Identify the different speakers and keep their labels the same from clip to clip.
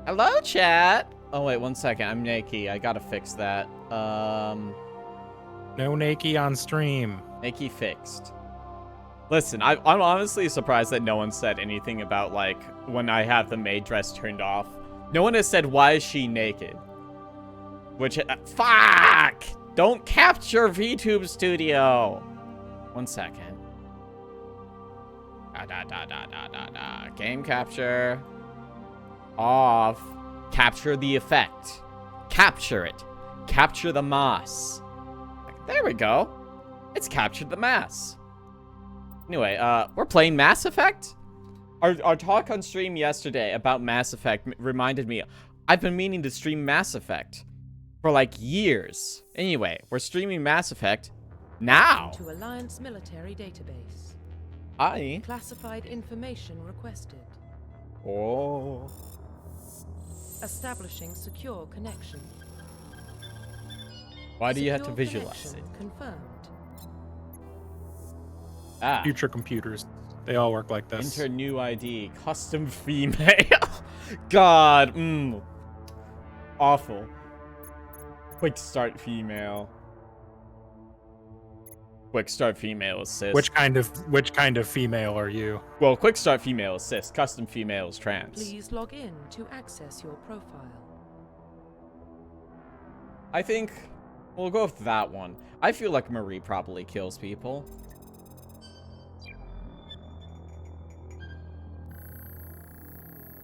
Speaker 1: Hello, chat. Oh, wait, 1 second. I'm Nakey. I gotta fix that.
Speaker 2: No Nakey on stream.
Speaker 1: Nakey fixed. Listen, I'm honestly surprised that no one said anything about, like, when I have the maid dress turned off. No one has said, why is she naked? Which, fuck! Don't capture VTube Studio! 1 second. Game capture. Off. Capture the effect. Capture it. Capture the mass. There we go. It's captured the mass. Anyway, we're playing Mass Effect? Our talk on stream yesterday about Mass Effect reminded me, I've been meaning to stream Mass Effect for like years. Anyway, we're streaming Mass Effect now.
Speaker 3: To Alliance military database.
Speaker 1: Hi.
Speaker 3: Classified information requested.
Speaker 1: Oh.
Speaker 3: Establishing secure connection.
Speaker 1: Why do you have to
Speaker 3: Secure
Speaker 1: visualize it?
Speaker 3: connection Confirmed.
Speaker 1: Ah.
Speaker 2: Future computers. They all work like this.
Speaker 1: Enter new ID. Custom female. God. Awful. Quick start female. Quick start female assist.
Speaker 2: Which kind of female are you?
Speaker 1: Well, quick start female assist. Custom female is trans.
Speaker 3: Please log in to access your profile.
Speaker 1: I think we'll go with that one. I feel like Marie probably kills people.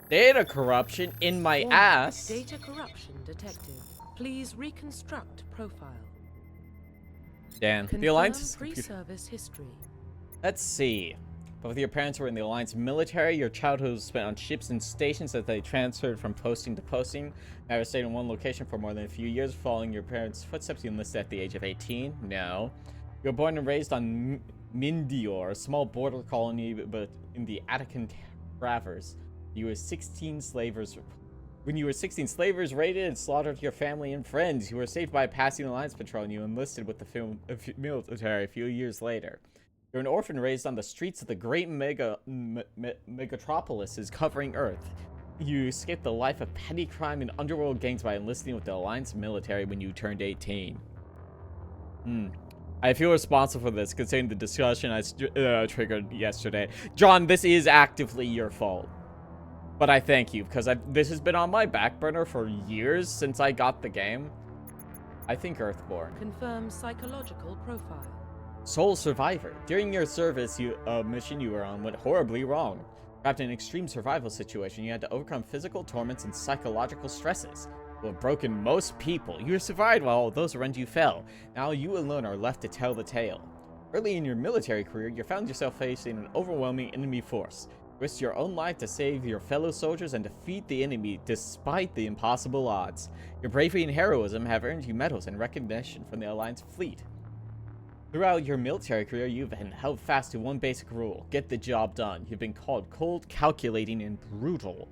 Speaker 1: Data corruption in my
Speaker 3: Warning,
Speaker 1: ass.
Speaker 3: Data corruption detected. Please reconstruct profile.
Speaker 1: Dan, the
Speaker 3: Confirm
Speaker 1: Alliance is
Speaker 3: pre-service history.
Speaker 1: Let's see. Both your parents were in the Alliance military. Your childhood was spent on ships and stations that they transferred from posting to posting. Never stayed in one location for more than a few years. Following your parents' footsteps, you enlisted at the age of 18? No. You were born and raised on Mindior, a small border colony but in the Attican Travers. You were 16 slavers. When you were 16, slavers raided and slaughtered your family and friends. You were saved by a passing Alliance patrol, and you enlisted with the military a few years later. You're an orphan raised on the streets of the great megatropolises covering Earth. You escaped the life of petty crime and underworld gangs by enlisting with the Alliance military when you turned 18. I feel responsible for this, considering the discussion I triggered yesterday. John, this is actively your fault. But I thank you, because this has been on my back burner for years since I got the game. I think Earthborn.
Speaker 3: Confirm psychological profile.
Speaker 1: Sole survivor. During your service, mission you were on went horribly wrong. Trapped in an extreme survival situation, you had to overcome physical torments and psychological stresses. You have broken most people. You survived while those around you fell. Now you alone are left to tell the tale. Early in your military career, you found yourself facing an overwhelming enemy force. Risk your own life to save your fellow soldiers and defeat the enemy despite the impossible odds. Your bravery and heroism have earned you medals and recognition from the Alliance fleet. Throughout your military career, you've been held fast to one basic rule: get the job done. You've been called cold, calculating, and brutal.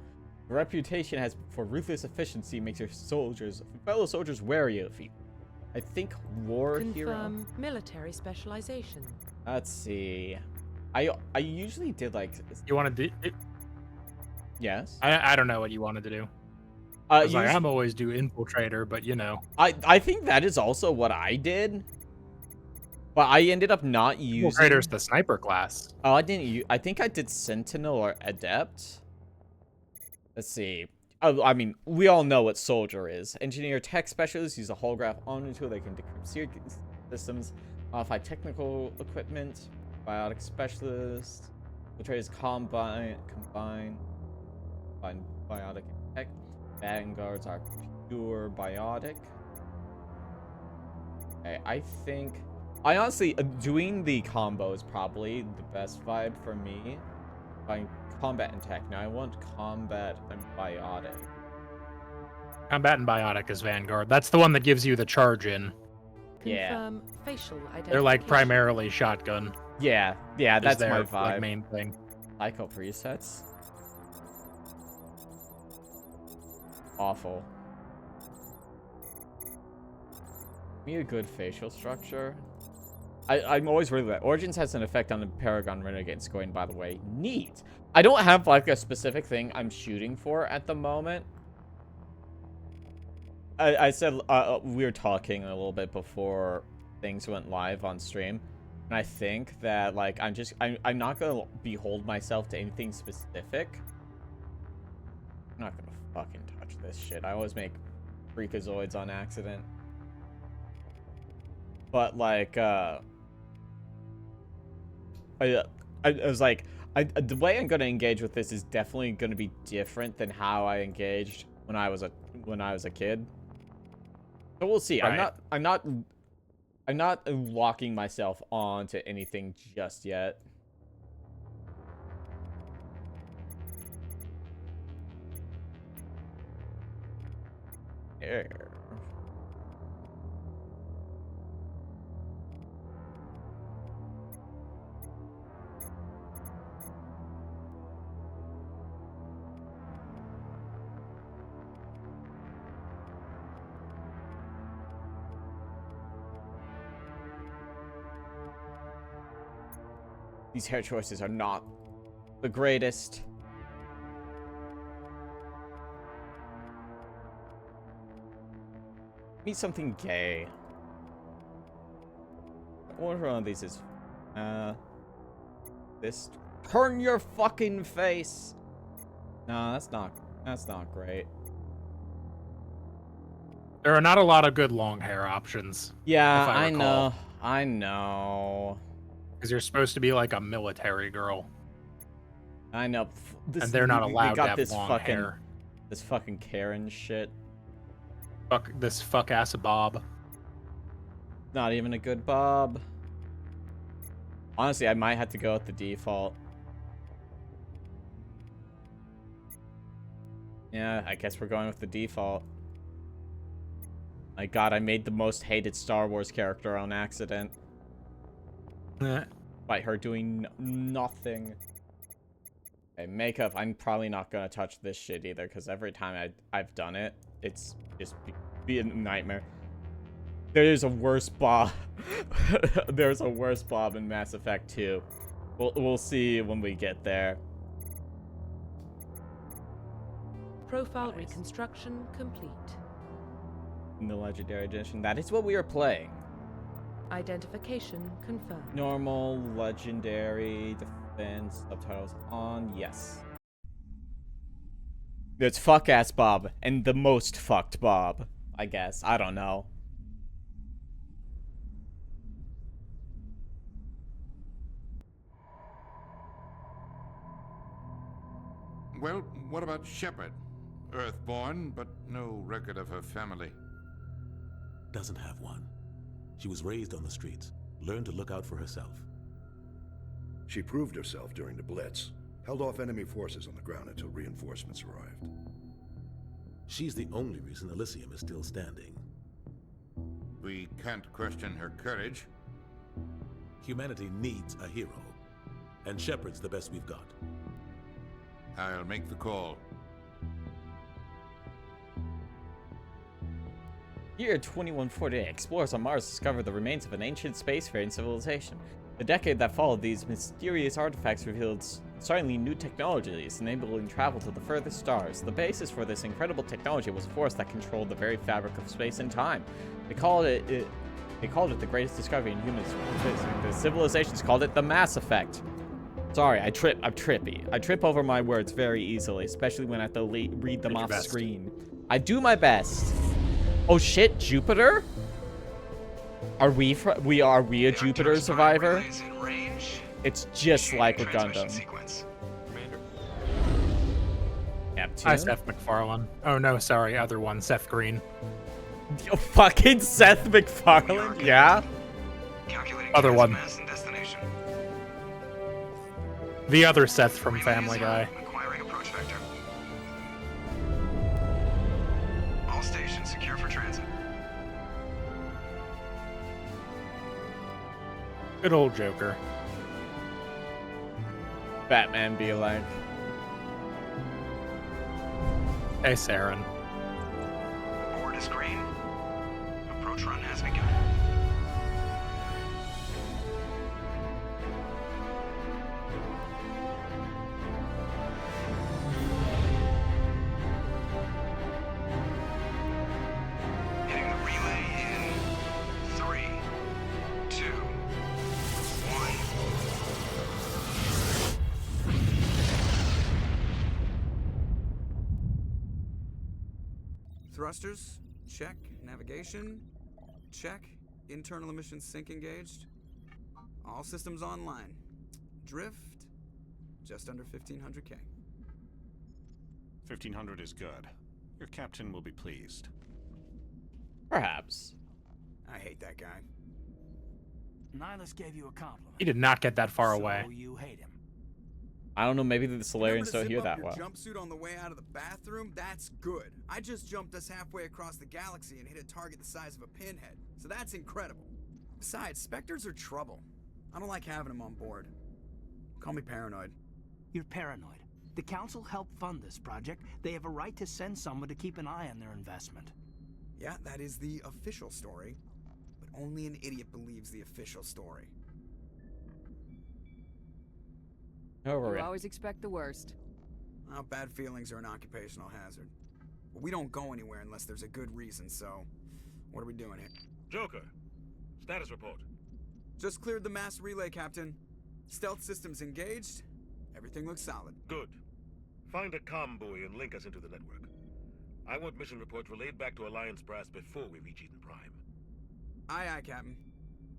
Speaker 1: Your reputation for ruthless efficiency makes your fellow soldiers wary of you. I think war hero.
Speaker 3: Confirm military specialization.
Speaker 1: Let's see. I usually did like.
Speaker 2: You want to do?
Speaker 1: Yes.
Speaker 2: I don't know what you wanted to do. I'm always do infiltrator, but you know.
Speaker 1: I think that is also what I did. But I ended up not using.
Speaker 2: Infiltrator's the sniper class.
Speaker 1: Oh, I didn't. I think I did Sentinel or Adept. Let's see. Oh, I mean, we all know what Soldier is. Engineer Tech Specialist use a holograph on tool that can decrypt systems, modify technical equipment. Biotic Specialist. Infiltrator's combine biotic and tech. Vanguards are pure biotic. Okay, I think. I honestly, doing the combo is probably the best vibe for me. By combat and tech. Now I want combat and biotic.
Speaker 2: Combat and biotic is Vanguard. That's the one that gives you the charge in.
Speaker 3: Confirm facial identification.
Speaker 2: They're like primarily shotgun.
Speaker 1: Yeah, that's my vibe.
Speaker 2: Like, main thing.
Speaker 1: Psycho presets. Awful. Give me a good facial structure. I'm always worried that Origins has an effect on the Paragon Renegade scoring, by the way. Neat. I don't have like a specific thing I'm shooting for at the moment. I said we were talking a little bit before things went live on stream, and I think that like I'm not gonna behold myself to anything specific. I'm not gonna fucking touch this shit. I always make freakazoids on accident. But like I was like the way I'm gonna engage with this is definitely gonna be different than how I engaged when I was a kid. So we'll see.
Speaker 2: Right.
Speaker 1: I'm not locking myself on to anything just yet. There. These hair choices are not the greatest. Need something gay. What one of these is? This. Turn your fucking face. No, that's not great.
Speaker 2: There are not a lot of good long hair options.
Speaker 1: Yeah,
Speaker 2: if I recall.
Speaker 1: know. I know.
Speaker 2: Because you're supposed to be like a military girl.
Speaker 1: I know.
Speaker 2: And they're not allowed to have
Speaker 1: this
Speaker 2: long
Speaker 1: fucking,
Speaker 2: hair.
Speaker 1: This fucking Karen shit.
Speaker 2: This fuck ass Bob.
Speaker 1: Not even a good Bob. Honestly, I might have to go with the default. Yeah, I guess we're going with the default. My god, I made the most hated Star Wars character on accident. By her doing nothing. Okay, makeup, I'm probably not gonna touch this shit either, because every time I've done it, it's just be a nightmare. There's a worse Bob. There's a worse Bob in Mass Effect 2. We'll see when we get there.
Speaker 3: Profile reconstruction complete.
Speaker 1: In the Legendary Edition, that is what we are playing.
Speaker 3: Identification confirmed.
Speaker 1: Normal, Legendary, Defense, subtitles on, yes. There's fuck-ass Bob, and the most fucked Bob, I guess. I don't know.
Speaker 4: Well, what about Shepard? Earthborn, but no record of her family.
Speaker 5: Doesn't have one. She was raised on the streets, learned to look out for herself.
Speaker 6: She proved herself during the Blitz, held off enemy forces on the ground until reinforcements arrived.
Speaker 5: She's the only reason Elysium is still standing.
Speaker 4: We can't question her courage.
Speaker 5: Humanity needs a hero, and Shepard's the best we've got.
Speaker 4: I'll make the call.
Speaker 1: Year 2148, explorers on Mars discovered the remains of an ancient spacefaring civilization. The decade that followed, these mysterious artifacts revealed startlingly new technologies, enabling travel to the furthest stars. The basis for this incredible technology was a force that controlled the very fabric of space and time. They called it the greatest discovery in human history. The civilizations called it the Mass Effect. Sorry, I'm trippy. I trip over my words very easily, especially when I have to read them off screen. I do my best. Oh shit, Jupiter? Are we a Jupiter survivor? It's just like a Gundam.
Speaker 2: Hi, Seth MacFarlane. Oh no, sorry, other one, Seth Green.
Speaker 1: Yo, fucking Seth MacFarlane? Yeah?
Speaker 2: Other one. The other Seth from Family Guy.
Speaker 7: Acquiring approach vector. All stations secure for transit.
Speaker 2: Good old Joker.
Speaker 1: Batman be like.
Speaker 2: Hey, Saren.
Speaker 7: Board is green. Approach run has begun.
Speaker 8: Thrusters, check. Navigation, check. Internal emissions sync engaged. All systems online. Drift, just under 1500K.
Speaker 9: 1500 is good. Your captain will be pleased.
Speaker 1: Perhaps.
Speaker 8: I hate that guy.
Speaker 10: Nihilus gave you a compliment.
Speaker 2: He did not get that far away.
Speaker 10: So you hate him.
Speaker 1: I don't know, maybe the Solarians
Speaker 8: Remember to
Speaker 1: don't
Speaker 8: zip
Speaker 1: hear
Speaker 8: up
Speaker 1: that
Speaker 8: your
Speaker 1: well.
Speaker 8: jumpsuit on the way out of the bathroom? That's good. I just jumped us halfway across the galaxy and hit a target the size of a pinhead. So that's incredible. Besides, Spectres are trouble. I don't like having them on board. Call me paranoid.
Speaker 10: You're paranoid. The Council helped fund this project. They have a right to send someone to keep an eye on their investment.
Speaker 8: Yeah, that is the official story. But only an idiot believes the official story.
Speaker 1: Over
Speaker 3: You
Speaker 1: it.
Speaker 3: always expect the worst.
Speaker 8: Well, bad feelings are an occupational hazard. But we don't go anywhere unless there's a good reason, so... What are we doing here?
Speaker 5: Joker, status report.
Speaker 8: Just cleared the mass relay, Captain. Stealth systems engaged. Everything looks solid.
Speaker 5: Good. Find a comm buoy and link us into the network. I want mission reports relayed back to Alliance brass before we reach Eden Prime.
Speaker 8: Aye, aye, Captain.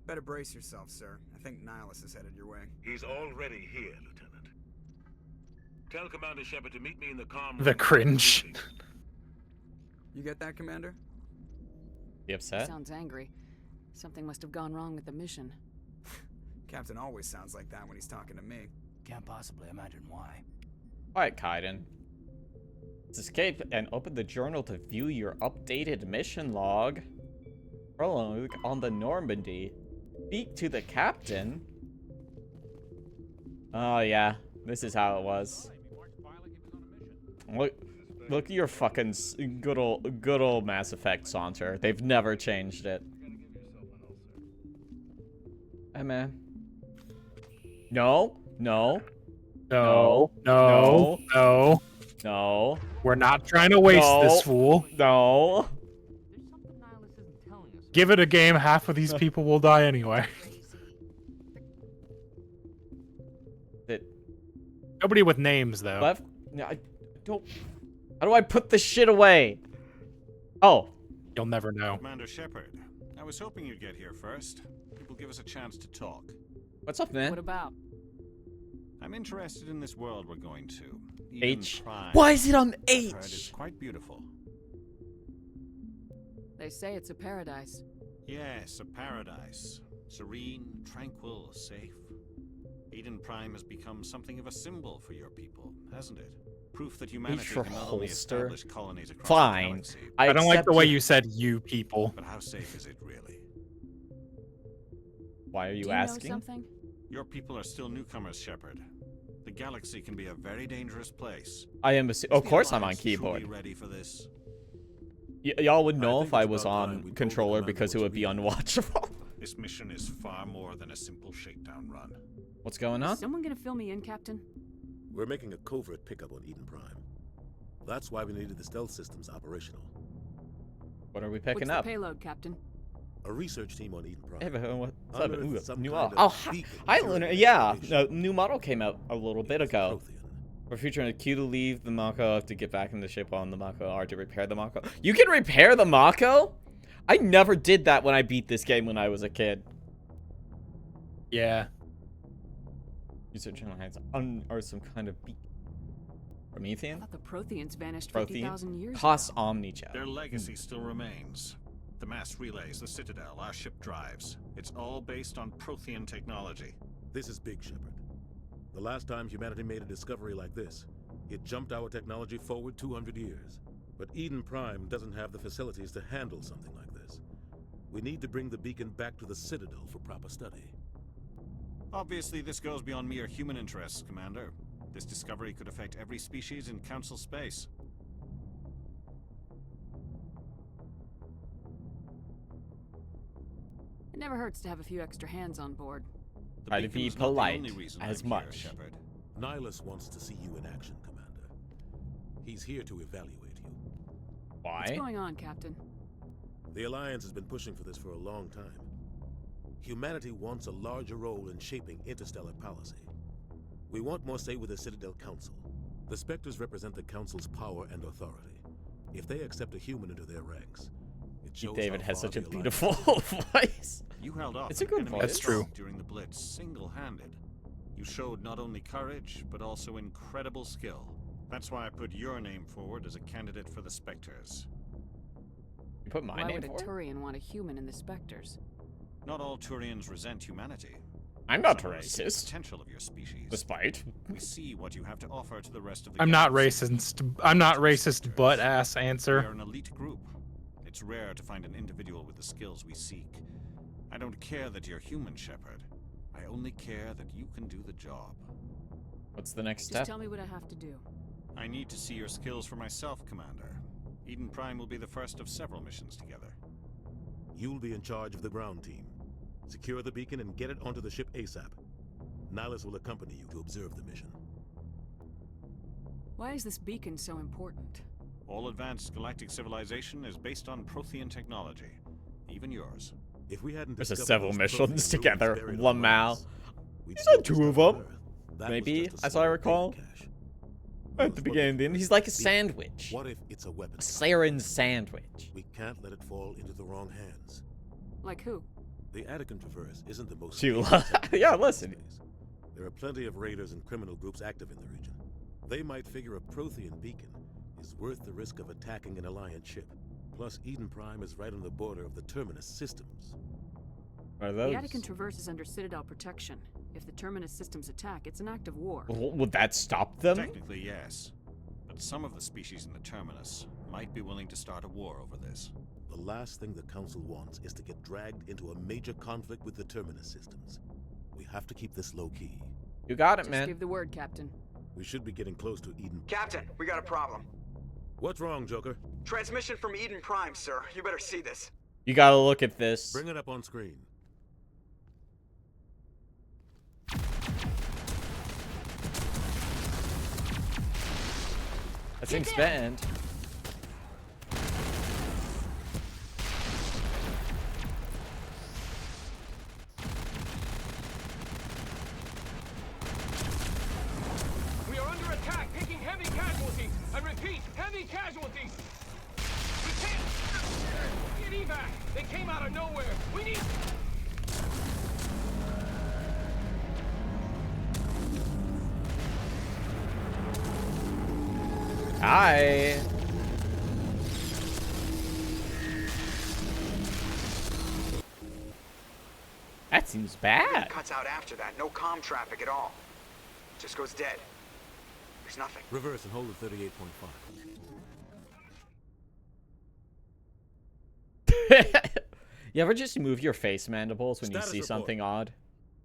Speaker 8: Better brace yourself, sir. I think Nihilus is headed your way.
Speaker 5: He's already here, Lieutenant. Tell Commander Shepard to meet me in the comm
Speaker 2: The
Speaker 5: room.
Speaker 2: cringe.
Speaker 8: You get that, Commander?
Speaker 1: You
Speaker 3: He
Speaker 1: upset?
Speaker 3: sounds angry. Something must have gone wrong with the mission.
Speaker 8: Captain always sounds like that when he's talking to me.
Speaker 10: Can't possibly imagine why.
Speaker 1: Alright, Kaiden. Let's escape and open the journal to view your updated mission log. Prologue on the Normandy. Speak to the captain. Oh yeah, this is how it was. Look at your fucking good old Mass Effect saunter. They've never changed it. Hey man. No.
Speaker 2: No. No. We're not trying to waste this fool.
Speaker 1: No.
Speaker 11: There's something Nihilus isn't telling us.
Speaker 2: Give it a game, half of these people will die anyway. Nobody with names, though.
Speaker 1: Left? No, I don't. How do I put this shit away? Oh.
Speaker 2: You'll never know.
Speaker 9: Commander Shepard, I was hoping you'd get here first. It will give us a chance to talk.
Speaker 1: What's up, man?
Speaker 3: What about?
Speaker 9: I'm interested in this world we're going to. Eden
Speaker 1: H.
Speaker 9: Prime.
Speaker 1: Why is it on
Speaker 9: I've heard
Speaker 1: H?
Speaker 9: it's quite beautiful.
Speaker 3: They say it's a paradise.
Speaker 9: Yes, a paradise. Serene, tranquil, safe. Eden Prime has become something of a symbol for your people, hasn't it? Proof that humanity
Speaker 1: for
Speaker 9: can not only
Speaker 1: holster.
Speaker 9: establish colonies across
Speaker 1: Fine.
Speaker 9: the galaxy,
Speaker 2: I don't like
Speaker 1: accept
Speaker 2: the way
Speaker 1: it.
Speaker 2: you said "you people."
Speaker 9: but how safe is it really?
Speaker 1: Why are you
Speaker 3: Do
Speaker 1: asking?
Speaker 3: know something?
Speaker 9: Your people are still newcomers, Shepard. The galaxy can be a very dangerous place.
Speaker 1: I am. Of
Speaker 9: Is
Speaker 1: course,
Speaker 9: the
Speaker 1: I'm on
Speaker 9: Alliance
Speaker 1: keyboard.
Speaker 9: truly ready for this?
Speaker 1: Y'all would know
Speaker 5: think
Speaker 1: if I
Speaker 5: it's
Speaker 1: was
Speaker 5: about time we
Speaker 1: on
Speaker 5: told
Speaker 1: controller
Speaker 5: the commander
Speaker 1: because it
Speaker 5: what
Speaker 1: would be
Speaker 5: you
Speaker 1: unwatchable.
Speaker 9: This mission is far more than a simple shakedown run.
Speaker 1: What's going on?
Speaker 3: Is someone gonna fill me in, Captain?
Speaker 5: We're making a covert pickup on Eden Prime. That's why we needed the stealth systems operational.
Speaker 1: What are we
Speaker 3: What's
Speaker 1: picking
Speaker 3: the
Speaker 1: up?
Speaker 3: payload, Captain?
Speaker 5: A research team on Eden Prime.
Speaker 1: Hey, but what's up?
Speaker 5: Unearthed
Speaker 1: Ooh,
Speaker 5: some
Speaker 1: new
Speaker 5: kind
Speaker 1: model.
Speaker 5: of
Speaker 1: Oh,
Speaker 5: beacon
Speaker 1: hi,
Speaker 5: carrying
Speaker 1: Lunar. Yeah,
Speaker 5: information.
Speaker 1: new model came out a little bit ago.
Speaker 5: Prothean.
Speaker 1: For future Q to leave the Mako to get back in the ship on the Mako, R to repair the Mako. You can repair the Mako? I never did that when I beat this game when I was a kid.
Speaker 2: Yeah.
Speaker 1: Research channel hands or some kind of beacon.
Speaker 3: I
Speaker 1: Promethean?
Speaker 3: thought the Protheans vanished
Speaker 1: Prothean?
Speaker 3: 50,000 years
Speaker 1: Cost
Speaker 3: ago.
Speaker 1: Omnichap.
Speaker 9: Their legacy still remains. The mass relays, the Citadel, our ship drives. It's all based on Prothean technology.
Speaker 5: This is big, Shepard. The last time humanity made a discovery like this, it jumped our technology forward 200 years. But Eden Prime doesn't have the facilities to handle something like this. We need to bring the beacon back to the Citadel for proper study.
Speaker 9: Obviously, this goes beyond mere human interests, Commander. This discovery could affect every species in Council space.
Speaker 3: It never hurts to have a few extra hands on board.
Speaker 9: The
Speaker 1: Try to
Speaker 9: beacon
Speaker 1: be
Speaker 9: is not the
Speaker 1: polite
Speaker 9: only reason
Speaker 1: as
Speaker 9: I'm
Speaker 1: much.
Speaker 9: Here, Shepard.
Speaker 5: Nihilus wants to see you in action, Commander. He's here to evaluate you.
Speaker 3: What's
Speaker 1: Why?
Speaker 3: going on, Captain?
Speaker 5: The Alliance has been pushing for this for a long time. Humanity wants a larger role in shaping interstellar policy. We want more say with the Citadel Council. The Spectres represent the Council's power and authority. If they accept a human into their ranks, it shows
Speaker 1: David
Speaker 5: how
Speaker 1: has
Speaker 5: far
Speaker 1: such a
Speaker 5: the
Speaker 1: beautiful voice.
Speaker 9: You held off
Speaker 1: It's a
Speaker 9: an
Speaker 1: good
Speaker 9: enemy
Speaker 1: voice.
Speaker 2: That's true.
Speaker 9: assault during the Blitz single-handed. You showed not only courage, but also incredible skill. That's why I put your name forward as a candidate for the Spectres.
Speaker 1: You put my
Speaker 12: Why
Speaker 1: name
Speaker 12: would a
Speaker 1: for it?
Speaker 12: Turian want a human in the Spectres?
Speaker 9: Not all Turians resent humanity.
Speaker 1: I'm not
Speaker 9: Some of us see the
Speaker 1: racist.
Speaker 9: potential of your species.
Speaker 1: Despite.
Speaker 9: We see what you have to offer to the rest of the
Speaker 2: I'm not
Speaker 9: galaxy.
Speaker 2: racist. I'm not racist, but ass
Speaker 9: We are
Speaker 2: answer.
Speaker 9: an elite group. It's rare to find an individual with the skills we seek. I don't care that you're human, Shepard. I only care that you can do the job.
Speaker 1: What's the next
Speaker 12: Just
Speaker 1: step?
Speaker 12: tell me what I have to do.
Speaker 9: I need to see your skills for myself, Commander. Eden Prime will be the first of several missions together.
Speaker 5: You'll be in charge of the ground team. Secure the beacon and get it onto the ship ASAP. Nihilus will accompany you to observe the mission.
Speaker 12: Why is this beacon so important?
Speaker 9: All advanced galactic civilization is based on Prothean technology. Even yours.
Speaker 5: If we hadn't
Speaker 1: There's a
Speaker 5: discovered
Speaker 1: several
Speaker 5: those
Speaker 1: missions
Speaker 5: Prothean
Speaker 1: together.
Speaker 5: ruins buried on
Speaker 1: Lamau.
Speaker 5: Mars, we'd
Speaker 1: He's
Speaker 5: still
Speaker 1: on
Speaker 5: be
Speaker 1: 2
Speaker 5: stuck
Speaker 1: of
Speaker 5: on
Speaker 1: them.
Speaker 5: Earth. That was
Speaker 1: Maybe,
Speaker 5: just a
Speaker 1: as I
Speaker 5: small
Speaker 1: recall.
Speaker 5: data cache.
Speaker 1: At the beginning of the end, he's like a sandwich.
Speaker 5: What if it's a weapon?
Speaker 1: A Saren sandwich.
Speaker 5: We can't let it fall into the wrong hands.
Speaker 12: Like who?
Speaker 5: The Attican Traverse isn't the most...
Speaker 1: Too
Speaker 5: dangerous
Speaker 1: yeah,
Speaker 5: activity
Speaker 1: listen.
Speaker 5: these days. There are plenty of raiders and criminal groups active in the region. They might figure a Prothean beacon is worth the risk of attacking an Alliance ship. Plus, Eden Prime is right on the border of the Terminus systems.
Speaker 1: What are those?
Speaker 12: The Attican Traverse is under Citadel protection. If the Terminus systems attack, it's an act of war.
Speaker 1: Would that stop them?
Speaker 9: Technically, yes. But some of the species in the Terminus might be willing to start a war over this.
Speaker 5: The last thing the Council wants is to get dragged into a major conflict with the Terminus systems. We have to keep this low-key.
Speaker 1: You got it,
Speaker 12: Just
Speaker 1: man.
Speaker 12: give the word, Captain.
Speaker 5: We should be getting close to Eden.
Speaker 8: Captain, we got a problem.
Speaker 5: What's wrong, Joker?
Speaker 8: Transmission from Eden Prime, sir. You better see this.
Speaker 1: You gotta look at this.
Speaker 5: Bring it up on screen.
Speaker 1: That thing's banned.
Speaker 13: We are under attack, taking heavy casualties. I repeat, heavy casualties. We can't get evac. They came out of nowhere. We need.
Speaker 1: Hi. That seems bad.
Speaker 8: Cuts out after that. No comm traffic at all. Just goes dead. There's nothing.
Speaker 5: Reverse and hold at 38.5.
Speaker 1: You ever just move your face mandibles when
Speaker 5: Status
Speaker 1: you see
Speaker 5: report.
Speaker 1: something odd?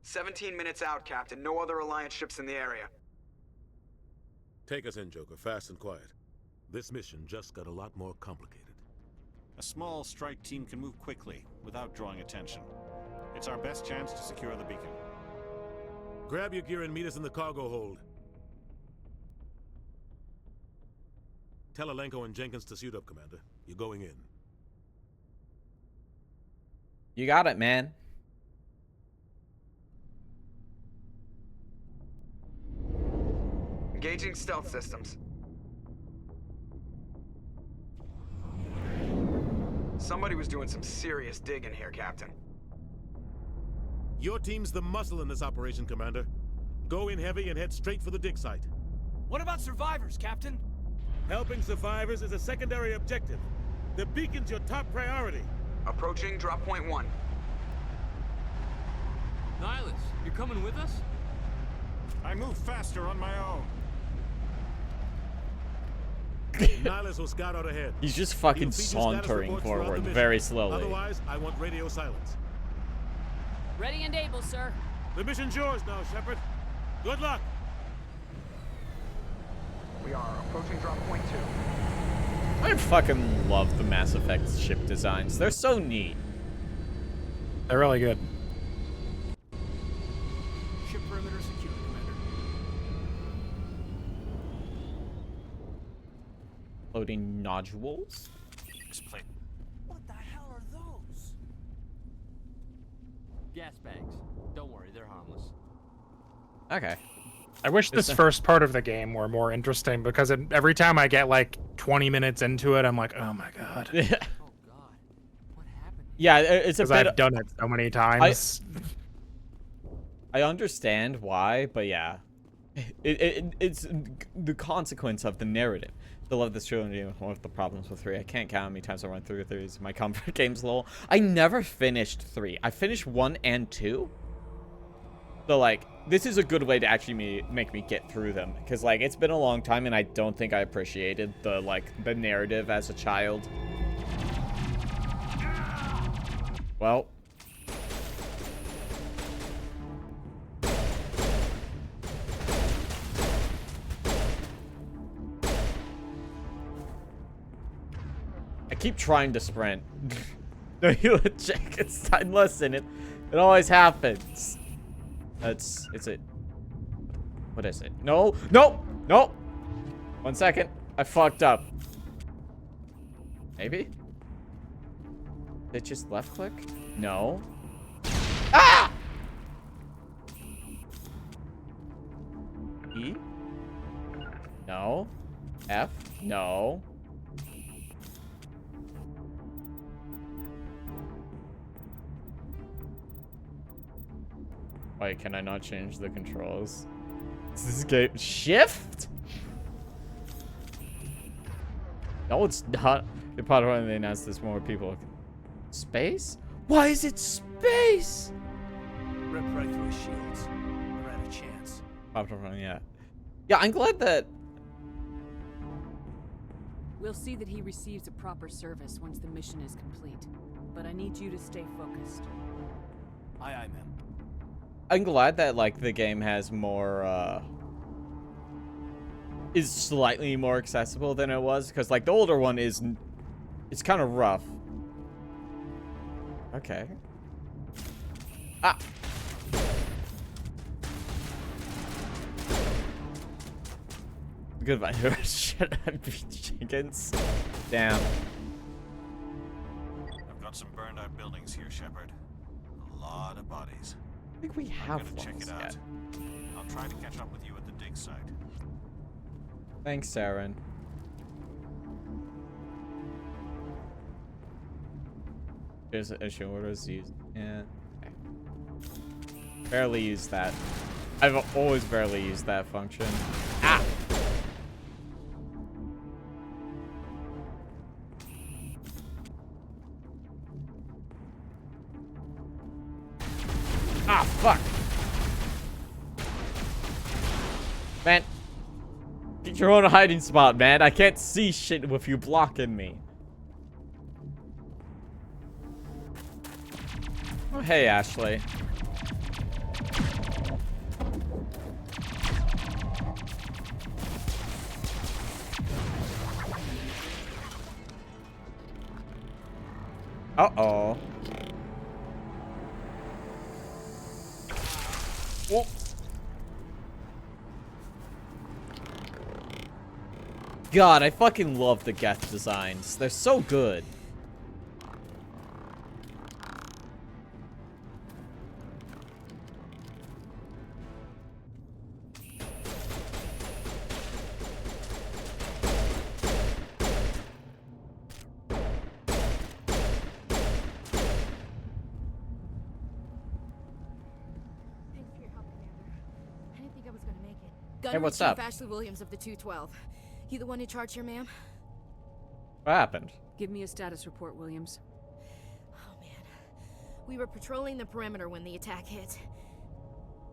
Speaker 8: 17 minutes out, Captain. No other Alliance ships in the area.
Speaker 5: Take us in, Joker, fast and quiet. This mission just got a lot more complicated.
Speaker 9: A small strike team can move quickly, without drawing attention. It's our best chance to secure the beacon.
Speaker 5: Grab your gear and meet us in the cargo hold. Tell Alenko and Jenkins to suit up, Commander. You're going in.
Speaker 1: You got it, man.
Speaker 8: Engaging stealth systems. Somebody was doing some serious digging here, Captain.
Speaker 5: Your team's the muscle in this operation, Commander. Go in heavy and head straight for the dig site.
Speaker 13: What about survivors, Captain?
Speaker 5: Helping survivors is a secondary objective. The beacon's your top priority.
Speaker 8: Approaching drop point 1.
Speaker 13: Nihilus, you're coming with us?
Speaker 9: I move faster on my own.
Speaker 5: Nihilus will scout out ahead.
Speaker 1: He's just
Speaker 5: He'll
Speaker 1: fucking
Speaker 5: feed you status
Speaker 1: sauntering
Speaker 5: reports throughout the
Speaker 1: forward
Speaker 5: mission.
Speaker 1: very slowly.
Speaker 5: Otherwise, I want radio silence.
Speaker 12: Ready and able, sir.
Speaker 5: The mission's yours now, Shepard. Good luck.
Speaker 8: We are approaching drop point 2.
Speaker 1: I fucking love the Mass Effect ship designs. They're so neat.
Speaker 2: They're really good.
Speaker 13: Ship perimeter secure, Commander.
Speaker 1: Loading nodules.
Speaker 9: Explain.
Speaker 13: What the hell are those?
Speaker 11: Gas bags. Don't worry, they're harmless.
Speaker 1: Okay.
Speaker 2: I wish this first part of the game were more interesting because every time I get like 20 minutes into it, I'm like, oh my god.
Speaker 1: Yeah. Yeah, it's a bit.
Speaker 2: I've done it so many times.
Speaker 1: I understand why, but yeah, it's the consequence of the narrative. I love this trilogy. One of the problems with 3, I can't count how many times I run through 3. My comfort games, lol. I never finished 3. I finished 1 and 2. So like, this is a good way to actually make me get through them, because like it's been a long time, and I don't think I appreciated the narrative as a child. Well. I keep trying to sprint. No, you check. It's time. Listen, it always happens. It's it. What is it? No, no, no. 1 second. I fucked up. Maybe? It just left click? No. Ah! E? No. F? No. Wait, can I not change the controls? Is this game shift? No, it's not. The part when they announced this, more people. Space? Why is it space?
Speaker 10: Rip right through his shields. Never had a chance.
Speaker 1: Yeah. Yeah, I'm glad that.
Speaker 12: We'll see that he receives a proper service once the mission is complete. But I need you to stay focused.
Speaker 10: Aye, aye, ma'am.
Speaker 1: I'm glad that like the game has more is slightly more accessible than it was, because like the older one is it's kind of rough. Okay. Ah. Goodbye. Shut up, chickens. Damn.
Speaker 9: I've got some burned out buildings here, Shepard. A lot of bodies.
Speaker 1: I think we have
Speaker 9: one. Check it out.
Speaker 1: Yet.
Speaker 9: I'll try to catch up with you at the dig site.
Speaker 1: Thanks, Saren. There's an issue. What is used? Yeah. Okay. Barely use that. I've always barely used that function. Ah! Ah, fuck! Man. Get your own hiding spot, man. I can't see shit with you blocking me. Oh, hey, Ashley. Uh-oh. Whoa. God, I fucking love the Geth designs. They're so good. Hey, what's up?
Speaker 14: Ashley Williams of the 212. You the one in charge here, ma'am?
Speaker 1: What happened?
Speaker 12: Give me a status report, Williams.
Speaker 14: Oh, man. We were patrolling the perimeter when the attack hit.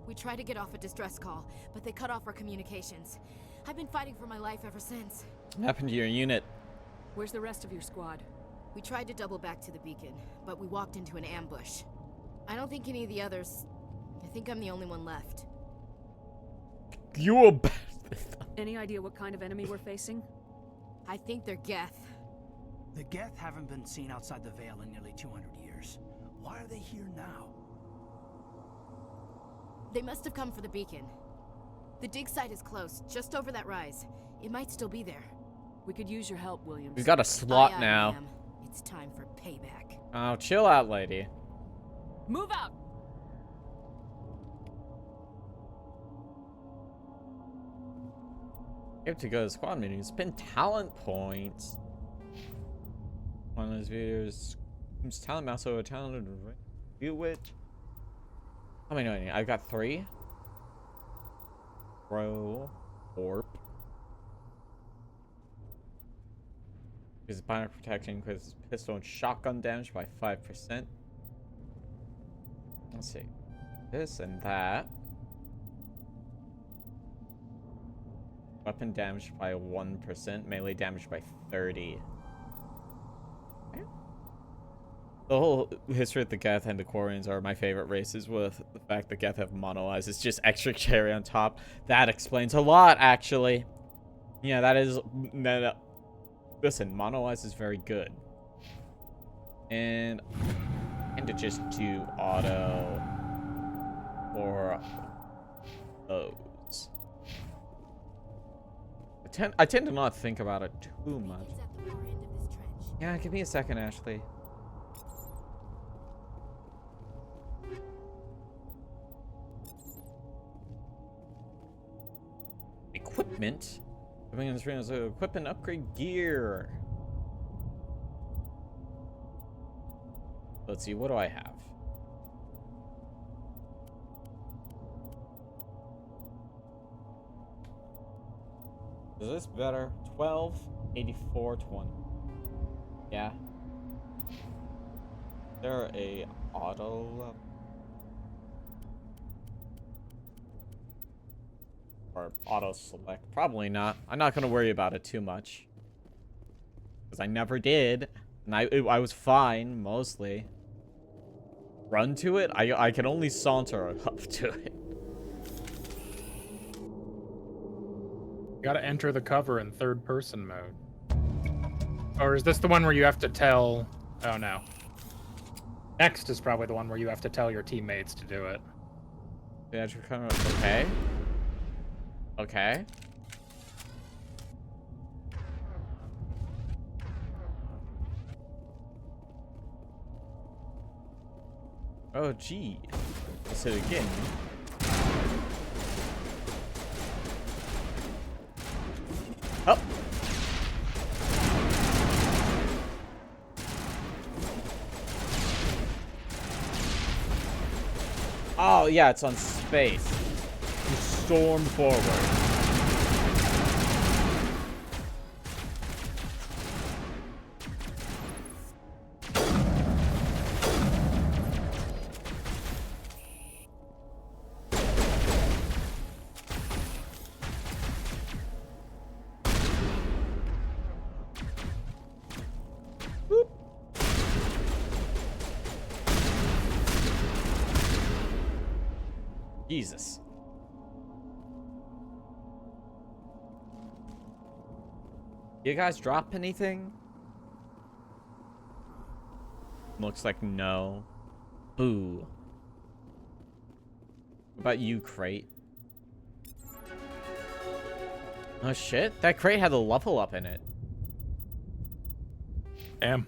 Speaker 14: We tried to get off a distress call, but they cut off our communications. I've been fighting for my life ever since.
Speaker 1: What happened to your unit?
Speaker 12: Where's the rest of your squad?
Speaker 14: We tried to double back to the beacon, but we walked into an ambush. I don't think any of the others... I think I'm the only one left.
Speaker 1: You a bastard.
Speaker 12: Any idea what kind of enemy we're facing?
Speaker 14: I think they're Geth.
Speaker 10: The Geth haven't been seen outside the Veil in nearly 200 years. Why are they here now?
Speaker 14: They must have come for the beacon. The dig site is close, just over that rise. It might still be there.
Speaker 12: We could use your help, Williams.
Speaker 1: We got a slot
Speaker 14: Aye,
Speaker 1: now.
Speaker 14: ma'am. It's time for payback.
Speaker 1: Oh, chill out, lady.
Speaker 12: Move out!
Speaker 1: Skip to go to squad menu. Spend talent points. One of those videos. Talent mouse over talent. Do it. How many do I need? I've got 3. Throw. Warp. Because binder protection, because pistol and shotgun damage by 5%. Let's see. This and that. Weapon damage by 1%. Melee damage by 30. Okay. The whole history of the Geth and the Quarians are my favorite races, with the fact that Geth have mono eyes. It's just extra cherry on top. That explains a lot, actually. Yeah, that is... Listen, mono eyes is very good. And to just do auto for those. I tend to not think about it too much. Yeah, give me a second, Ashley. Equipment. Coming in this room is equipment upgrade gear. Let's see, what do I have? Is this better? 12, 84, 20. Yeah. Is there a auto or auto select? Probably not. I'm not gonna worry about it too much, because I never did, and I was fine mostly. Run to it? I can only saunter up to it.
Speaker 2: You gotta enter the cover in third-person mode. Or is this the one where you have to tell... Oh, no. Next is probably the one where you have to tell your teammates to do it.
Speaker 1: Okay. Okay. Oh, gee. So again. Oh. Oh, yeah, it's on space. You storm forward. Jesus. You guys drop anything? Looks like no. Ooh. What about you, crate? Oh shit, that crate had a level up in it.
Speaker 2: Damn.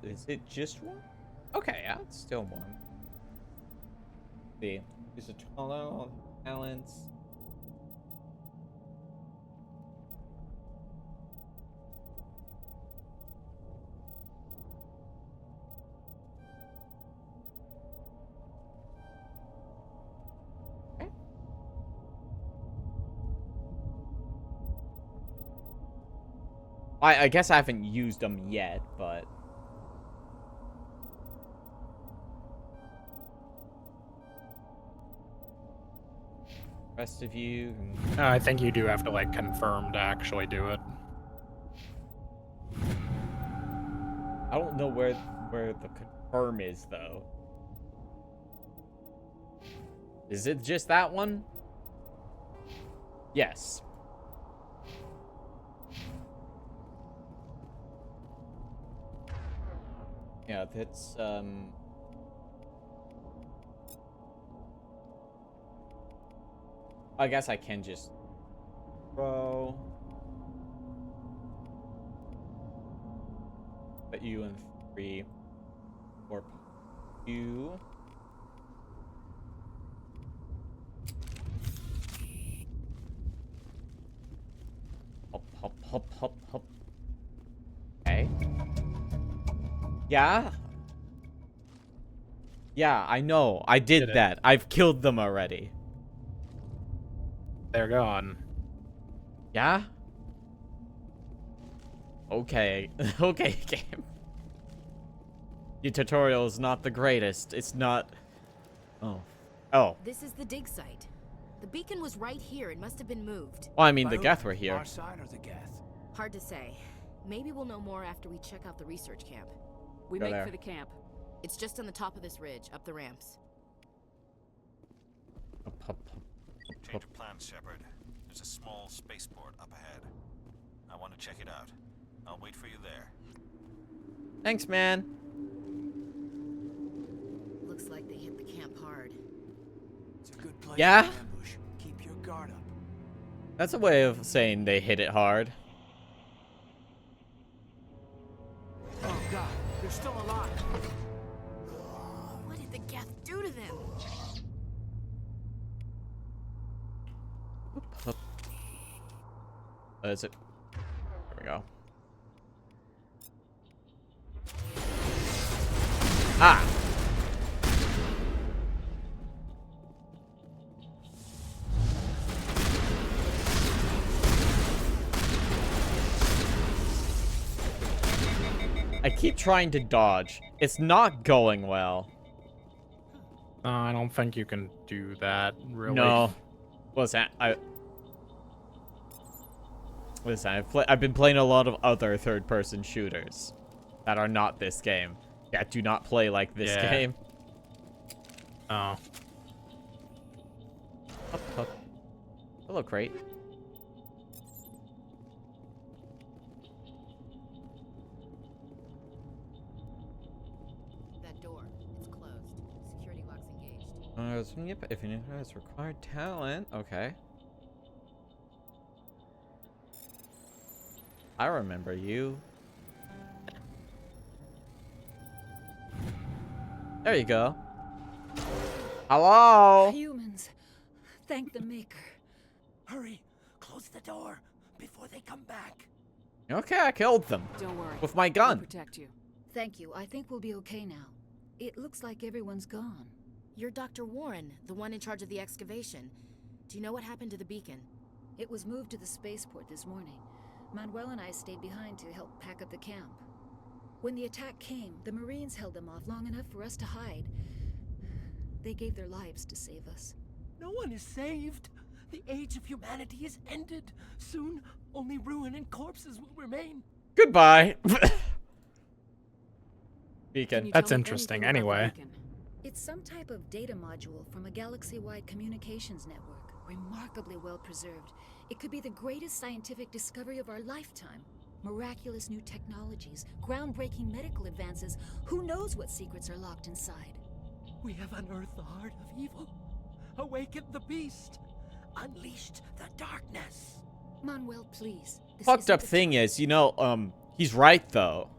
Speaker 1: Is it just one? Okay, yeah, it's still one. Let's see, use a total balance. Okay. I guess I haven't used them yet, but rest of you.
Speaker 2: I think you do have to like confirm to actually do it.
Speaker 1: I don't know where the confirm is though. Is it just that one? Yes. Yeah, that's I guess I can just throw. But you in 3, 4. You. Hop, hop, hop, hop, hop. Okay. Yeah? Yeah, I know. I did that. I've killed them already.
Speaker 2: They're gone.
Speaker 1: Yeah? Okay. Okay, game. Your tutorial is not the greatest. It's not... Oh. Oh.
Speaker 14: This is the dig site. The beacon was right here. It must have been moved.
Speaker 1: Well, I mean, the Geth were here.
Speaker 10: Our side or the Geth?
Speaker 14: Hard to say. Maybe we'll know more after we check out the research camp.
Speaker 12: We
Speaker 1: Go
Speaker 12: make
Speaker 1: there.
Speaker 12: for the camp.
Speaker 14: It's just on the top of this ridge, up the ramps.
Speaker 1: Hop, hop, hop.
Speaker 9: Change of plans, Shepard. There's a small spaceport up ahead. I want to check it out. I'll wait for you there.
Speaker 1: Thanks, man.
Speaker 14: Looks like they hit the camp hard.
Speaker 10: It's a good place
Speaker 1: Yeah?
Speaker 10: for an ambush. Keep your guard up.
Speaker 1: That's a way of saying they hit it hard.
Speaker 10: Oh God, they're still alive.
Speaker 14: What did the Geth do to them?
Speaker 1: Hop. Is it? There we go. Ah! I keep trying to dodge. It's not going well.
Speaker 2: I don't think you can do that, really.
Speaker 1: No. Listen, I've been playing a lot of other third-person shooters that are not this game. That do not play like this game.
Speaker 2: Oh.
Speaker 1: Up, up. Hello, crate.
Speaker 14: That door. It's closed. Security lock's engaged.
Speaker 1: Yep, if you need it's required talent. Okay. I remember you. There you go. Hello.
Speaker 15: Humans, thank the Maker.
Speaker 10: Hurry, close the door before they come back.
Speaker 1: Okay, I killed them.
Speaker 12: Don't worry.
Speaker 1: With my
Speaker 12: We'll
Speaker 1: gun.
Speaker 12: protect you.
Speaker 15: Thank you. I think we'll be okay now. It looks like everyone's gone.
Speaker 14: You're Dr. Warren, the one in charge of the excavation. Do you know what happened to the beacon?
Speaker 15: It was moved to the spaceport this morning. Manuel and I stayed behind to help pack up the camp. When the attack came, the Marines held them off long enough for us to hide. They gave their lives to save us.
Speaker 10: No one is saved. The age of humanity is ended. Soon, only ruin and corpses will remain.
Speaker 1: Goodbye. Beacon.
Speaker 2: That's interesting, anyway.
Speaker 15: It's some type of data module from a galaxy-wide communications network. Remarkably well preserved. It could be the greatest scientific discovery of our lifetime. Miraculous new technologies, groundbreaking medical advances. Who knows what secrets are locked inside?
Speaker 10: We have unearthed the heart of evil, awakened the beast, unleashed the darkness.
Speaker 15: Manuel, please. This
Speaker 1: Fucked
Speaker 15: isn't
Speaker 1: up
Speaker 15: the
Speaker 1: thing is, you know, he's right though.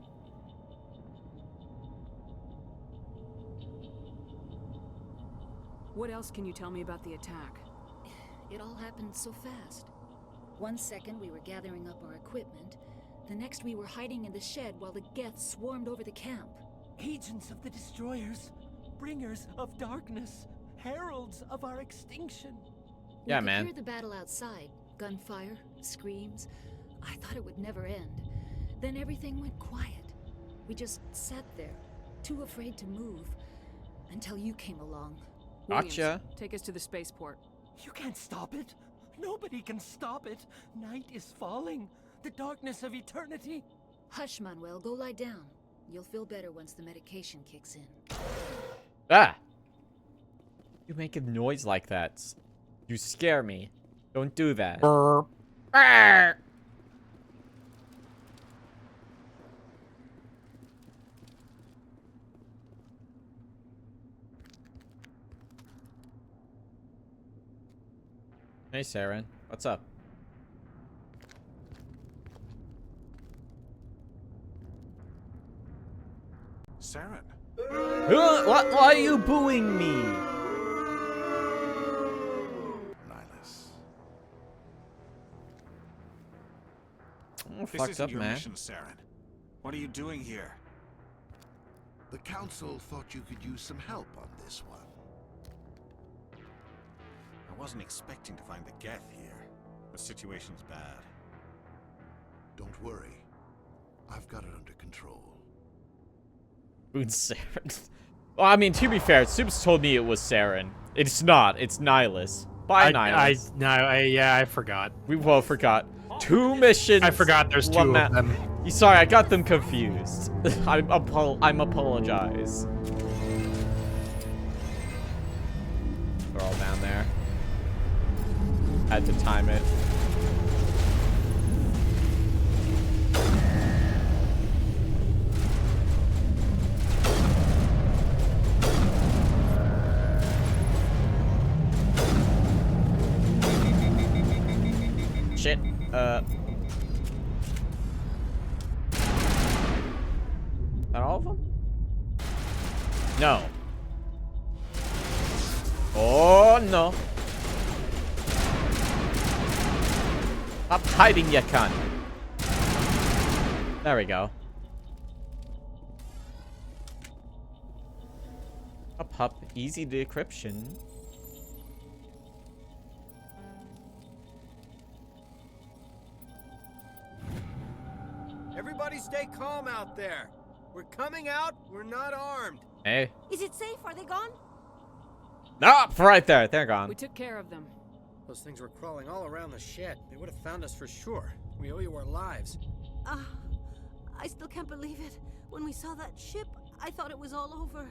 Speaker 12: What else can you tell me about the attack?
Speaker 15: It all happened so fast. 1 second we were gathering up our equipment. The next we were hiding in the shed while the Geth swarmed over the camp.
Speaker 10: Agents of the destroyers, bringers of darkness, heralds of our extinction.
Speaker 15: We
Speaker 1: Yeah,
Speaker 15: could
Speaker 1: man.
Speaker 15: hear the battle outside. Gunfire, screams. I thought it would never end. Then everything went quiet. We just sat there, too afraid to move, until you came along.
Speaker 1: Gotcha.
Speaker 12: Williams, take us to the spaceport.
Speaker 10: You can't stop it. Nobody can stop it. Night is falling. The darkness of eternity.
Speaker 15: Hush, Manuel. Go lie down. You'll feel better once the medication kicks in.
Speaker 1: Ah! You make a noise like that. You scare me. Don't do that. Arr! Hey, Saren. What's up?
Speaker 9: Saren,
Speaker 1: Why are you booing me?
Speaker 4: Nihilus.
Speaker 1: Oh,
Speaker 9: This
Speaker 1: fucked
Speaker 9: isn't
Speaker 1: up,
Speaker 9: your
Speaker 1: man.
Speaker 9: mission, Saren. What are you doing here?
Speaker 6: The Council thought you could use some help on this one.
Speaker 9: I wasn't expecting to find the Geth here. The situation's bad.
Speaker 6: Don't worry. I've got it under control.
Speaker 1: Boon Saren. Well, I mean, to be fair, Soups told me it was Saren. It's not. It's Nihilus. Bye, Nihilus.
Speaker 2: I forgot.
Speaker 1: We both forgot. 2 missions.
Speaker 2: I forgot there's 2 of them.
Speaker 1: Sorry, I got them confused. I'm apologize. They're all down there. Had to time it. Shit. Not all of them? No. Oh no. Stop hiding, you cunt. There we go. Up, easy decryption.
Speaker 16: Everybody stay calm out there. We're coming out. We're not armed.
Speaker 1: Hey.
Speaker 14: Is it safe? Are they gone?
Speaker 1: Ah, right there. They're gone.
Speaker 12: We took care of them.
Speaker 16: Those things were crawling all around the shed. They would have found us for sure. We owe you our lives.
Speaker 14: I still can't believe it. When we saw that ship, I thought it was all over.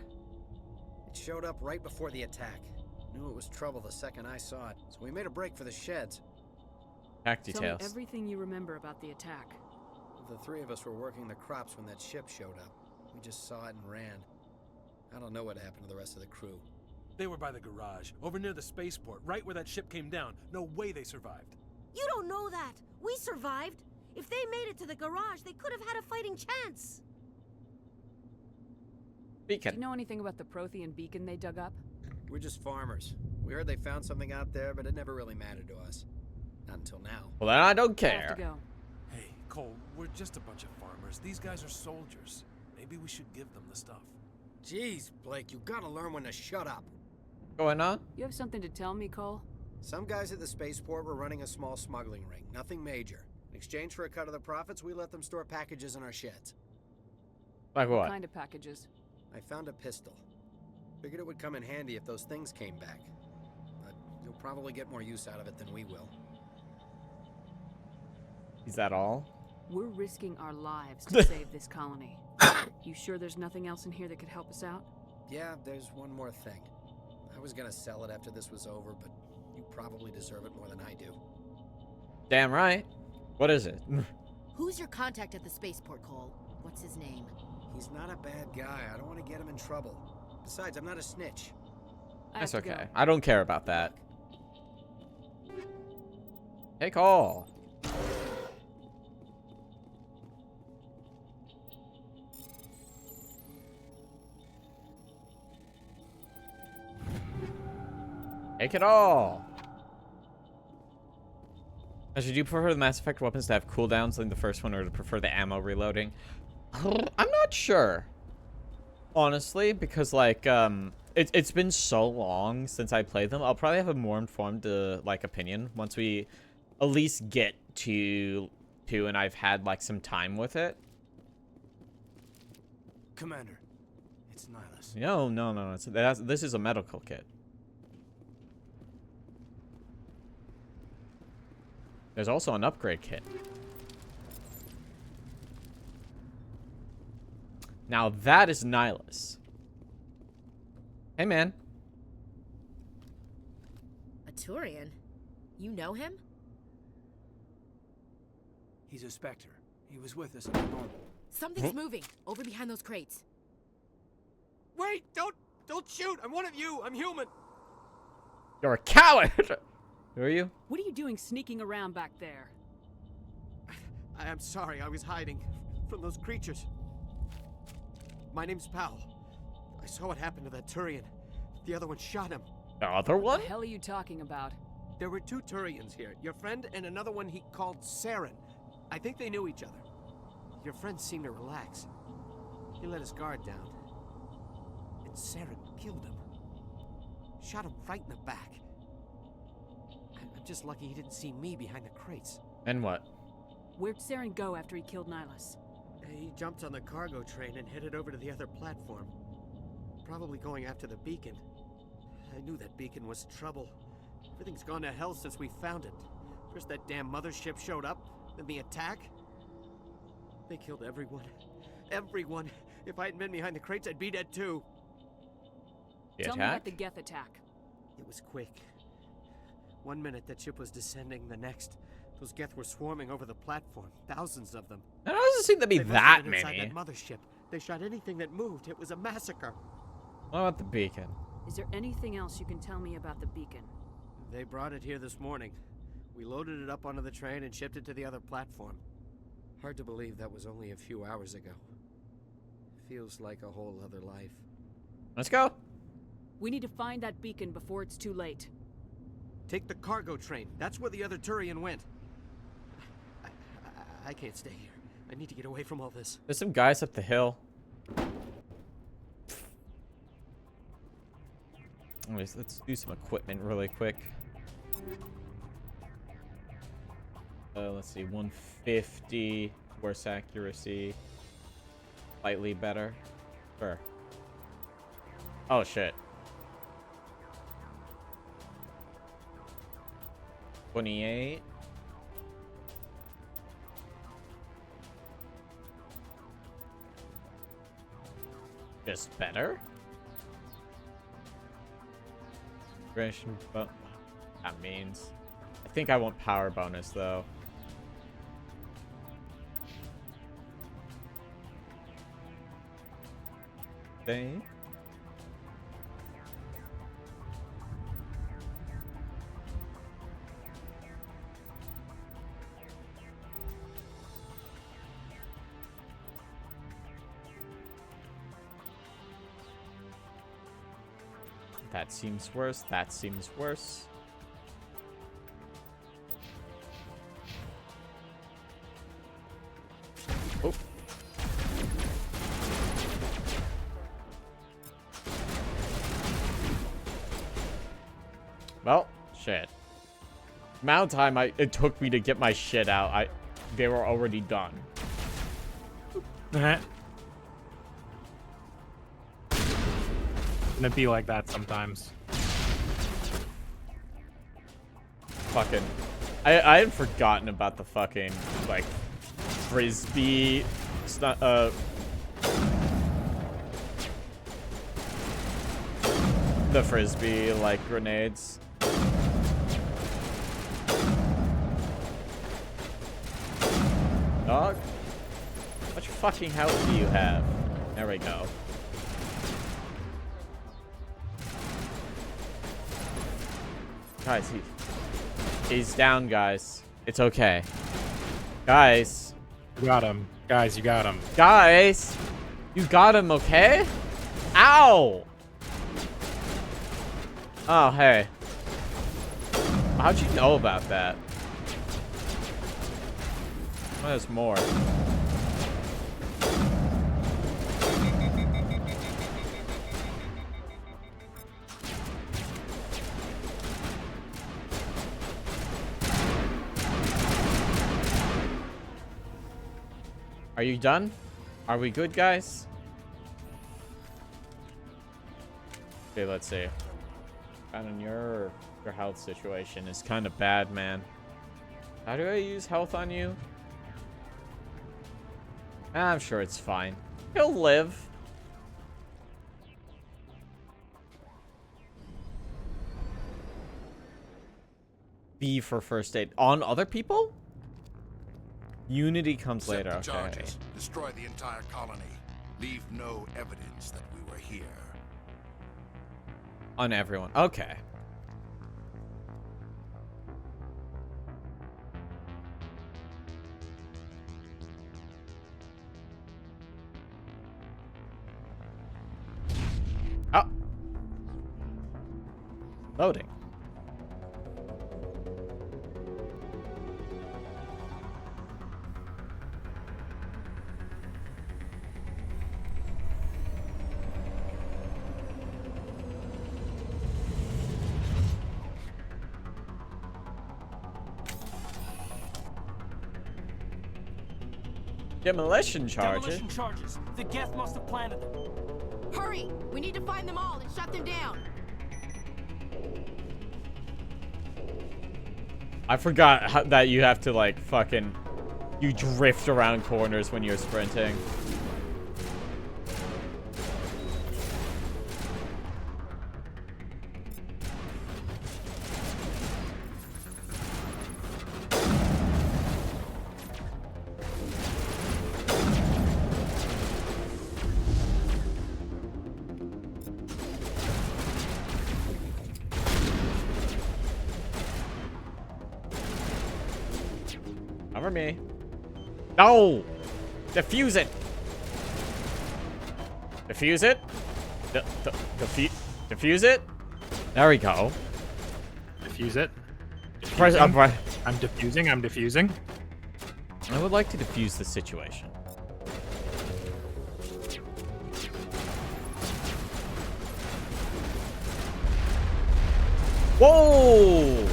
Speaker 16: It showed up right before the attack. Knew it was trouble the second I saw it, so we made a break for the sheds.
Speaker 1: Attack
Speaker 12: Tell
Speaker 1: details.
Speaker 12: me everything you remember about the attack.
Speaker 16: The 3 of us were working the crops when that ship showed up. We just saw it and ran. I don't know what happened to the rest of the crew.
Speaker 17: They were by the garage, over near the spaceport, right where that ship came down. No way they survived.
Speaker 14: You don't know that. We survived. If they made it to the garage, they could have had a fighting chance.
Speaker 1: Beacon.
Speaker 12: Do you know anything about the Prothean beacon they dug up?
Speaker 16: We're just farmers. We heard they found something out there, but it never really mattered to us. Not until now.
Speaker 1: Well, then I don't
Speaker 12: I have
Speaker 1: care.
Speaker 12: to go.
Speaker 17: Hey, Cole, we're just a bunch of farmers. These guys are soldiers. Maybe we should give them the stuff.
Speaker 16: Jeez, Blake, you gotta learn when to shut up.
Speaker 1: Going on?
Speaker 12: You have something to tell me, Cole?
Speaker 16: Some guys at the spaceport were running a small smuggling ring. Nothing major. In exchange for a cut of the profits, we let them store packages in our sheds.
Speaker 1: Like what?
Speaker 12: What kind of packages?
Speaker 16: I found a pistol. Figured it would come in handy if those things came back. But you'll probably get more use out of it than we will.
Speaker 1: Is that all?
Speaker 12: We're risking our lives to save this colony. You sure there's nothing else in here that could help us out?
Speaker 16: Yeah, there's one more thing. I was gonna sell it after this was over, but you probably deserve it more than I do.
Speaker 1: Damn right. What is it?
Speaker 14: Who's your contact at the spaceport, Cole? What's his name?
Speaker 16: He's not a bad guy. I don't want to get him in trouble. Besides, I'm not a snitch.
Speaker 1: That's okay. I don't care about that. Take all. Take it all. Now, should you prefer the Mass Effect weapons to have cooldowns like the first one, or to prefer the ammo reloading? I'm not sure, honestly, because like it's been so long since I played them. I'll probably have a more informed like opinion once we at least get to 2 and I've had like some time with it.
Speaker 16: Commander, it's Nihilus.
Speaker 1: No. This is a medical kit. There's also an upgrade kit. Now that is Nihilus. Hey, man.
Speaker 14: A Turian? You know him?
Speaker 16: He's a Spectre. He was with us at the normal.
Speaker 14: Something's moving over behind those crates.
Speaker 16: Wait! Don't shoot! I'm one of you! I'm human!
Speaker 1: You're a coward! Who are you?
Speaker 12: What are you doing sneaking around back there?
Speaker 16: I'm sorry, I was hiding from those creatures. My name's Powell.
Speaker 18: I saw what happened to that Turian. The other one shot him.
Speaker 1: The other one?
Speaker 12: What the hell are you talking about?
Speaker 18: There were 2 Turians here. Your friend and another one he called Saren. I think they knew each other. Your friend seemed to relax. He let his guard down. And Saren killed him. Shot him right in the back. I'm just lucky he didn't see me behind the crates.
Speaker 1: And what?
Speaker 12: Where'd Saren go after he killed Nihilus?
Speaker 18: He jumped on the cargo train and headed over to the other platform. Probably going after the beacon. I knew that beacon was trouble. Everything's gone to hell since we found it. First that damn mothership showed up, then the attack. They killed everyone. Everyone. If I hadn't been behind the crates, I'd be dead too.
Speaker 12: Tell me about the Geth attack.
Speaker 18: It was quick. 1 minute that ship was descending, the next, those Geth were swarming over the platform. Thousands of them.
Speaker 1: It doesn't seem to be that
Speaker 18: Inside
Speaker 1: many.
Speaker 18: that mothership. They shot anything that moved. It was a massacre.
Speaker 1: What about the beacon?
Speaker 12: Is there anything else you can tell me about the beacon?
Speaker 18: They brought it here this morning. We loaded it up onto the train and shipped it to the other platform. Hard to believe that was only a few hours ago. Feels like a whole other life.
Speaker 1: Let's go.
Speaker 12: We need to find that beacon before it's too late.
Speaker 18: Take the cargo train. That's where the other Turian went. I can't stay here. I need to get away from all this.
Speaker 1: There's some guys up the hill. Anyways, let's do some equipment really quick. Let's see, 150, worse accuracy, slightly better. Sure. Oh shit. 28. Just better. But that means I think I want power bonus though. Okay. That seems worse. That seems worse. Oh. Well, shit. Amount of time it took me to get my shit out, they were already done.
Speaker 2: Gonna be like that sometimes.
Speaker 1: Fucking, I had forgotten about the fucking like frisbee, the frisbee like grenades. Dog, how much fucking health do you have? There we go. Guys, he's down, guys. It's okay. Guys.
Speaker 2: You got him. Guys, you got him.
Speaker 1: Guys. You got him, okay? Ow! Oh, hey. How'd you know about that? Oh, there's more. Are you done? Are we good, guys? Okay, let's see. Kind of your health situation is kind of bad, man. How do I use health on you? I'm sure it's fine. He'll live. B for first aid. On other people? Unity comes later,
Speaker 6: Accept the
Speaker 1: okay.
Speaker 6: charges. Destroy the entire colony. Leave no evidence that we were here.
Speaker 1: On everyone. Okay. Loading. Demolition charges?
Speaker 10: Demolition charges. The Geth must have planted them.
Speaker 14: Hurry! We need to find them all and shut them down.
Speaker 1: I forgot that you have to, like, fucking... You drift around corners when you're sprinting. Cover me. No! Defuse it! Defuse it? Defuse it? There we go.
Speaker 2: Defuse it.
Speaker 1: I'm
Speaker 2: defusing. I'm defusing.
Speaker 1: I would like to defuse the situation. Whoa!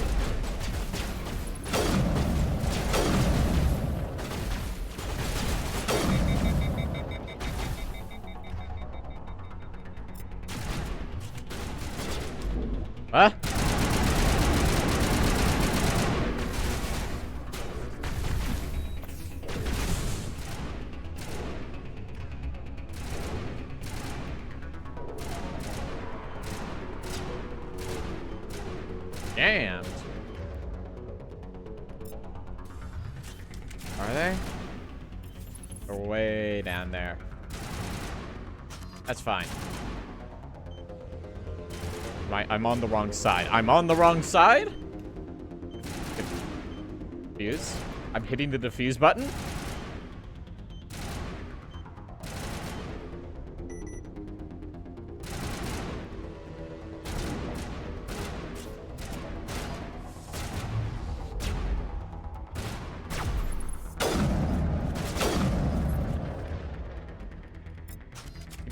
Speaker 1: Huh? Damn. Are they? They're way down there. That's fine. Right, I'm on the wrong side. I'm on the wrong side? Defuse. I'm hitting the defuse button.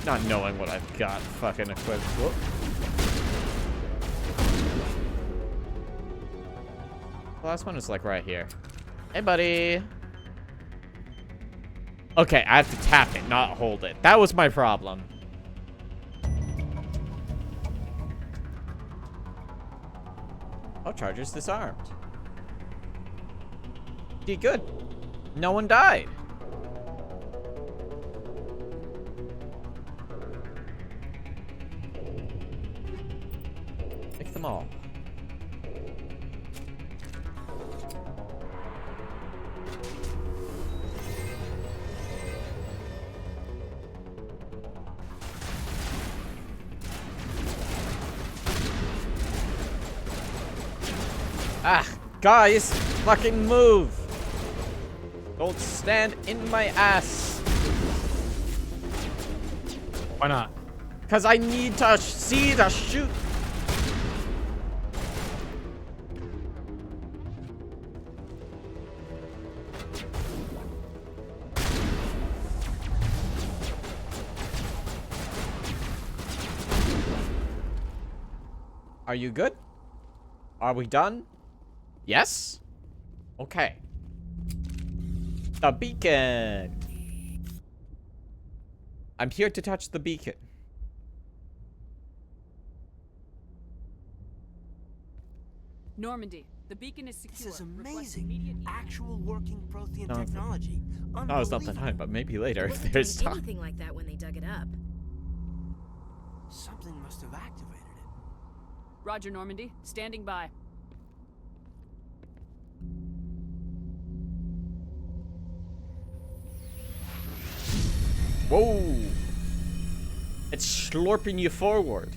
Speaker 1: Not knowing what I've got fucking equipped. Whoop. The last one is like right here. Hey, buddy. Okay, I have to tap it, not hold it. That was my problem. Oh, charger's disarmed. Did good. No one died. Take them all. Ah, guys, fucking move. Don't stand in my ass.
Speaker 2: Why not?
Speaker 1: Because I need to see the shoot. Are you good? Are we done? Yes? Okay. The beacon. I'm here to touch the beacon.
Speaker 12: Normandy, the beacon is secure.
Speaker 10: This is amazing. Actual working Prothean
Speaker 1: No,
Speaker 10: technology.
Speaker 1: No, it's not the time, but maybe later if there's time.
Speaker 14: Anything like that when they dug it up.
Speaker 10: Something must have activated it.
Speaker 12: Roger, Normandy. Standing by.
Speaker 1: Whoa! It's slurping you forward.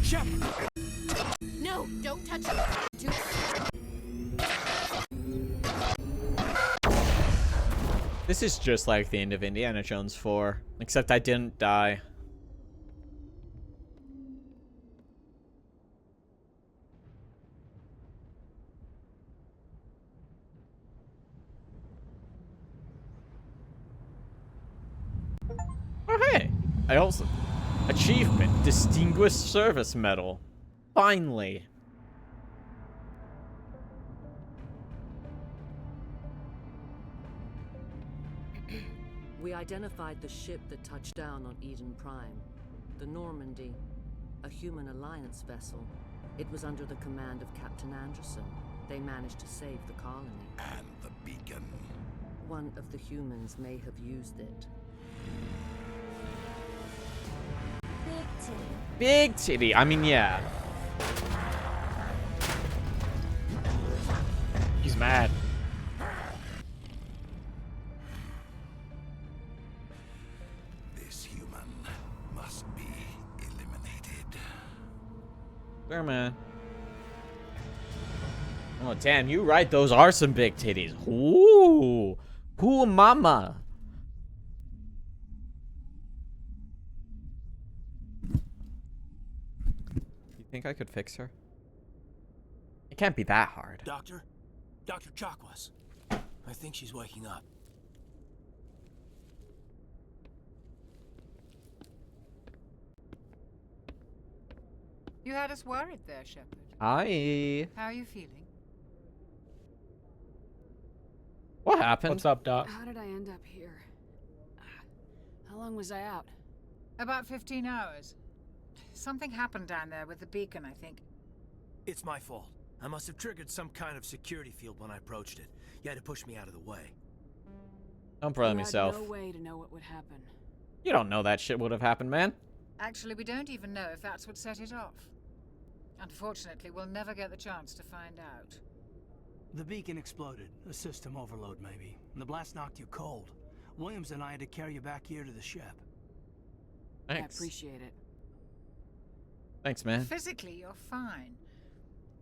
Speaker 14: Shepard! No, don't touch it.
Speaker 1: This is just like the end of Indiana Jones 4, except I didn't die. Oh, hey! I also... Achievement. Distinguished Service Medal. Finally.
Speaker 3: We identified the ship that touched down on Eden Prime. The Normandy. A human alliance vessel. It was under the command of Captain Anderson. They managed to save the colony.
Speaker 6: And the beacon.
Speaker 3: One of the humans may have used it.
Speaker 14: Big titty.
Speaker 1: Big titty. I mean, yeah.
Speaker 2: He's mad.
Speaker 6: This human must be eliminated.
Speaker 1: Sure, man. Oh, damn, you right. Those are some big titties. Ooh. Ooh, mama. You think I could fix her? It can't be that hard.
Speaker 17: Doctor? Dr. Chakwas. I think she's waking up.
Speaker 19: You had us worried there, Shepard.
Speaker 1: Hi.
Speaker 19: How are you feeling?
Speaker 1: What happened?
Speaker 2: What's up, Doc?
Speaker 12: How did I end up here? How long was I out?
Speaker 19: About 15 hours. Something happened down there with the beacon, I think.
Speaker 17: It's my fault. I must have triggered some kind of security field when I approached it. You had to push me out of the way.
Speaker 1: Don't blame
Speaker 12: You had
Speaker 1: yourself.
Speaker 12: no way to know what would happen.
Speaker 1: You don't know that shit would have happened, man.
Speaker 19: Actually, we don't even know if that's what set it off. Unfortunately, we'll never get the chance to find out.
Speaker 10: The beacon exploded. A system overload, maybe. And the blast knocked you cold. Williams and I had to carry you back here to the ship.
Speaker 1: Thanks.
Speaker 12: I appreciate it.
Speaker 1: Thanks, man.
Speaker 19: Physically, you're fine.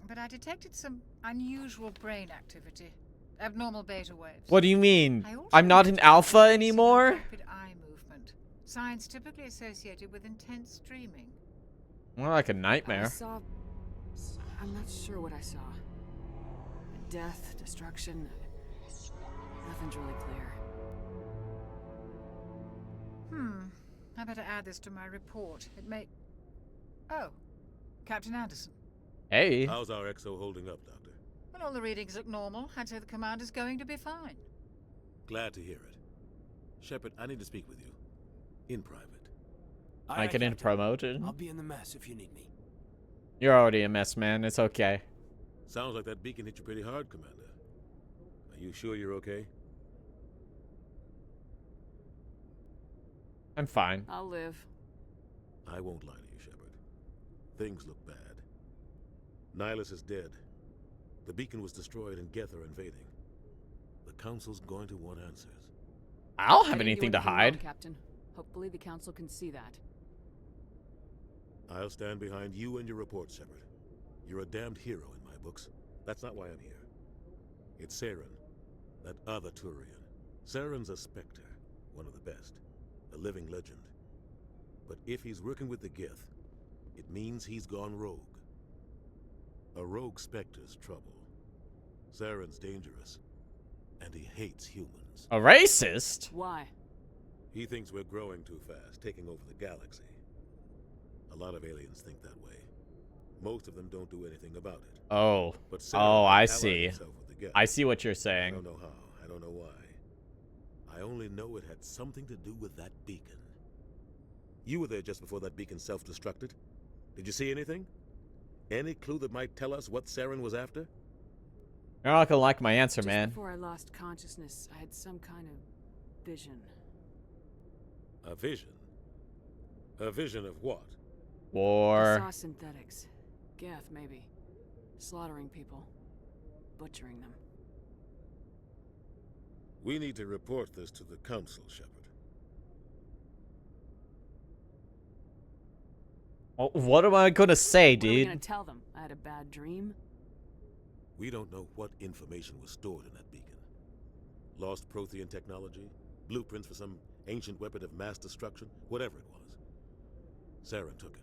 Speaker 19: But I detected some unusual brain activity. Abnormal beta waves.
Speaker 1: What do you mean?
Speaker 19: I also
Speaker 1: I'm not an
Speaker 19: noticed
Speaker 1: alpha
Speaker 19: a
Speaker 1: anymore?
Speaker 19: rapid eye movement. Signs typically associated with intense dreaming.
Speaker 1: More like a
Speaker 12: I
Speaker 1: nightmare.
Speaker 12: saw... I'm not sure what I saw. Death, destruction... Nothing's really clear.
Speaker 19: I better add this to my report. It may... Oh. Captain Anderson.
Speaker 1: Hey.
Speaker 5: How's our XO holding up, Doctor?
Speaker 19: Well, all the readings look normal. I'd say the commander's going to be fine.
Speaker 5: Glad to hear it. Shepard, I need to speak with you. In private.
Speaker 1: I getting promoted?
Speaker 17: I'll be in the mess if you need me.
Speaker 1: You're already a mess, man. It's okay.
Speaker 5: Sounds like that beacon hit you pretty hard, Commander. Are you sure you're okay?
Speaker 1: I'm fine.
Speaker 12: I'll live.
Speaker 5: I won't lie to you, Shepard. Things look bad. Nihilus is dead. The beacon was destroyed and Geth are invading. The Council's going to want answers.
Speaker 1: I don't have
Speaker 12: I didn't do
Speaker 1: anything to
Speaker 12: anything wrong,
Speaker 1: hide.
Speaker 12: Captain. Hopefully the Council can see that.
Speaker 5: I'll stand behind you and your report, Shepard. You're a damned hero in my books. That's not why I'm here. It's Saren, that other Turian. Saren's a Spectre, one of the best. A living legend. But if he's working with the Geth, it means he's gone rogue. A rogue Spectre's trouble. Saren's dangerous, and he hates humans.
Speaker 1: A racist?
Speaker 12: Why?
Speaker 5: He thinks we're growing too fast, taking over the galaxy. A lot of aliens think that way. Most of them don't do anything about it.
Speaker 1: Oh.
Speaker 5: But
Speaker 1: Oh, I
Speaker 5: allied
Speaker 1: see.
Speaker 5: himself with the Geth.
Speaker 1: I see what you're
Speaker 5: I
Speaker 1: saying.
Speaker 5: don't know how. I don't know why. I only know it had something to do with that beacon. You were there just before that beacon self-destructed. Did you see anything? Any clue that might tell us what Saren was after?
Speaker 1: You're not gonna like my answer,
Speaker 12: Just
Speaker 1: man.
Speaker 12: before I lost consciousness, I had some kind of vision.
Speaker 5: A vision? A vision of what?
Speaker 12: I
Speaker 1: War.
Speaker 12: saw synthetics. Geth, maybe. Slaughtering people. Butchering them.
Speaker 5: We need to report this to the Council, Shepard.
Speaker 1: Well, what am I gonna say,
Speaker 12: What are we
Speaker 1: dude?
Speaker 12: gonna tell them? I had a bad dream?
Speaker 5: We don't know what information was stored in that beacon. Lost Prothean technology, blueprints for some ancient weapon of mass destruction, whatever it was. Saren took it.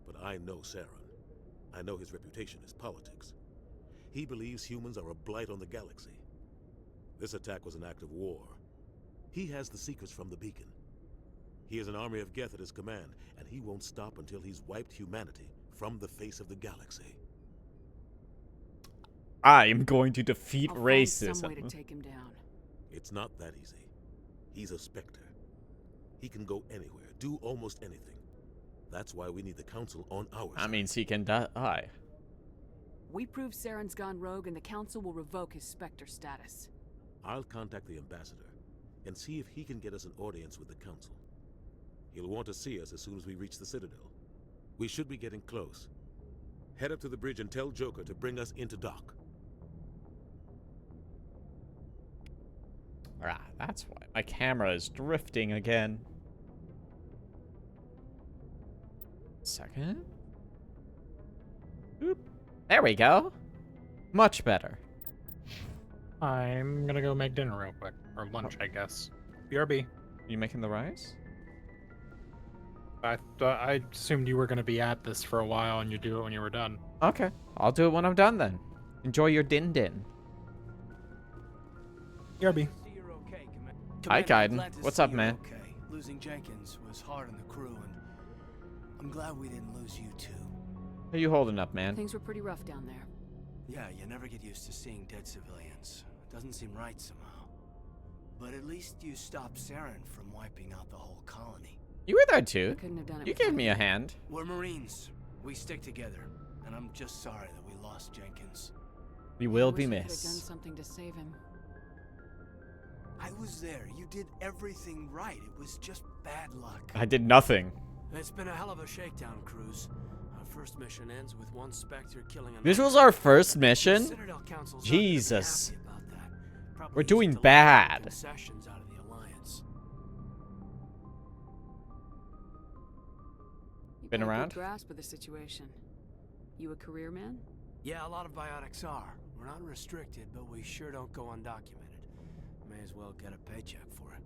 Speaker 5: But I know Saren. I know his reputation is politics. He believes humans are a blight on the galaxy. This attack was an act of war. He has the secrets from the beacon. He has an army of Geth at his command, and he won't stop until he's wiped humanity from the face of the galaxy.
Speaker 1: I am going to defeat
Speaker 12: I'll
Speaker 1: racism.
Speaker 12: Find some way to take him down.
Speaker 5: It's not that easy. He's a Spectre. He can go anywhere, do almost anything. That's why we need the Council on our side.
Speaker 1: That means he can die.
Speaker 12: We prove Saren's gone rogue and the Council will revoke his Spectre status.
Speaker 5: I'll contact the Ambassador and see if he can get us an audience with the Council. He'll want to see us as soon as we reach the Citadel. We should be getting close. Head up to the bridge and tell Joker to bring us into dock.
Speaker 1: Ah, that's why my camera is drifting again. Second. Oop. There we go. Much better.
Speaker 2: I'm gonna go make dinner real quick. Or lunch, I guess. BRB.
Speaker 1: You making the rice?
Speaker 2: I assumed you were gonna be at this for a while and you'd do it when you were done.
Speaker 1: Okay. I'll do it when I'm done then. Enjoy your din-din.
Speaker 2: BRB.
Speaker 1: Hi, Kaiden. What's up, man?
Speaker 10: Okay. Losing Jenkins was hard on the crew, and I'm glad we didn't lose you too.
Speaker 1: How you holding up, man?
Speaker 12: Things were pretty rough down there.
Speaker 10: Yeah, you never get used to seeing dead civilians. Doesn't seem right somehow. But at least you stopped Saren from wiping out the whole colony.
Speaker 1: You were there too.
Speaker 12: Couldn't have done it.
Speaker 1: You gave me a hand.
Speaker 10: We're Marines. We stick together, and I'm just sorry that we lost Jenkins.
Speaker 1: We will
Speaker 12: We
Speaker 1: be
Speaker 12: could have done
Speaker 1: missed.
Speaker 12: something to save him.
Speaker 10: I was there. You did everything right. It was just bad luck.
Speaker 1: I did nothing.
Speaker 10: It's been a hell of a shakedown cruise. Our first mission ends with one Spectre killing another.
Speaker 1: This was our first mission?
Speaker 10: Citadel Council's
Speaker 1: Jesus.
Speaker 10: not gonna be happy about that. Probably
Speaker 1: We're
Speaker 10: used
Speaker 1: doing
Speaker 10: to let
Speaker 1: bad.
Speaker 10: concessions out of the Alliance.
Speaker 1: Been
Speaker 12: Got a
Speaker 1: around?
Speaker 12: good grasp of the situation. You a career man?
Speaker 10: Yeah, a lot of biotics are. We're not restricted, but we sure don't go undocumented. May as well get a paycheck for it.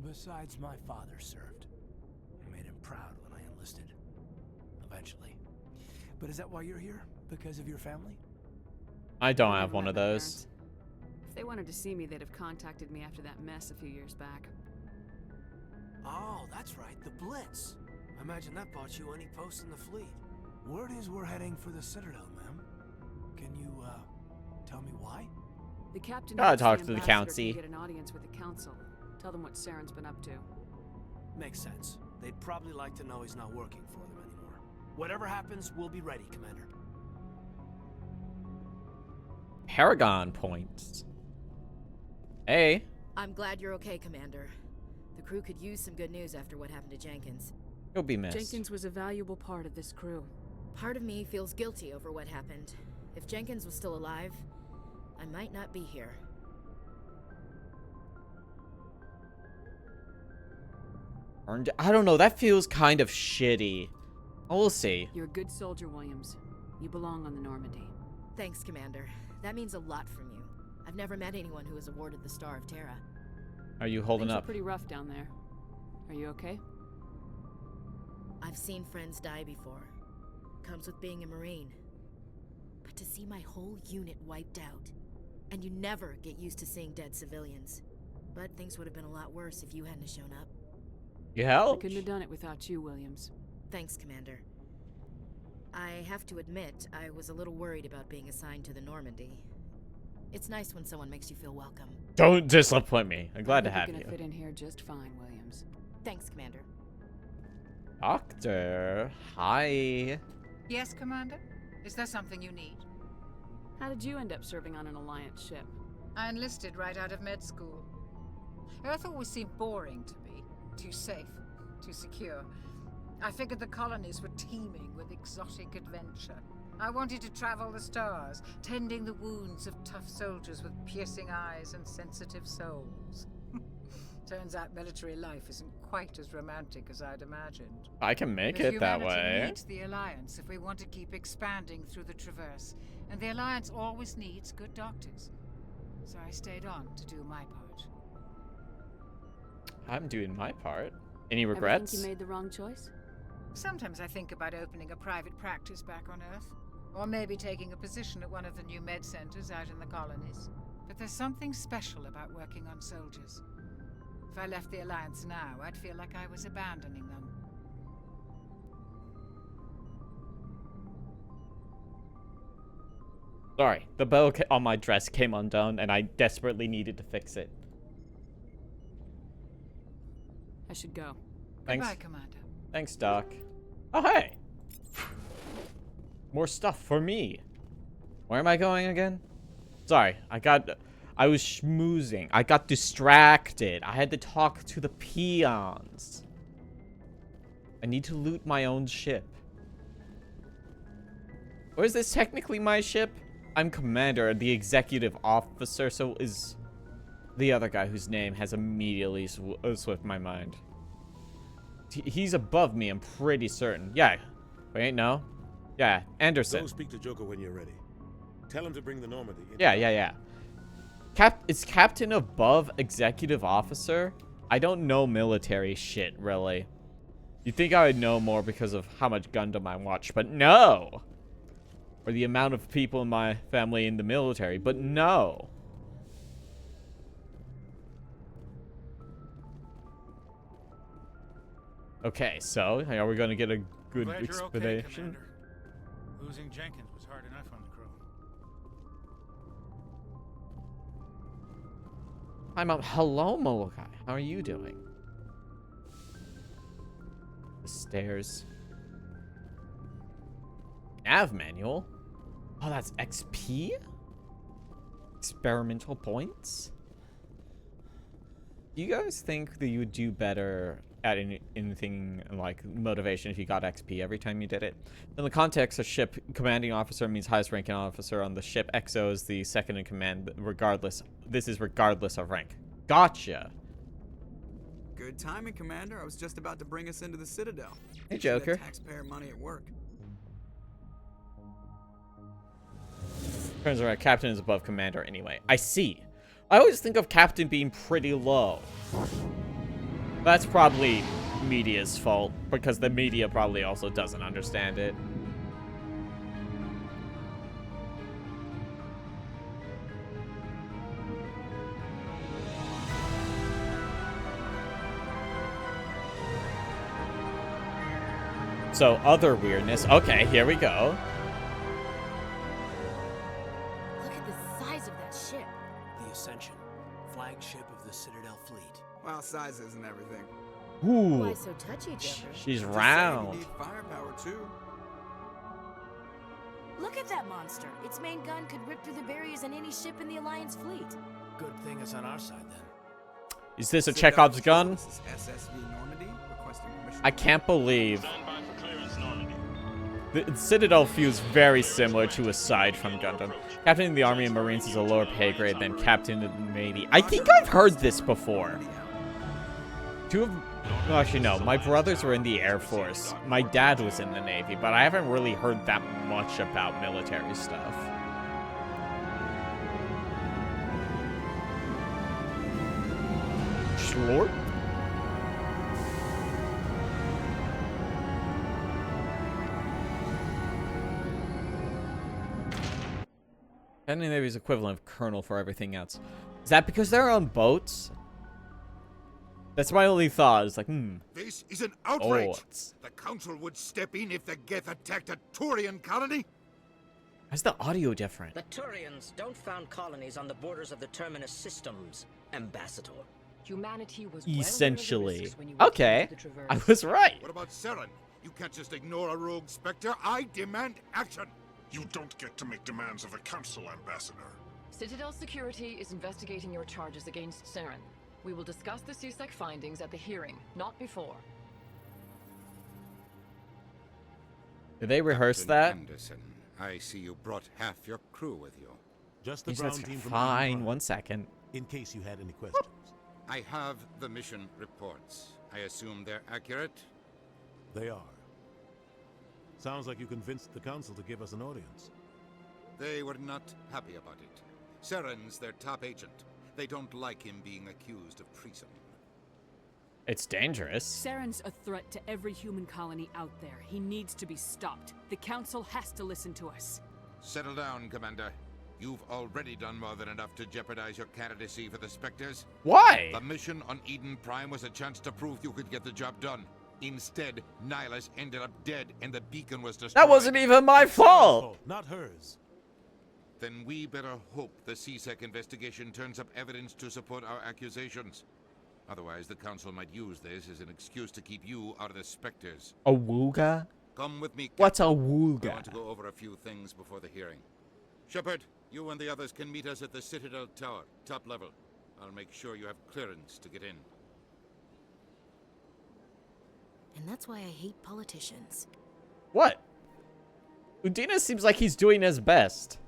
Speaker 10: Besides, my father served. I made him proud when I enlisted. Eventually. But is that why you're here? Because of your family?
Speaker 1: I don't
Speaker 12: I
Speaker 1: have
Speaker 12: never
Speaker 1: one
Speaker 12: met
Speaker 1: of
Speaker 12: my
Speaker 1: those.
Speaker 12: parents. If they wanted to see me, they'd have contacted me after that mess a few years back.
Speaker 10: Oh, that's right, the Blitz. I imagine that bought you any post in the fleet. Word is we're heading for the Citadel, ma'am. Can you, tell me why?
Speaker 12: The captain
Speaker 1: Gotta
Speaker 12: hopes
Speaker 1: talk
Speaker 12: the
Speaker 1: to the
Speaker 12: ambassador
Speaker 1: council.
Speaker 12: can get an audience with the council. Tell them what Saren's been up to.
Speaker 10: Makes sense. They'd probably like to know he's not working for them anymore. Whatever happens, we'll be ready, Commander.
Speaker 1: Paragon points. Hey.
Speaker 14: I'm glad you're okay, Commander. The crew could use some good news after what happened to Jenkins.
Speaker 1: You'll be missed.
Speaker 12: Jenkins was a valuable part of this crew.
Speaker 14: Part of me feels guilty over what happened. If Jenkins was still alive, I might not be here.
Speaker 1: I don't know. That feels kind of shitty. We'll see.
Speaker 12: You're a good soldier, Williams. You belong on the Normandy.
Speaker 14: Thanks, Commander. That means a lot from you. I've never met anyone who was awarded the Star of Terra.
Speaker 1: Are you holding
Speaker 12: Things
Speaker 1: up?
Speaker 12: are pretty rough down there. Are you okay?
Speaker 14: I've seen friends die before. Comes with being a Marine. But to see my whole unit wiped out, and you never get used to seeing dead civilians. But things would have been a lot worse if you hadn't shown up.
Speaker 1: You
Speaker 12: I
Speaker 1: helped?
Speaker 12: couldn't have done it without you, Williams.
Speaker 14: Thanks, Commander. I have to admit, I was a little worried about being assigned to the Normandy. It's nice when someone makes you feel welcome.
Speaker 1: Don't disappoint me. I'm glad to
Speaker 12: I think
Speaker 1: have
Speaker 12: you're
Speaker 1: you.
Speaker 12: gonna fit in here just fine, Williams.
Speaker 14: Thanks, Commander.
Speaker 1: Doctor. Hi.
Speaker 19: Yes, Commander? Is there something you need?
Speaker 12: How did you end up serving on an Alliance ship?
Speaker 19: I enlisted right out of med school. Earth always seemed boring to me. Too safe, too secure. I figured the colonies were teeming with exotic adventure. I wanted to travel the stars, tending the wounds of tough soldiers with piercing eyes and sensitive souls. Turns out military life isn't quite as romantic as I'd imagined.
Speaker 1: I can make
Speaker 19: But
Speaker 1: it that
Speaker 19: humanity
Speaker 1: way.
Speaker 19: needs the Alliance if we want to keep expanding through the Traverse, and the Alliance always needs good doctors. so I stayed on to do my part.
Speaker 1: I'm doing my part. Any regrets?
Speaker 3: Ever think you made the wrong choice?
Speaker 19: Sometimes I think about opening a private practice back on Earth. Or maybe taking a position at one of the new med centers out in the colonies. But there's something special about working on soldiers. If I left the Alliance now, I'd feel like I was abandoning them.
Speaker 1: Sorry, the bow on my dress came undone, and I desperately needed to fix it.
Speaker 3: I should go.
Speaker 1: Thanks.
Speaker 19: Goodbye, Commander.
Speaker 1: Thanks, Doc. Oh, hey! More stuff for me. Where am I going again? Sorry, I was schmoozing. I got distracted. I had to talk to the peons. I need to loot my own ship. Or is this technically my ship? I'm commander, the executive officer, so is the other guy whose name has immediately swept my mind. He's above me, I'm pretty certain. Yeah. Wait, no. Yeah, Anderson.
Speaker 5: Go speak to Joker when you're ready. Tell him to bring the Normandy.
Speaker 1: Yeah. Is Captain above executive officer? I don't know military shit, really. You'd think I would know more because of how much Gundam I watch, but no! Or the amount of people in my family in the military, but no! Okay, so, are we gonna get a good
Speaker 20: Glad you're okay,
Speaker 1: explanation?
Speaker 20: Commander. Losing Jenkins was hard enough on the crew.
Speaker 1: Hello, Molokai. How are you doing? The stairs. Nav manual? Oh, that's XP? Experimental points? Do you guys think that you would do better at anything like motivation if you got XP every time you did it? In the context of ship, commanding officer means highest ranking officer on the ship. XO is the second in command, regardless. This is regardless of rank. Gotcha.
Speaker 8: Good timing, Commander. I was just about to bring us into the Citadel.
Speaker 1: Hey, Joker.
Speaker 8: Taxpayer money at work.
Speaker 1: Turns around, captain is above commander anyway. I see. I always think of captain being pretty low. That's probably media's fault, because the media probably also doesn't understand it. So, other weirdness. Okay, here we go.
Speaker 14: Look at the size of that ship.
Speaker 10: The Ascension, flagship of the Citadel fleet.
Speaker 8: Well, size isn't everything.
Speaker 1: Ooh.
Speaker 14: Why so touchy, Joker?
Speaker 1: She's
Speaker 8: Just
Speaker 1: round.
Speaker 8: saying, you need firepower too.
Speaker 14: Look at that monster. Its main gun could rip through the barriers in any ship in the Alliance fleet.
Speaker 10: Good thing it's on our side then.
Speaker 1: Is this a Chekhov's gun?
Speaker 8: This is SSV Normandy requesting permission.
Speaker 1: I can't believe. The Citadel feels very similar to Aside from Gundam. Captain in the Army and Marines is a lower pay grade than Captain in the Navy. I think I've heard this before. Well, actually, no. My brothers were in the Air Force. My dad was in the Navy, but I haven't really heard that much about military stuff. Schlort? Captain in the Navy's equivalent of colonel for everything else. Is that because they're on boats? That's my only thought. It's like,
Speaker 4: This is an outrage.
Speaker 1: Oh,
Speaker 4: the Council would step in if the Geth attacked a Turian colony.
Speaker 1: Why's the audio different?
Speaker 21: The Turians don't found colonies on the borders of the Terminus systems, Ambassador.
Speaker 3: Humanity was
Speaker 1: Essentially. Okay, I was right.
Speaker 4: What about Saren? You can't just ignore a rogue Spectre. I demand action.
Speaker 22: You don't get to make demands of the Council, Ambassador.
Speaker 23: Citadel Security is investigating your charges against Saren. We will discuss the CSEC findings at the hearing, not before.
Speaker 1: Did they rehearse
Speaker 4: Captain
Speaker 1: that?
Speaker 4: Anderson, I see you brought half your crew with you.
Speaker 5: Just the
Speaker 1: Yes,
Speaker 5: ground
Speaker 1: that's
Speaker 5: team from
Speaker 1: fine.
Speaker 5: Eden Prime,
Speaker 1: 1 second.
Speaker 5: in case you had any questions.
Speaker 4: I have the mission reports. I assume they're accurate?
Speaker 5: They are. Sounds like you convinced the Council to give us an audience.
Speaker 4: They were not happy about it.
Speaker 7: Saren's their top agent. They don't like him being accused of treason.
Speaker 1: It's dangerous.
Speaker 12: Saren's a threat to every human colony out there. He needs to be stopped. The Council has to listen to us.
Speaker 4: Settle down, Commander. You've already done more than enough to jeopardize your candidacy for the Spectres.
Speaker 1: Why?
Speaker 4: The mission on Eden Prime was a chance to prove you could get the job done. Instead, Nihilus ended up dead and the beacon was destroyed.
Speaker 1: That wasn't even my fault!
Speaker 17: Not hers.
Speaker 4: Then we better hope the CSEC investigation turns up evidence to support our accusations. Otherwise, the Council might use this as an excuse to keep you out of the Spectres.
Speaker 1: A wooga?
Speaker 4: Come with me, Captain.
Speaker 1: What's a
Speaker 4: I
Speaker 1: wooga?
Speaker 4: want to go over a few things before the hearing. Shepard, you and the others can meet us at the Citadel Tower, top level. I'll make sure you have clearance to get in.
Speaker 14: And that's why I hate politicians.
Speaker 1: What? Udina seems like he's doing his best.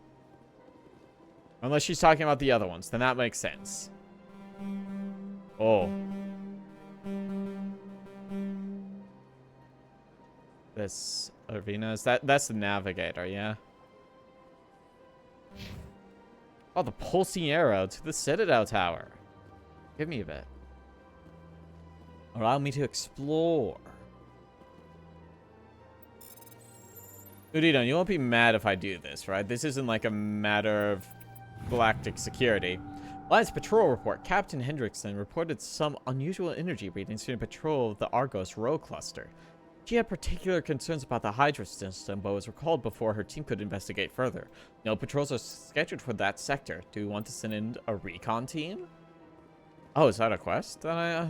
Speaker 1: Unless she's talking about the other ones, then that makes sense. Oh. This arena, that's the navigator, yeah? Oh, the pulsing arrow to the Citadel Tower. Give me a bit. Allow me to explore. Udina, you won't be mad if I do this, right? This isn't like a matter of galactic security. Last patrol report, Captain Hendrickson reported some unusual energy readings during patrol of the Argos Row cluster. She had particular concerns about the Hydra system, but was recalled before her team could investigate further. No patrols are scheduled for that sector. Do you want to send in a recon team? Oh, is that a quest that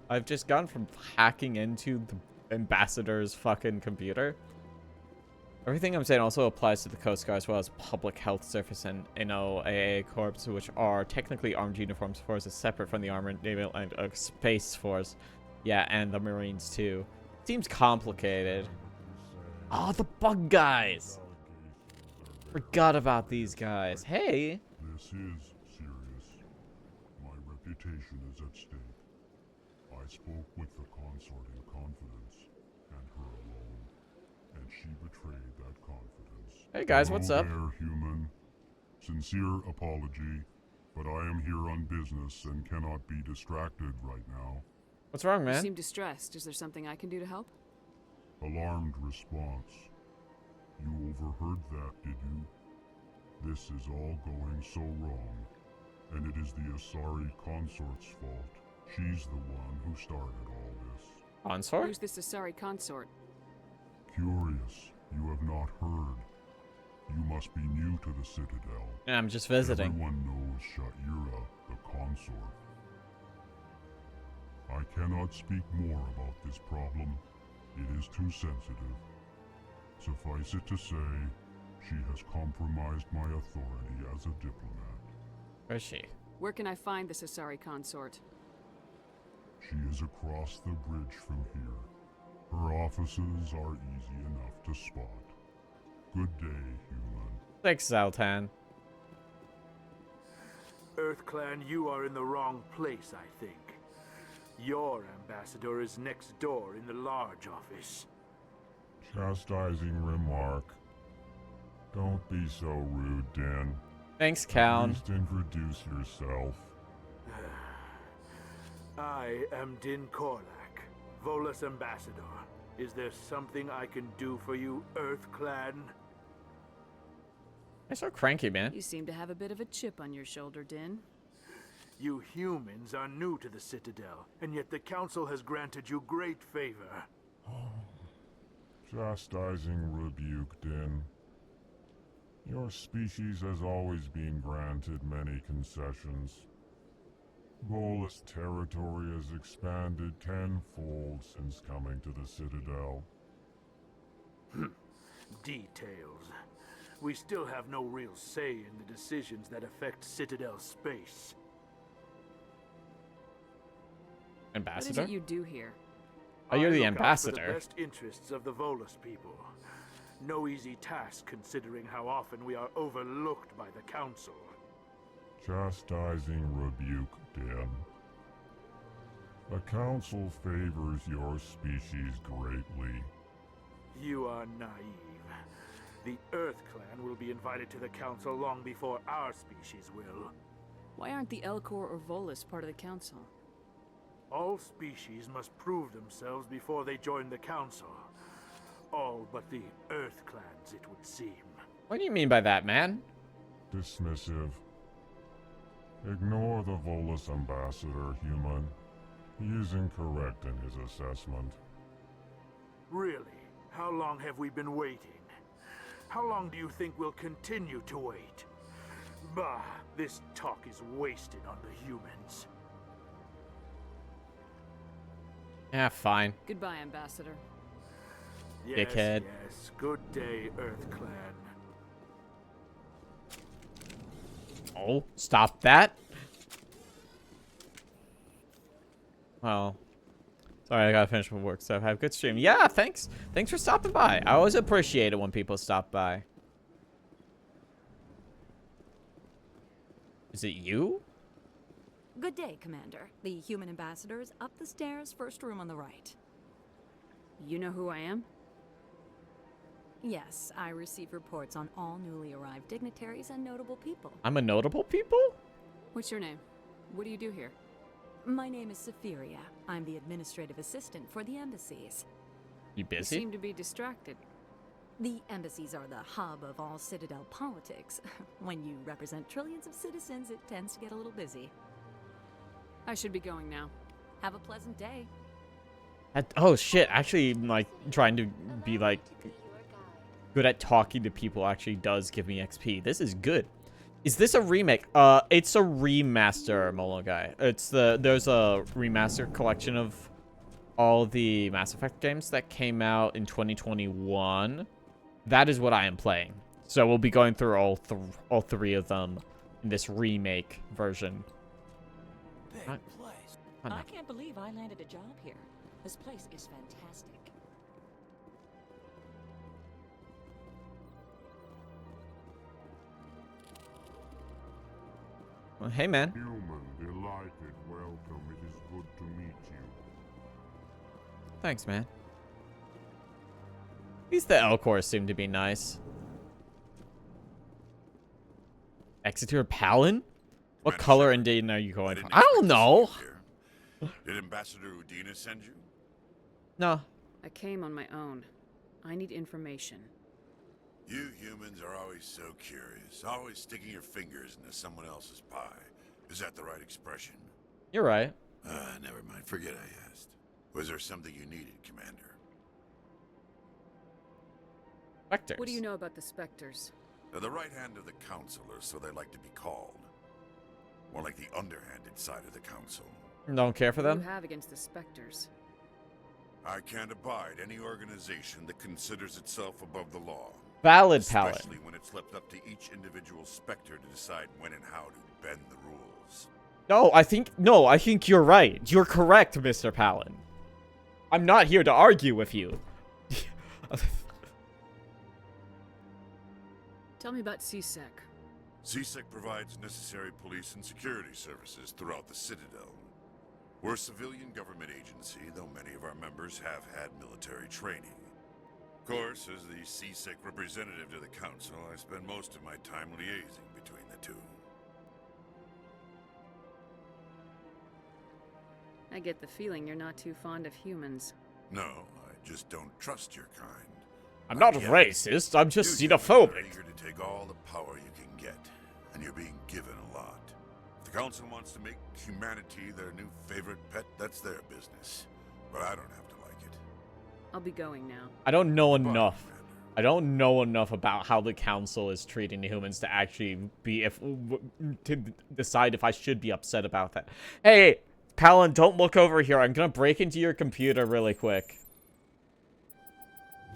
Speaker 1: I've just gone from hacking into the ambassador's fucking computer? Everything I'm saying also applies to the Coast Guard as well as Public Health Service and NOAA Corps, which are technically armed uniforms forces separate from the Armored Naval and Space Force. Yeah, and the Marines too. Seems complicated. Oh, the bug guys! Forgot about these guys. Hey!
Speaker 11: This is serious. My reputation is at stake. I spoke with the consort in confidence, and her alone, and she betrayed that confidence.
Speaker 1: Hey guys, what's up?
Speaker 11: Hello there, human. Sincere apology, but I am here on business and cannot be distracted right now.
Speaker 1: What's wrong, man?
Speaker 12: You seem distressed. Is there something I can do to help?
Speaker 11: Alarmed response. You overheard that, did you? This is all going so wrong, and it is the Asari consort's fault. She's the one who started all this.
Speaker 1: Consort?
Speaker 12: Who's this Asari consort?
Speaker 11: Curious. You have not heard. You must be new to the Citadel.
Speaker 1: Yeah, I'm just visiting.
Speaker 11: Everyone knows Sha'ira, the consort. I cannot speak more about this problem. It is too sensitive. Suffice it to say, she has compromised my authority as a diplomat.
Speaker 1: Where is she?
Speaker 12: Where can I find this Asari consort?
Speaker 11: She is across the bridge from here. Her offices are easy enough to spot. Good day, human.
Speaker 1: Thanks, Zaltan.
Speaker 13: EarthClan, you are in the wrong place, I think. Your ambassador is next door in the large office.
Speaker 11: Chastising remark. Don't be so rude, Din.
Speaker 1: Thanks, Cal.
Speaker 11: At least introduce yourself.
Speaker 13: I am Din Korlak, Volus ambassador. Is there something I can do for you, EarthClan?
Speaker 1: You're so cranky, man.
Speaker 12: You seem to have a bit of a chip on your shoulder, Din.
Speaker 13: You humans are new to the Citadel, and yet the Council has granted you great favor.
Speaker 11: Chastising rebuke, Din. Your species has always been granted many concessions. Volus territory has expanded tenfold since coming to the Citadel.
Speaker 13: Details. We still have no real say in the decisions that affect Citadel space.
Speaker 1: Ambassador?
Speaker 12: What is it you do here?
Speaker 1: Oh, you're the
Speaker 13: I look out
Speaker 1: ambassador.
Speaker 13: for the best interests of the Volus people. No easy task considering how often we are overlooked by the Council.
Speaker 11: Chastising rebuke, Din. The Council favors your species greatly.
Speaker 13: You are naive. The Earth Clan will be invited to the Council long before our species will.
Speaker 12: Why aren't the Elcor or Volus part of the Council?
Speaker 13: All species must prove themselves before they join the Council. All but the Earth Clans, it would seem.
Speaker 1: What do you mean by that, man?
Speaker 11: Dismissive. Ignore the Volus ambassador, human. He is incorrect in his assessment.
Speaker 13: Really? How long have we been waiting? How long do you think we'll continue to wait? Bah, this talk is wasted on the humans.
Speaker 1: Yeah, fine.
Speaker 12: Goodbye, Ambassador.
Speaker 13: Yes,
Speaker 1: Dickhead.
Speaker 13: yes. Good day, Earth Clan.
Speaker 1: Oh, stop that. Well, sorry, I gotta finish my work stuff. Have a good stream. Yeah, thanks. Thanks for stopping by. I always appreciate it when people stop by. Is it you?
Speaker 9: Good day, Commander. The human ambassador is up the stairs, first room on the right.
Speaker 12: You know who I am?
Speaker 9: Yes, I receive reports on all newly arrived dignitaries and notable people.
Speaker 1: I'm a notable people?
Speaker 12: What's your name? What do you do here?
Speaker 9: My name is Safiria. I'm the administrative assistant for the embassies.
Speaker 1: You busy?
Speaker 12: You seem to be distracted.
Speaker 9: The embassies are the hub of all Citadel politics. When you represent trillions of citizens, it tends to get a little busy.
Speaker 12: I should be going now.
Speaker 9: Have a pleasant day.
Speaker 1: Oh shit, actually, like, trying to be, like, good at talking to people actually does give me XP. This is good. Is this a remake? It's a remaster, Molo guy. There's a remaster collection of all the Mass Effect games that came out in 2021. That is what I am playing. So we'll be going through all three of them in this remake version.
Speaker 15: Big place. I can't believe I landed a job here. This place is fantastic.
Speaker 1: Well, hey, man.
Speaker 11: Human, delighted, welcome. It is good to meet you.
Speaker 1: Thanks, man. At least the Elcor seem to be nice. Exeter Palin? What color indeed are you going for? I don't know.
Speaker 16: Did Ambassador Udina send you?
Speaker 1: No.
Speaker 12: I came on my own. I need information.
Speaker 16: You humans are always so curious, always sticking your fingers into someone else's pie. Is that the right expression?
Speaker 1: You're right.
Speaker 16: Never mind. Forget I asked. Was there something you needed, Commander?
Speaker 1: Spectres.
Speaker 12: What do you know about the Spectres?
Speaker 16: They're the right hand of the Council, or so they like to be called. More like the underhanded side of the Council.
Speaker 1: Don't care for them?
Speaker 12: What do you have against the Spectres?
Speaker 16: I can't abide any organization that considers itself above the law.
Speaker 1: Valid, Palin.
Speaker 16: Especially when it's left up to each individual Spectre to decide when and how to bend the rules.
Speaker 1: No, I think you're right. You're correct, Mr. Palin. I'm not here to argue with you.
Speaker 12: Tell me about CSEC.
Speaker 16: CSEC provides necessary police and security services throughout the Citadel. We're a civilian government agency, though many of our members have had military training. Of course, as the CSEC representative to the Council, I spend most of my time liaising between the two.
Speaker 12: I get the feeling you're not too fond of humans.
Speaker 16: No, I just don't trust your kind.
Speaker 1: I'm not racist, I'm just xenophobic.
Speaker 16: You're eager to take all the power you can get, and you're being given a lot. If the Council wants to make humanity their new favorite pet, that's their business. But I don't have to like it.
Speaker 12: I'll be going now.
Speaker 1: I don't know enough. I don't know enough about how the Council is treating the humans to actually to decide if I should be upset about that. Hey, Palin, don't look over here. I'm gonna break into your computer really quick.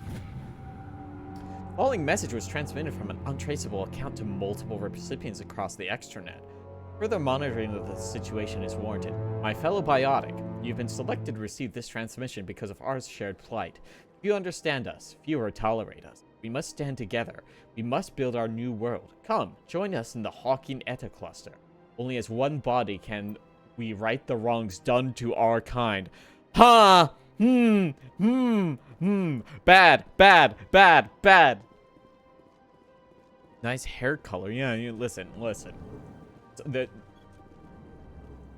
Speaker 1: The following message was transmitted from an untraceable account to multiple recipients across the extranet. Further monitoring of the situation is warranted. My fellow biotic, you've been selected to receive this transmission because of our shared plight. Few understand us, fewer tolerate us. We must stand together. We must build our new world. Come, join us in the Hawking Eta Cluster. Only as one body can we right the wrongs done to our kind. Ha! Bad, bad, bad, bad. Nice hair color. Yeah, listen.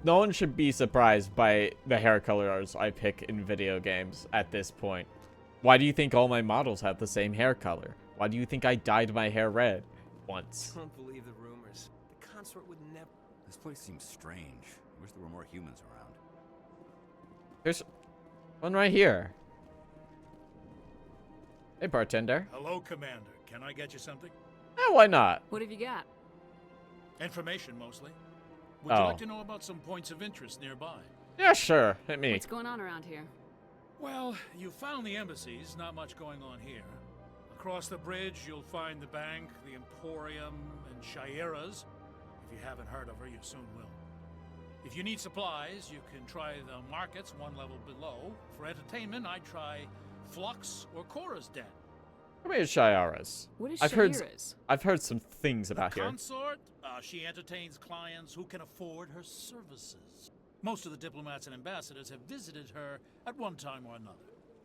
Speaker 1: No one should be surprised by the hair colors I pick in video games at this point. Why do you think all my models have the same hair color? Why do you think I dyed my hair red once?
Speaker 17: Don't believe the rumors. The consort would never...
Speaker 2: This place seems strange. I wish there were more humans around.
Speaker 1: There's one right here. Hey, bartender.
Speaker 20: Hello, Commander. Can I get you something?
Speaker 1: Why not?
Speaker 12: What have you got?
Speaker 20: Information, mostly. Would you like to know about some points of interest nearby?
Speaker 1: Yeah, sure. Hit me.
Speaker 12: What's going on around here?
Speaker 20: Well, you found the embassies. Not much going on here. Across the bridge, you'll find the bank, the Emporium, and Shira's. If you haven't heard of her, you soon will. If you need supplies, you can try the markets one level below. For entertainment, I'd try Flux or Cora's Den.
Speaker 1: Come here, Shira's.
Speaker 12: What is
Speaker 1: I've
Speaker 12: Shira's?
Speaker 1: heard some things about
Speaker 20: The
Speaker 1: here.
Speaker 20: consort, she entertains clients who can afford her services. Most of the diplomats and ambassadors have visited her at one time or another.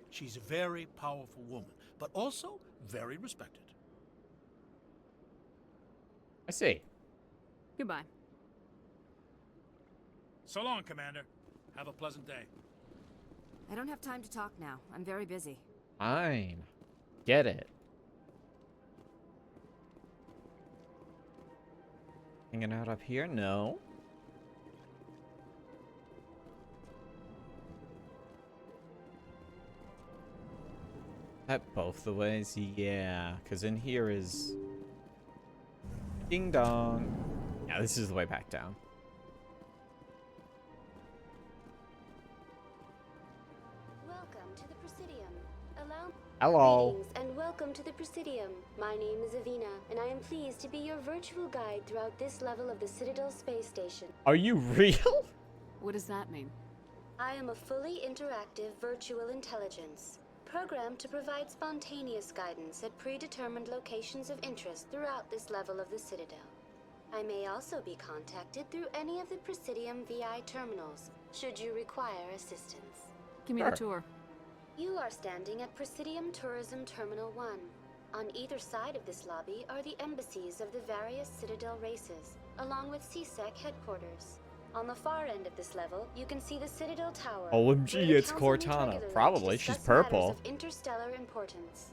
Speaker 20: She's a very powerful woman, but also very respected.
Speaker 1: I see.
Speaker 12: Goodbye.
Speaker 20: So long, Commander. Have a pleasant day.
Speaker 6: I don't have time to talk now. I'm very busy.
Speaker 1: Fine. Get it. Hanging out up here? No. That both the ways? Yeah, because in here is... Ding dong. Yeah, this is the way back down.
Speaker 18: Welcome to the Presidium. Allow
Speaker 1: Hello.
Speaker 18: Greetings and welcome to the Presidium. My name is Avina, and I am pleased to be your virtual guide throughout this level of the Citadel space station.
Speaker 1: Are you real?
Speaker 12: What does that mean?
Speaker 18: I am a fully interactive virtual intelligence, programmed to provide spontaneous guidance at predetermined locations of interest throughout this level of the Citadel. I may also be contacted through any of the Presidium VI terminals, should you require assistance.
Speaker 12: Give me the tour.
Speaker 18: You are standing at Presidium Tourism Terminal 1. On either side of this lobby are the embassies of the various Citadel races, along with CSEC headquarters. On the far end of this level, you can see the Citadel Tower.
Speaker 1: OMG, it's Cortana. Probably. She's purple.
Speaker 18: Of interstellar importance.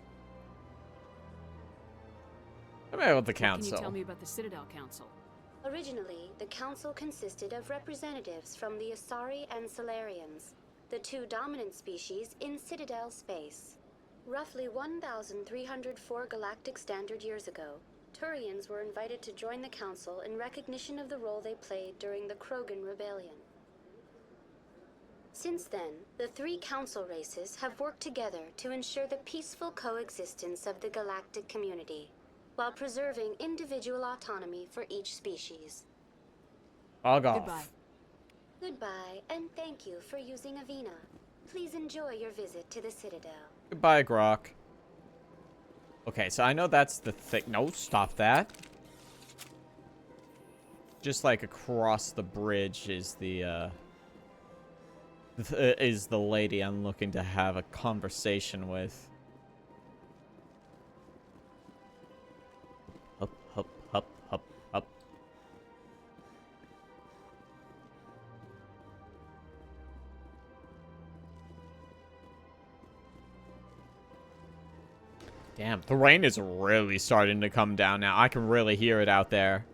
Speaker 1: Come here with the
Speaker 12: What can
Speaker 1: council.
Speaker 12: you tell me about the Citadel Council?
Speaker 18: Originally, the council consisted of representatives from the Asari and Solarians, the two dominant species in Citadel space. Roughly 1,304 galactic standard years ago, Turians were invited to join the council in recognition of the role they played during the Krogan Rebellion. Since then, the three council races have worked together to ensure the peaceful coexistence of the galactic community, while preserving individual autonomy for each species.
Speaker 1: Log off.
Speaker 18: Goodbye. Goodbye, and thank you for using Avina. Please enjoy your visit to the Citadel.
Speaker 1: Goodbye, Grok. Okay, so I know that's the thing. No, stop that. Just like across the bridge is the lady I'm looking to have a conversation with. Up, up, up, up, up. Damn, the rain is really starting to come down now. I can really hear it out there.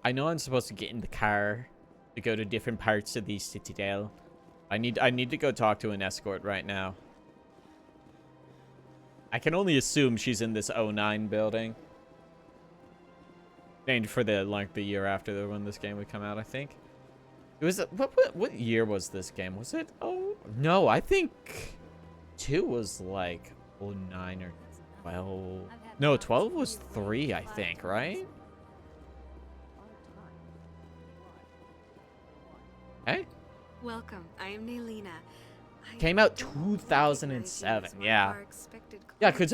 Speaker 1: I know I'm supposed to get in the car to go to different parts of the Citadel. I need to go talk to an escort right now. I can only assume she's in this 09 building. Named for the year after when this game would come out, I think. It was what year was this game? Was it? Oh no, I think 2 was like 09 or 12. No, 12 was 3, I think, right? Hey.
Speaker 6: Welcome. I am Naylina.
Speaker 1: Came out 2007. Yeah. Yeah, because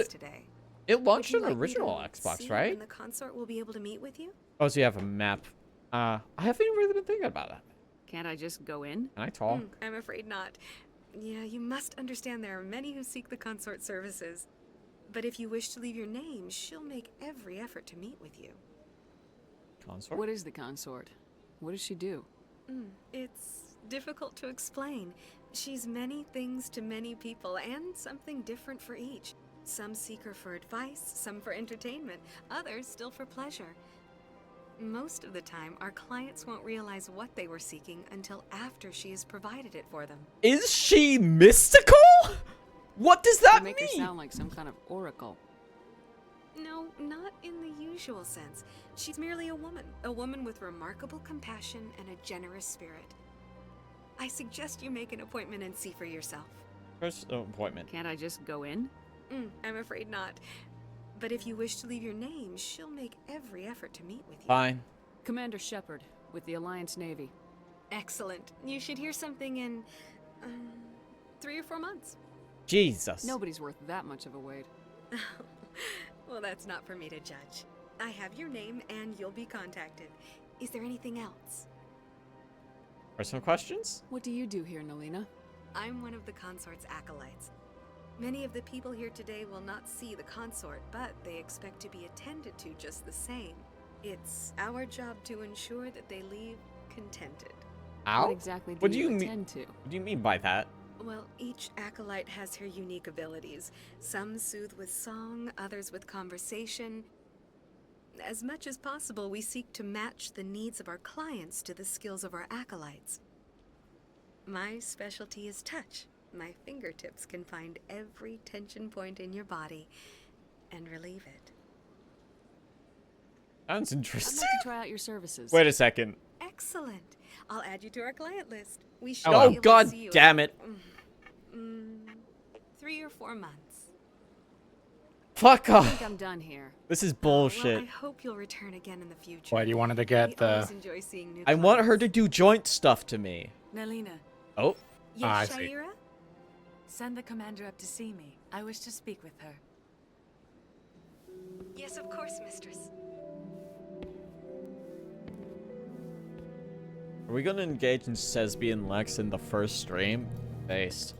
Speaker 1: it launched on original Xbox, right?
Speaker 6: And the consort will be able to meet with you?
Speaker 1: Oh, so you have a map. I haven't really been thinking about that.
Speaker 12: Can't I just go in?
Speaker 1: Can I talk?
Speaker 6: I'm afraid not. Yeah, you must understand there are many who seek the consort services. But if you wish to leave your name, she'll make every effort to meet with you.
Speaker 1: Consort?
Speaker 12: What is the consort? What does she do?
Speaker 6: It's difficult to explain. She's many things to many people, and something different for each. Some seek her for advice, some for entertainment, others still for pleasure. Most of the time, our clients won't realize what they were seeking until after she has provided it for them.
Speaker 1: Is she mystical? What does that
Speaker 12: Make
Speaker 1: mean?
Speaker 12: her sound like some kind of oracle.
Speaker 6: No, not in the usual sense. She's merely a woman with remarkable compassion and a generous spirit. I suggest you make an appointment and see for yourself.
Speaker 1: First appointment.
Speaker 12: Can't I just go in?
Speaker 6: I'm afraid not. But if you wish to leave your name, she'll make every effort to meet with you.
Speaker 1: Fine.
Speaker 12: Commander Shepard, with the Alliance Navy.
Speaker 6: Excellent. You should hear something in 3 or 4 months.
Speaker 1: Jesus.
Speaker 12: Nobody's worth that much of a wait.
Speaker 6: Well, that's not for me to judge. I have your name and you'll be contacted. Is there anything else?
Speaker 1: Personal questions?
Speaker 12: What do you do here, Nalina?
Speaker 6: I'm one of the consort's acolytes. Many of the people here today will not see the consort, but they expect to be attended to just the same. It's our job to ensure that they leave contented.
Speaker 1: Ow?
Speaker 12: What exactly do
Speaker 1: What do
Speaker 12: you
Speaker 1: you
Speaker 12: attend to?
Speaker 1: What do you mean by that?
Speaker 6: Well, each acolyte has her unique abilities. Some soothe with song, others with conversation. As much as possible, we seek to match the needs of our clients to the skills of our acolytes. My specialty is touch. My fingertips can find every tension point in your body and relieve it.
Speaker 1: Sounds
Speaker 12: I'd
Speaker 1: interesting.
Speaker 12: like to try out your services.
Speaker 1: Wait a second.
Speaker 6: Excellent. I'll add you to our client list. We should
Speaker 1: Oh,
Speaker 6: be able
Speaker 1: God
Speaker 6: to see you
Speaker 1: damn it.
Speaker 6: 3 or 4 months.
Speaker 1: Fuck
Speaker 12: I
Speaker 1: off.
Speaker 12: think I'm done here.
Speaker 1: This is
Speaker 6: Well,
Speaker 1: bullshit.
Speaker 6: I hope you'll return again in the future.
Speaker 8: Why do you wanted to get
Speaker 6: We always
Speaker 8: the?
Speaker 6: enjoy seeing new
Speaker 1: I want
Speaker 6: clients.
Speaker 1: her to do joint stuff to me.
Speaker 15: Nalina,
Speaker 1: Oh.
Speaker 8: I
Speaker 6: Yes,
Speaker 8: see.
Speaker 6: Shaira?
Speaker 15: send the commander up to see me. I wish to speak with her.
Speaker 6: Yes, of course, mistress.
Speaker 1: Are we gonna engage in Sesby and Lex in the first stream? Based.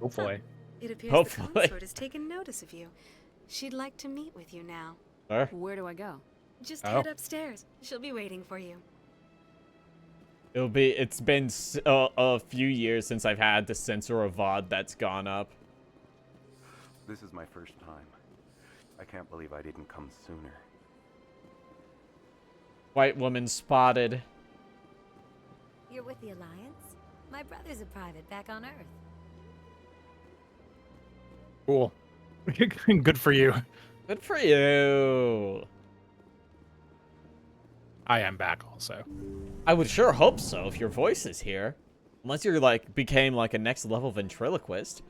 Speaker 8: Hopefully.
Speaker 6: It appears
Speaker 1: Hopefully.
Speaker 6: the consort has taken notice of you. She'd like to meet with you now.
Speaker 1: Sure.
Speaker 12: Where do I go?
Speaker 6: Just
Speaker 8: Oh.
Speaker 6: head upstairs. She'll be waiting for you.
Speaker 1: It's been a few years since I've had to censor a VOD that's gone up.
Speaker 10: This is my first time. I can't believe I didn't come sooner.
Speaker 1: White woman spotted.
Speaker 9: You're with the Alliance? My brother's a private back on Earth.
Speaker 8: Cool. Good for you.
Speaker 1: Good for you.
Speaker 8: I am back also.
Speaker 1: I would sure hope so if your voice is here. Unless you're became a next level ventriloquist.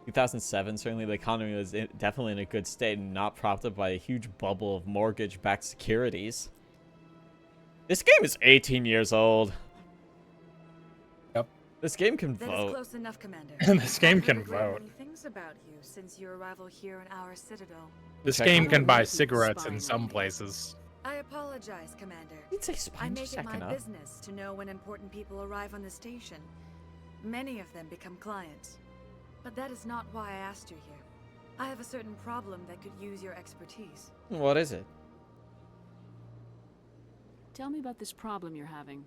Speaker 1: 2007, certainly the economy was definitely in a good state and not propped up by a huge bubble of mortgage-backed securities. This game is 18 years old.
Speaker 8: Yep.
Speaker 1: This game can
Speaker 15: That is
Speaker 1: vote.
Speaker 15: close enough, Commander.
Speaker 8: This game
Speaker 15: I've
Speaker 8: can
Speaker 15: heard great
Speaker 8: vote.
Speaker 15: many things about you since your arrival here in our citadel.
Speaker 8: This
Speaker 1: Okay.
Speaker 8: game can buy
Speaker 15: Keep
Speaker 8: cigarettes
Speaker 15: spying
Speaker 8: in
Speaker 15: on
Speaker 8: some
Speaker 15: me.
Speaker 8: places.
Speaker 15: I apologize, Commander.
Speaker 1: You'd say
Speaker 15: I
Speaker 1: spine
Speaker 15: make
Speaker 1: just
Speaker 15: it my
Speaker 1: second up.
Speaker 15: business to know when important people arrive on the station. Many of them become clients. But that is not why I asked you here. I have a certain problem that could use your expertise.
Speaker 1: What is it?
Speaker 12: Tell me about this problem you're having.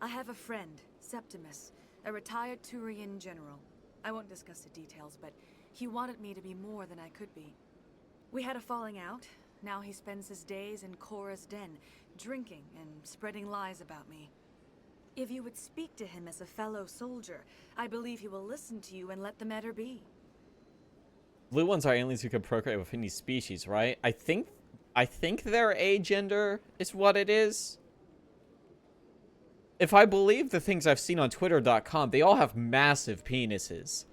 Speaker 15: I have a friend, Septimus, a retired Turian general. I won't discuss the details, but he wanted me to be more than I could be. We had a falling out. Now he spends his days in Cora's den, drinking and spreading lies about me. If you would speak to him as a fellow soldier, I believe he will listen to you and let the matter be.
Speaker 1: Blue ones are aliens who can procreate with any species, right? I think their agender is what it is. If I believe the things I've seen on Twitter.com, they all have massive penises.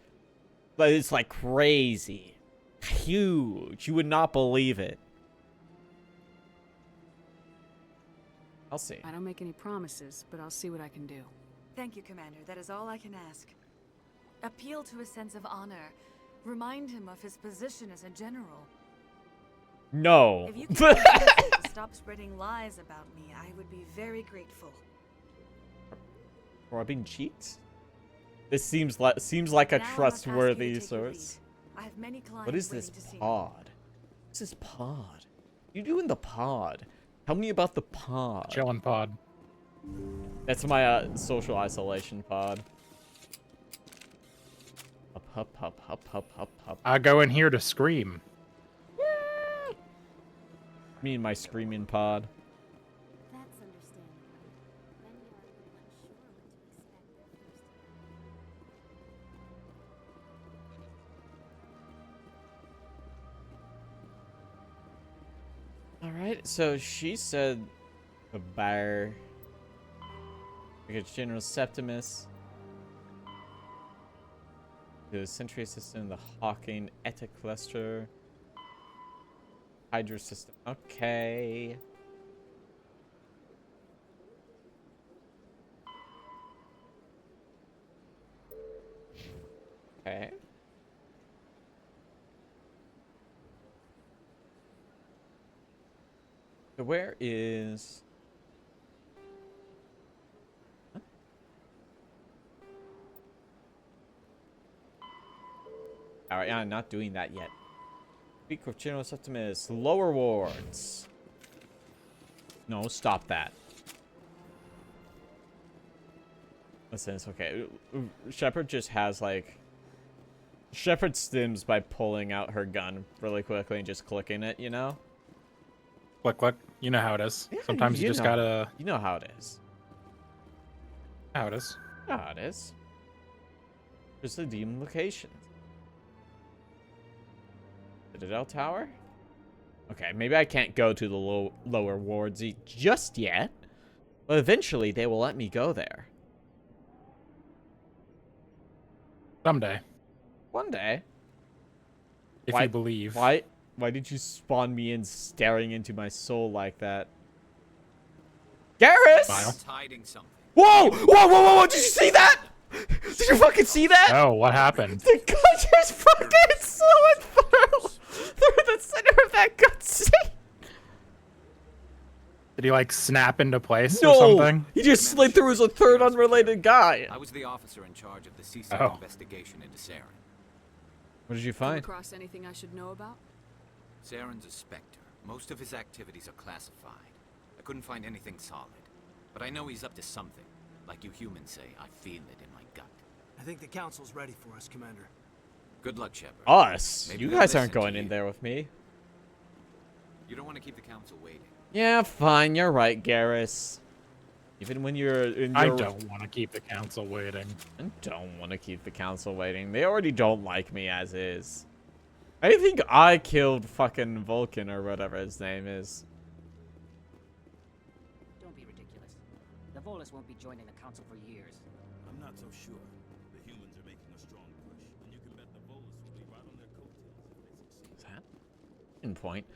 Speaker 1: But it's like crazy. Huge. You would not believe it. I'll see.
Speaker 12: I don't make any promises, but I'll see what I can do.
Speaker 15: Thank you, Commander. That is all I can ask. Appeal to his sense of honor. Remind him of his position as a general.
Speaker 1: No.
Speaker 15: If you can convince him to stop spreading lies about me, I would be very grateful.
Speaker 1: Rubbing cheeks? This seems like a
Speaker 15: Now I must ask you to
Speaker 1: trustworthy
Speaker 15: take your
Speaker 1: source.
Speaker 15: lead. I have many clients
Speaker 1: What is this
Speaker 15: waiting to see me.
Speaker 1: pod? This is pod. You do in the pod? Tell me about the pod.
Speaker 8: Chillin' pod.
Speaker 1: That's my social isolation pod. Up.
Speaker 8: I go in here to scream.
Speaker 1: Me and my screaming pod.
Speaker 18: That's understandable. Many are a little unsure what to expect
Speaker 1: All right, so she said the bar. We get General Septimus. The Sentry System, the Hawking Eta Cluster. Hydra System. Okay. Okay. So where is... Huh? Alright, I'm not doing that yet. Speak with General Septimus. Lower wards. No, stop that. Listen, it's okay. Shepard just has, like... Shepard stims by pulling out her gun really quickly and just clicking it, you know?
Speaker 8: Click. You know how it is.
Speaker 1: Yeah,
Speaker 8: Sometimes you just gotta...
Speaker 1: You know how it is.
Speaker 8: How it is.
Speaker 1: You know how it is. Just the demon locations. Citadel Tower? Okay, maybe I can't go to the lower wards just yet. But eventually they will let me go there.
Speaker 8: Someday.
Speaker 1: One day.
Speaker 8: If you believe.
Speaker 1: Why did you spawn me in staring into my soul like that? Garrus!
Speaker 7: Hiding something.
Speaker 1: Whoa! Did you see that? Did you fucking see that?
Speaker 8: Oh, what happened?
Speaker 1: The gun just fucking slowing through the center of that cutscene.
Speaker 8: Did he like snap into place or something?
Speaker 1: He just slid through as a third unrelated guy.
Speaker 7: I was the officer in charge of the CSEC investigation into Saren.
Speaker 1: What did you
Speaker 12: Come
Speaker 1: find?
Speaker 12: across anything I should know about?
Speaker 7: Saren's a Spectre. Most of his activities are classified. I couldn't find anything solid. But I know he's up to something. Like you humans say, I feel it in my gut.
Speaker 3: I think the council's ready for us, Commander.
Speaker 7: Good luck, Shepard.
Speaker 1: Us?
Speaker 7: Maybe
Speaker 1: You
Speaker 7: they'll
Speaker 1: guys aren't
Speaker 7: listen to
Speaker 1: going in there with me.
Speaker 7: You don't want to keep the council waiting.
Speaker 1: Yeah, fine. You're right, Garrus. Even when you're in your...
Speaker 8: I don't want to keep the council waiting.
Speaker 1: I don't want to keep the council waiting. They already don't like me as is. I think I killed fucking Vulcan or whatever his name is.
Speaker 19: Don't be ridiculous. The Volus won't be joining the council for years.
Speaker 21: I'm not so sure. The humans are making a strong push, and you can bet the Volus will be right on their coattails if they succeed.
Speaker 1: Is that? In point.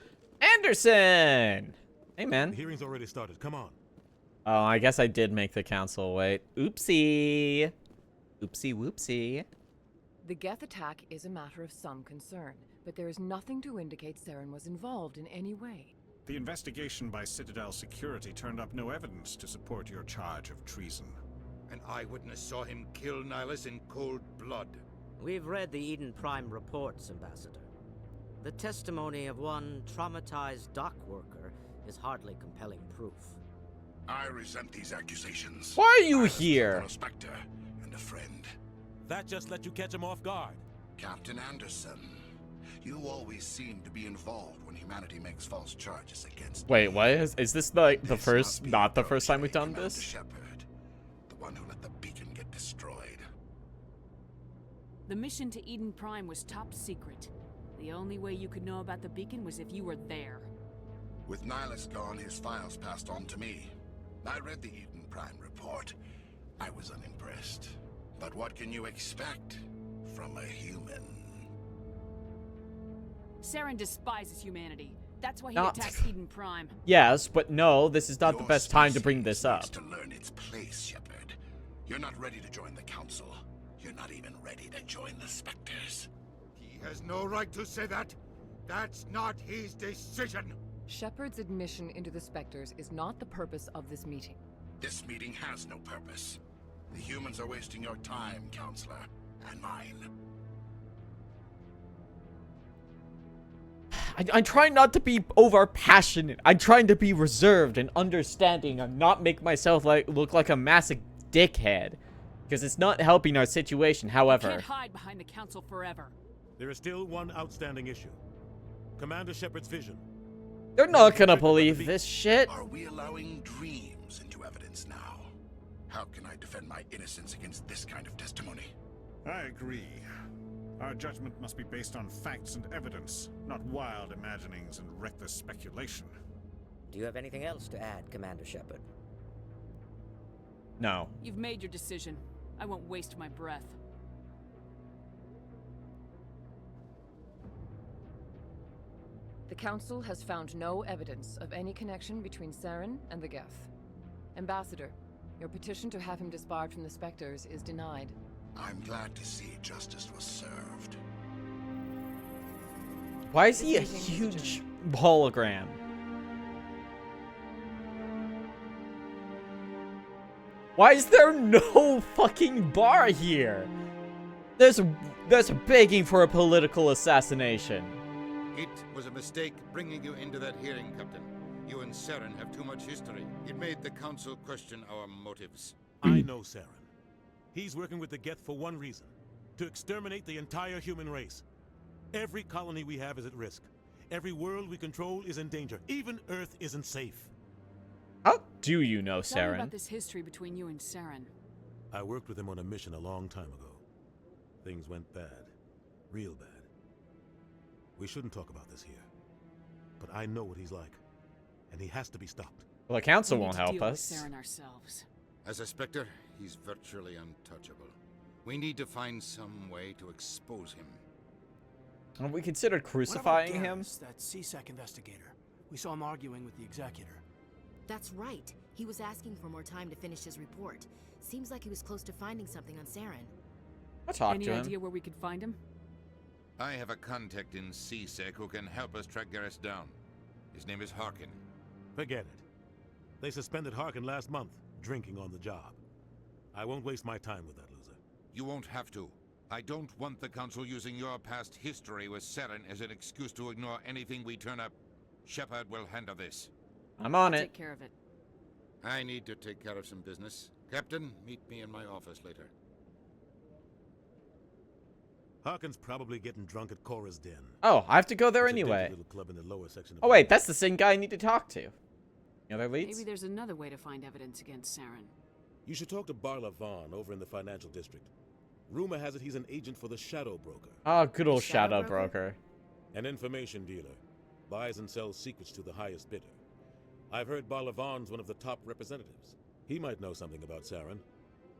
Speaker 1: Anderson! Hey, man.
Speaker 5: The hearing's already started. Come on.
Speaker 1: Oh, I guess I did make the council wait. Oopsie. Oopsie whoopsie.
Speaker 23: The Geth attack is a matter of some concern, but there is nothing to indicate Saren was involved in any way.
Speaker 24: The investigation by Citadel Security turned up no evidence to support your charge of treason.
Speaker 4: An eyewitness saw him kill Nihilus in cold blood.
Speaker 19: We've read the Eden Prime reports, Ambassador. The testimony of one traumatized dock worker is hardly compelling proof.
Speaker 22: I resent these accusations.
Speaker 1: Why are you here?
Speaker 22: A Spectre and a friend.
Speaker 5: That just let you catch him off guard.
Speaker 22: Captain Anderson, you always seem to be involved when humanity makes false charges against
Speaker 1: Wait, what is this like the first, not the first time we've done this?
Speaker 22: Shepard, the one who let the beacon get destroyed.
Speaker 12: The mission to Eden Prime was top secret. The only way you could know about the beacon was if you were there.
Speaker 22: With Nihilus gone, his files passed on to me. I read the Eden Prime report. I was unimpressed. But what can you expect from a human?
Speaker 12: Saren despises humanity. That's why he
Speaker 1: Not-
Speaker 12: attacks Eden Prime.
Speaker 1: Yes, but no, this is not the
Speaker 22: Your
Speaker 1: best time to bring
Speaker 22: species
Speaker 1: this up.
Speaker 22: needs to learn its place, Shepard. You're not ready to join the Council. You're not even ready to join the Spectres.
Speaker 4: He has no right to say that. That's not his decision.
Speaker 23: Shepard's admission into the Spectres is not the purpose of this meeting.
Speaker 22: This meeting has no purpose. The humans are wasting your time, Counselor, and mine.
Speaker 1: I'm trying not to be over passionate. I'm trying to be reserved and understanding and not make myself look like a massive dickhead. Because it's not helping our situation, however.
Speaker 12: You can't hide behind the council forever.
Speaker 5: There is still one outstanding issue. Commander Shepard's vision.
Speaker 1: They're not gonna believe this shit.
Speaker 22: Are we allowing dreams into evidence now? How can I defend my innocence against this kind of testimony?
Speaker 24: I agree. Our judgment must be based on facts and evidence, not wild imaginings and reckless speculation.
Speaker 19: Do you have anything else to add, Commander Shepard?
Speaker 1: No.
Speaker 12: You've made your decision. I won't waste my breath.
Speaker 23: The Council has found no evidence of any connection between Saren and the Geth. Ambassador, your petition to have him disbarred from the Spectres is denied.
Speaker 22: I'm glad to see justice was served.
Speaker 1: Why is he a huge hologram? Why is there no fucking bar here? There's begging for a political assassination.
Speaker 4: It was a mistake bringing you into that hearing, Captain. You and Saren have too much history. It made the Council question our motives.
Speaker 5: I know Saren. He's working with the Geth for one reason. To exterminate the entire human race. Every colony we have is at risk. Every world we control is in danger. Even Earth isn't safe.
Speaker 1: How do you know
Speaker 12: Tell me
Speaker 1: Saren?
Speaker 12: about this history between you and Saren.
Speaker 5: I worked with him on a mission a long time ago. Things went bad. Real bad. We shouldn't talk about this here. But I know what he's like. And he has to be stopped.
Speaker 1: Well, the Council
Speaker 12: We need
Speaker 1: won't
Speaker 12: to
Speaker 1: help
Speaker 12: deal with
Speaker 1: us.
Speaker 12: Saren ourselves.
Speaker 4: As a Spectre, he's virtually untouchable. We need to find some way to expose him.
Speaker 1: Have we considered
Speaker 3: What
Speaker 1: crucifying
Speaker 3: about
Speaker 1: him?
Speaker 3: Garrus, that CSEC investigator? We saw him arguing with the executor.
Speaker 11: That's right. He was asking for more time to finish his report. Seems like he was close to finding something on Saren.
Speaker 1: I'll talk
Speaker 12: Any
Speaker 1: to him.
Speaker 12: idea where we could find him?
Speaker 4: I have a contact in CSEC who can help us track Garrus down. His name is Harkin.
Speaker 5: Forget it. They suspended Harkin last month, drinking on the job. I won't waste my time with that loser.
Speaker 4: You won't have to. I don't want the Council using your past history with Saren as an excuse to ignore anything we turn up. Shepard will handle this.
Speaker 1: I'm on
Speaker 12: I'll
Speaker 1: it.
Speaker 12: take care of it.
Speaker 4: I need to take care of some business. Captain, meet me in my office later.
Speaker 5: Harkin's probably getting drunk at Cora's Den.
Speaker 1: Oh, I have to go there
Speaker 5: It's a dingy
Speaker 1: anyway.
Speaker 5: little club in the lower section of
Speaker 1: Oh wait, that's the same guy I need to talk to. Any other leads?
Speaker 12: Maybe there's another way to find evidence against Saren.
Speaker 5: You should talk to Barla Vaughn over in the financial district. Rumor has it he's an agent for the Shadow Broker.
Speaker 1: Oh, good old
Speaker 11: Shadow
Speaker 1: Shadow Broker.
Speaker 5: An information dealer. Buys and sells secrets to the highest bidder. I've heard Barla Vaughn's one of the top representatives. He might know something about Saren,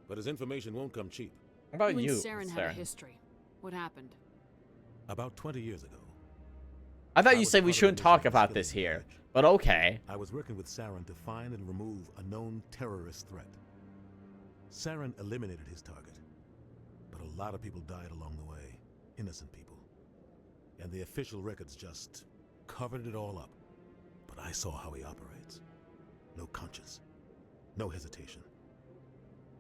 Speaker 5: but his information won't come cheap.
Speaker 1: How about
Speaker 12: You
Speaker 1: you,
Speaker 12: and Saren had a
Speaker 1: Saren?
Speaker 12: history. What happened?
Speaker 5: About 20 years ago.
Speaker 1: I thought
Speaker 5: I
Speaker 1: you
Speaker 5: was
Speaker 1: said
Speaker 5: part
Speaker 1: we
Speaker 5: of
Speaker 1: shouldn't
Speaker 5: the
Speaker 1: talk
Speaker 5: mission
Speaker 1: about
Speaker 5: skills
Speaker 1: this here,
Speaker 5: village.
Speaker 1: but okay.
Speaker 5: I was working with Saren to find and remove a known terrorist threat. Saren eliminated his target, but a lot of people died along the way. Innocent people. And the official records just covered it all up. But I saw how he operates. No conscience. No hesitation.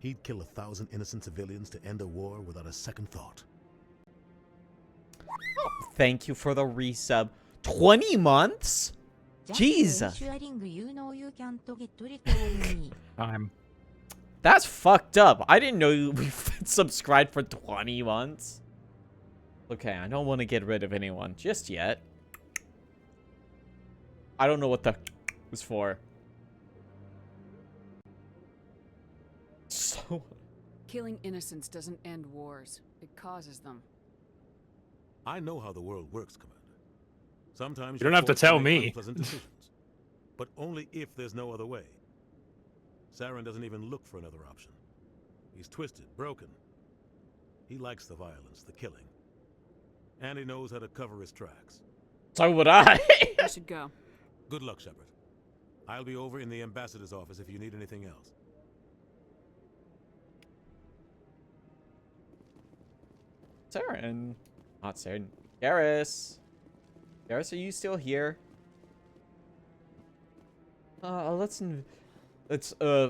Speaker 5: He'd kill 1,000 innocent civilians to end a war without a second thought.
Speaker 1: Thank you for the resub. 20 months? Jesus. That's fucked up. I didn't know we've been subscribed for 20 months. Okay, I don't want to get rid of anyone just yet. I don't know what the was for. So...
Speaker 12: Killing innocents doesn't end wars. It causes them.
Speaker 5: I know how the world works, Commander. Sometimes
Speaker 8: You don't have to
Speaker 5: forced
Speaker 8: tell
Speaker 5: make
Speaker 8: me.
Speaker 5: unpleasant decisions, but only if there's no other way. Saren doesn't even look for another option. He's twisted, broken. He likes the violence, the killing. And he knows how to cover his tracks.
Speaker 1: So would I.
Speaker 12: I should go.
Speaker 5: Good luck, Shepard. I'll be over in the ambassador's office if you need anything else.
Speaker 1: Saren. Not Saren. Garrus. Garrus, are you still here? Let's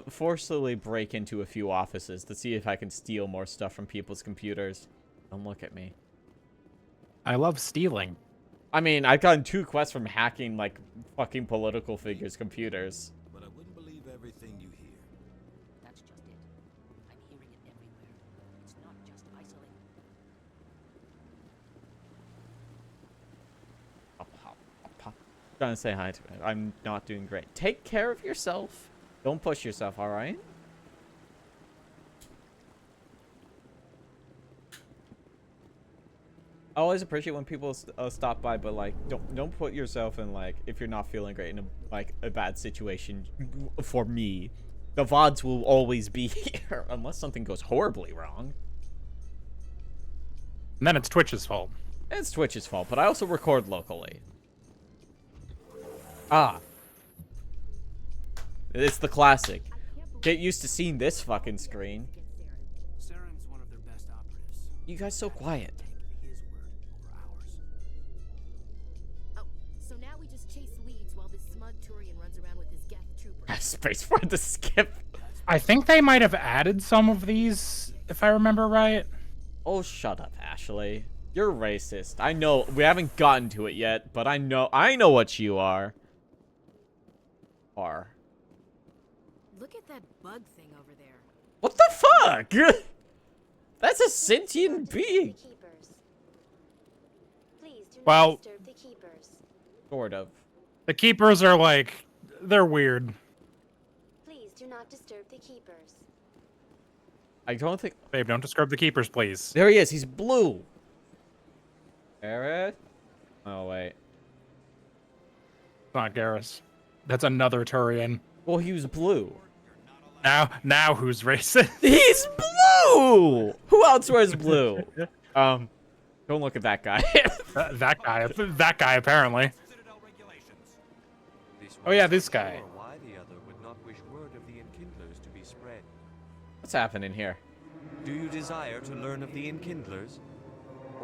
Speaker 1: forcibly break into a few offices to see if I can steal more stuff from people's computers. Don't look at me.
Speaker 8: I love stealing.
Speaker 1: I mean, I've gotten 2 quests from hacking, like, fucking political figures' computers.
Speaker 21: But I wouldn't believe everything you hear.
Speaker 11: That's just it. I'm hearing it everywhere. It's not just isolated.
Speaker 1: Trying to say hi to it. I'm not doing great. Take care of yourself. Don't push yourself, alright? I always appreciate when people stop by, but like, don't put yourself in like, if you're not feeling great, in a bad situation. For me, the VODs will always be here unless something goes horribly wrong.
Speaker 8: And then it's Twitch's fault.
Speaker 1: It's Twitch's fault, but I also record locally. Ah, it's the classic. Get used to seeing this fucking screen.
Speaker 3: Saren's one of their best operatives.
Speaker 1: You guys so quiet.
Speaker 3: His word over ours.
Speaker 11: Oh, so now we just chase leads while this smug Turian runs around with his Geth trooper.
Speaker 1: Space for the skip.
Speaker 8: I think they might have added some of these, if I remember right.
Speaker 1: Oh, shut up, Ashley. You're racist. I know we haven't gotten to it yet, but I know what you are.
Speaker 11: Look at that bug thing over there.
Speaker 1: What the fuck? That's a sentient being.
Speaker 8: Well,
Speaker 1: sort of.
Speaker 8: The keepers are like, they're weird.
Speaker 18: Please do not disturb the keepers.
Speaker 1: I don't think.
Speaker 8: Babe, don't disturb the keepers, please.
Speaker 1: There he is. He's blue. Garrett? Oh wait.
Speaker 8: It's not Garrus. That's another Turian.
Speaker 1: Well, he was blue.
Speaker 8: Now who's racist?
Speaker 1: He's blue. Who else wears blue? Don't look at that guy.
Speaker 8: that guy apparently. Oh yeah, this guy.
Speaker 13: Why the other would not wish word of the Enkindlers to be spread.
Speaker 1: What's happening here?
Speaker 13: Do you desire to learn of the Enkindlers?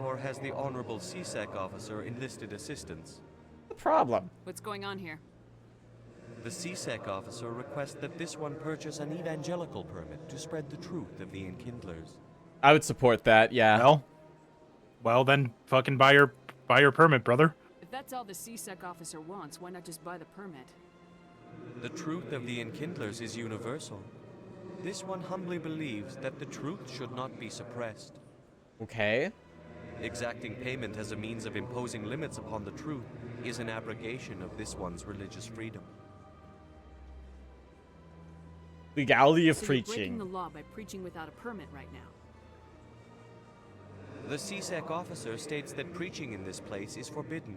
Speaker 13: Or has the Honorable CSEC officer enlisted assistance?
Speaker 1: The problem.
Speaker 12: What's going on here?
Speaker 13: The CSEC officer requests that this one purchase an evangelical permit to spread the truth of the Enkindlers.
Speaker 1: I would support that, yeah.
Speaker 8: Well then, fucking buy your permit, brother.
Speaker 12: If that's all the CSEC officer wants, why not just buy the permit?
Speaker 13: The truth of the Enkindlers is universal. This one humbly believes that the truth should not be suppressed.
Speaker 1: Okay.
Speaker 13: Exacting payment as a means of imposing limits upon the truth is an abrogation of this one's religious freedom.
Speaker 1: Legality of
Speaker 12: so
Speaker 1: preaching.
Speaker 12: You're breaking the law by preaching without a permit right now.
Speaker 13: The CSEC officer states that preaching in this place is forbidden,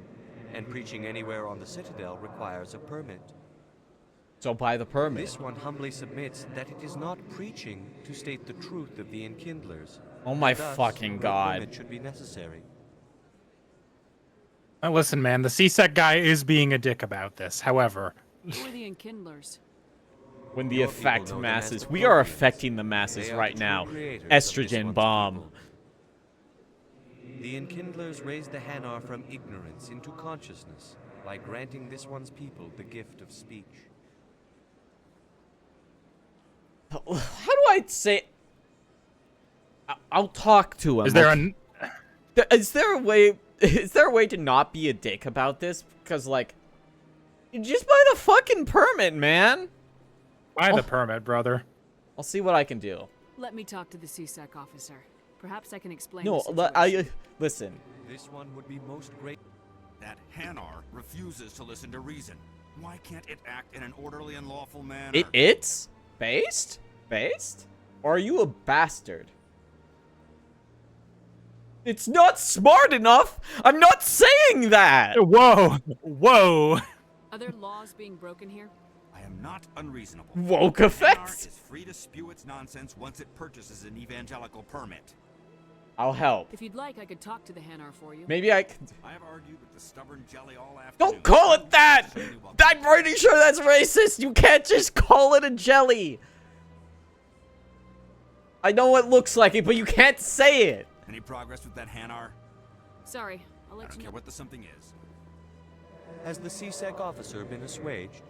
Speaker 13: and preaching anywhere on the Citadel requires a permit.
Speaker 1: So buy the permit.
Speaker 13: This one humbly submits that it is not preaching to state the truth of the Enkindlers.
Speaker 1: Oh my
Speaker 13: Thus,
Speaker 1: fucking god.
Speaker 13: No permit should be necessary.
Speaker 8: Now listen, man, the CSEC guy is being a dick about this. However,
Speaker 12: Who are the Enkindlers?
Speaker 1: When the
Speaker 13: Your
Speaker 1: effect
Speaker 13: people know them
Speaker 1: masses.
Speaker 13: as the
Speaker 1: We are
Speaker 13: Proteans.
Speaker 1: affecting the masses
Speaker 13: They are
Speaker 1: right
Speaker 13: the true
Speaker 1: now.
Speaker 13: creators of this
Speaker 1: Estrogen
Speaker 13: one's
Speaker 1: bomb.
Speaker 13: people. The Enkindlers raised the Hanar from ignorance into consciousness by granting this one's people the gift of speech.
Speaker 1: How do I say? I'll talk to him.
Speaker 8: is there
Speaker 1: Is there a way? Is there a way to not be a dick about this? Because like, just buy the fucking permit, man.
Speaker 8: buy the permit, brother?
Speaker 1: I'll see what I can do.
Speaker 12: Let me talk to the CSEC officer. Perhaps I can explain
Speaker 1: No,
Speaker 12: the situation.
Speaker 1: listen.
Speaker 13: This one would be most great.
Speaker 2: That Hanar refuses to listen to reason. Why can't it act in an orderly and lawful manner?
Speaker 1: It's based? Or are you a bastard? It's not smart enough. I'm not saying that.
Speaker 8: Whoa.
Speaker 12: Are there laws being broken here?
Speaker 2: I am not unreasonable.
Speaker 1: Woke
Speaker 2: Hanar
Speaker 1: effects.
Speaker 2: is free to spew its nonsense once it purchases an evangelical permit.
Speaker 1: I'll help.
Speaker 12: If you'd like, I could talk to the Hanar for you.
Speaker 1: Maybe I can.
Speaker 2: I have argued with the stubborn jelly all afternoon.
Speaker 1: Don't call it that. I'm pretty sure that's racist. You can't just call it a jelly. I know it looks like it, but you can't say it.
Speaker 2: Any progress with that Hanar?
Speaker 12: Sorry, I'll
Speaker 2: I
Speaker 12: let
Speaker 2: don't
Speaker 12: you
Speaker 2: care
Speaker 12: know.
Speaker 2: what the something is.
Speaker 13: Has the CSEC officer been assuaged?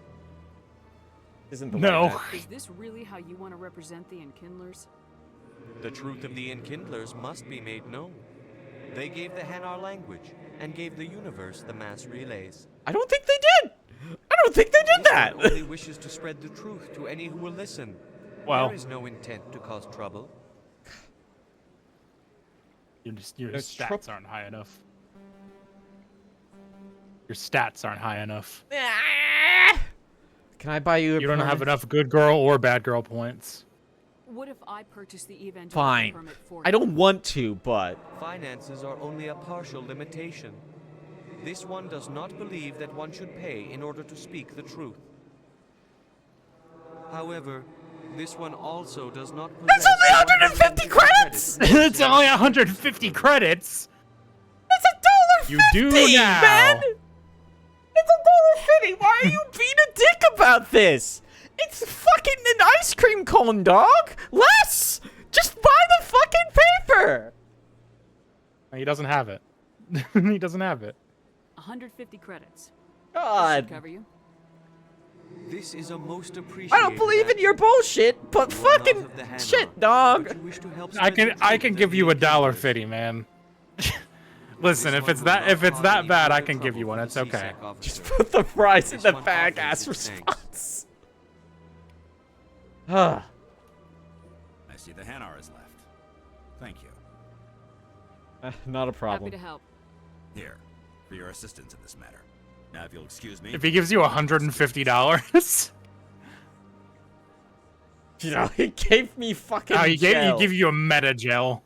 Speaker 1: Isn't the
Speaker 8: No.
Speaker 1: way that-
Speaker 12: Is this really how you want to represent the Enkindlers?
Speaker 13: The truth of the Enkindlers must be made known. They gave the Hanar language and gave the universe the mass relays.
Speaker 1: I don't think they did. I don't think they did that.
Speaker 13: This one only wishes to spread the truth to any who will listen.
Speaker 8: Well,
Speaker 13: there is no intent to cause trouble.
Speaker 8: Your stats aren't high enough. Your stats aren't high enough.
Speaker 1: Can I buy you a
Speaker 8: You don't have
Speaker 1: permit?
Speaker 8: enough good girl or bad girl points.
Speaker 12: What if I purchase the evangelical
Speaker 1: Fine.
Speaker 12: permit for
Speaker 1: I
Speaker 12: you?
Speaker 1: don't want to, but...
Speaker 13: Finances are only a partial limitation. This one does not believe that one should pay in order to speak the truth. However, this one also does not possess...
Speaker 1: That's only 150 credits!
Speaker 8: It's only 150 credits!
Speaker 1: It's $1.50,
Speaker 8: You do now!
Speaker 1: man! It's $1.50! Why are you being a dick about this? It's fucking an ice cream cone, dog! Less! Just buy the fucking paper!
Speaker 8: He doesn't have it. He doesn't have it.
Speaker 12: 150 credits.
Speaker 1: God.
Speaker 12: Should cover you.
Speaker 13: This is a most appreciated.
Speaker 1: I don't believe in your bullshit, but fucking shit, dog.
Speaker 8: I can give you $1.50, man. Listen, if it's that bad, I can give you one. It's okay.
Speaker 1: Just put the fries in the bag, ass response.
Speaker 2: I see the Hanar is left. Thank you.
Speaker 1: Not a problem.
Speaker 12: Happy to help.
Speaker 2: Here, for your assistance in this matter. Now, if you'll excuse me.
Speaker 8: If he gives you $150,
Speaker 1: you know, he gave me fucking.
Speaker 8: he
Speaker 1: gel.
Speaker 8: gave you a meta gel.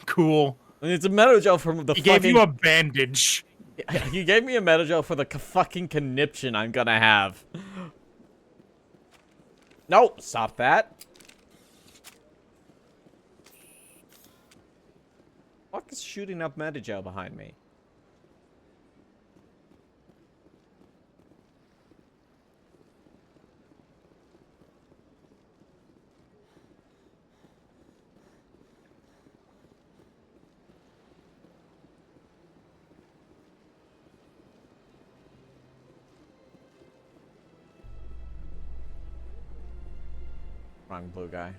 Speaker 8: Cool.
Speaker 1: It's a meta gel from the.
Speaker 8: He
Speaker 1: fucking...
Speaker 8: gave you a bandage.
Speaker 1: He gave me a meta gel for the fucking conniption I'm gonna have. No, stop that. Fuck is shooting up meta gel behind me? Wrong blue guy.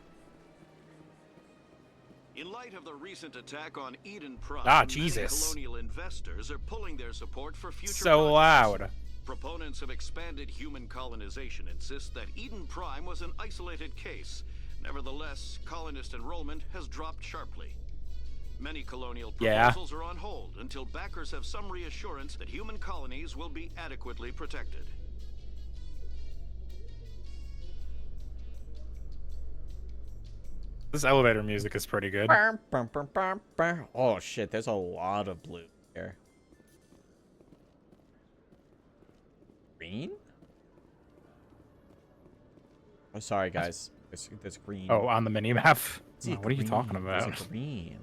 Speaker 14: In light of the recent attack on Eden Prime,
Speaker 8: Ah,
Speaker 14: many
Speaker 8: Jesus.
Speaker 14: colonial investors are pulling their support for future
Speaker 8: So
Speaker 14: projects.
Speaker 8: loud.
Speaker 14: Proponents of expanded human colonization insist that Eden Prime was an isolated case. Nevertheless, colonist enrollment has dropped sharply. Many colonial
Speaker 8: Yeah.
Speaker 14: proposals are on hold until backers have some reassurance that human colonies will be adequately protected.
Speaker 8: This elevator music is pretty good.
Speaker 1: Oh shit, there's a lot of blue here. Green? Oh, sorry guys. There's green.
Speaker 8: Oh, on the minimap?
Speaker 1: See,
Speaker 8: Oh, what are you talking
Speaker 1: green.
Speaker 8: about?
Speaker 1: There's a green.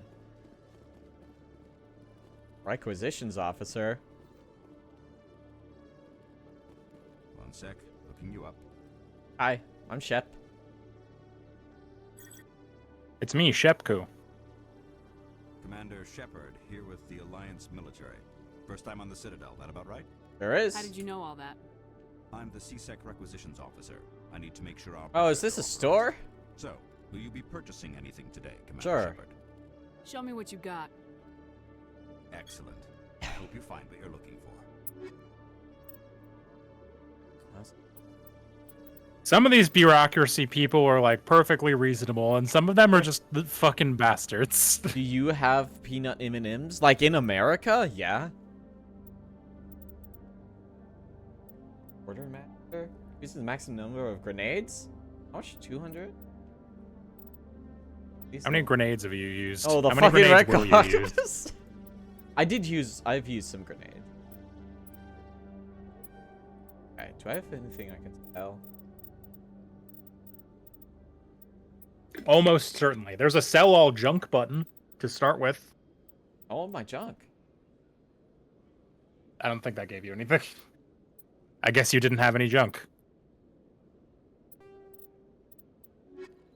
Speaker 1: Requisitions officer.
Speaker 2: One sec. Looking you up.
Speaker 1: Hi, I'm Shep.
Speaker 8: It's me, Shepku.
Speaker 2: Commander Shepard, here with the Alliance military. First time on the Citadel, that about right?
Speaker 1: There is.
Speaker 12: How did you know all that?
Speaker 2: I'm the CSEC requisitions officer. I need to make sure our...
Speaker 1: Oh, is this a store?
Speaker 2: So, will you be purchasing anything today, Commander
Speaker 1: Sure.
Speaker 2: Shepard?
Speaker 12: Show me what you got.
Speaker 2: Excellent. I hope you find what you're looking for.
Speaker 8: Some of these bureaucracy people are like perfectly reasonable, and some of them are just the fucking bastards.
Speaker 1: Do you have peanut M&Ms? Like in America? Yeah. Quartermaster? This is the maximum number of grenades? How much? 200?
Speaker 8: How many grenades have you used?
Speaker 1: Oh, the
Speaker 8: How many
Speaker 1: fucking red
Speaker 8: grenades will you use?
Speaker 1: caucus. I've used some grenades. Okay, do I have anything I can sell?
Speaker 8: Almost certainly. There's a sell all junk button to start with.
Speaker 1: All of my junk.
Speaker 8: I don't think that gave you anything. I guess you didn't have any junk.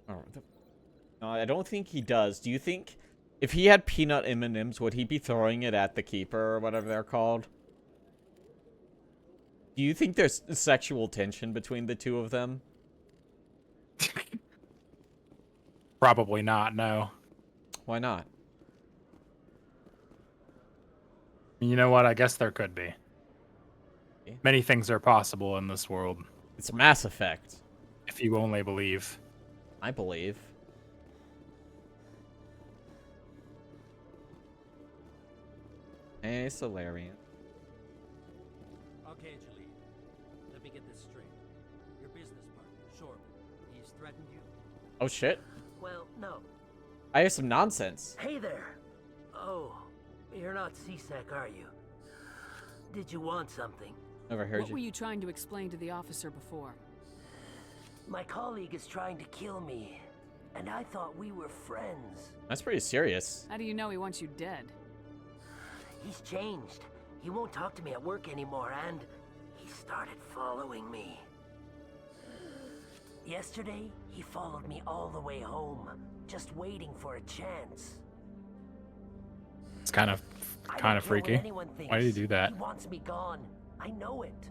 Speaker 1: Oh, no, I don't think he does. Do you think if he had peanut M&Ms, would he be throwing it at the keeper or whatever they're called? Do you think there's sexual tension between the two of them?
Speaker 8: Probably not, no.
Speaker 1: Why not?
Speaker 8: You know what? I guess there could be. Many things are possible in this world.
Speaker 1: It's Mass Effect.
Speaker 8: If you only believe.
Speaker 1: I believe. Hey, Solarian.
Speaker 6: Okay, Julie. Let me get this straight. Your business partner, Shepard, he's threatened you?
Speaker 1: Oh shit.
Speaker 6: Well, no.
Speaker 1: I hear some nonsense.
Speaker 6: Hey there. Oh, you're not C-Sec, are you? Did you want something?
Speaker 1: Overheard
Speaker 12: What were you trying to explain to the officer before?
Speaker 6: My colleague is trying to kill me, and I thought we were friends.
Speaker 1: That's pretty serious.
Speaker 12: How do you know he wants you dead?
Speaker 6: He's changed. He won't talk to me at work anymore, and he started following me. Yesterday, he followed me all the way home, just waiting for a chance.
Speaker 8: It's kind of freaky. Why did you do that?
Speaker 6: He wants me gone. I know it.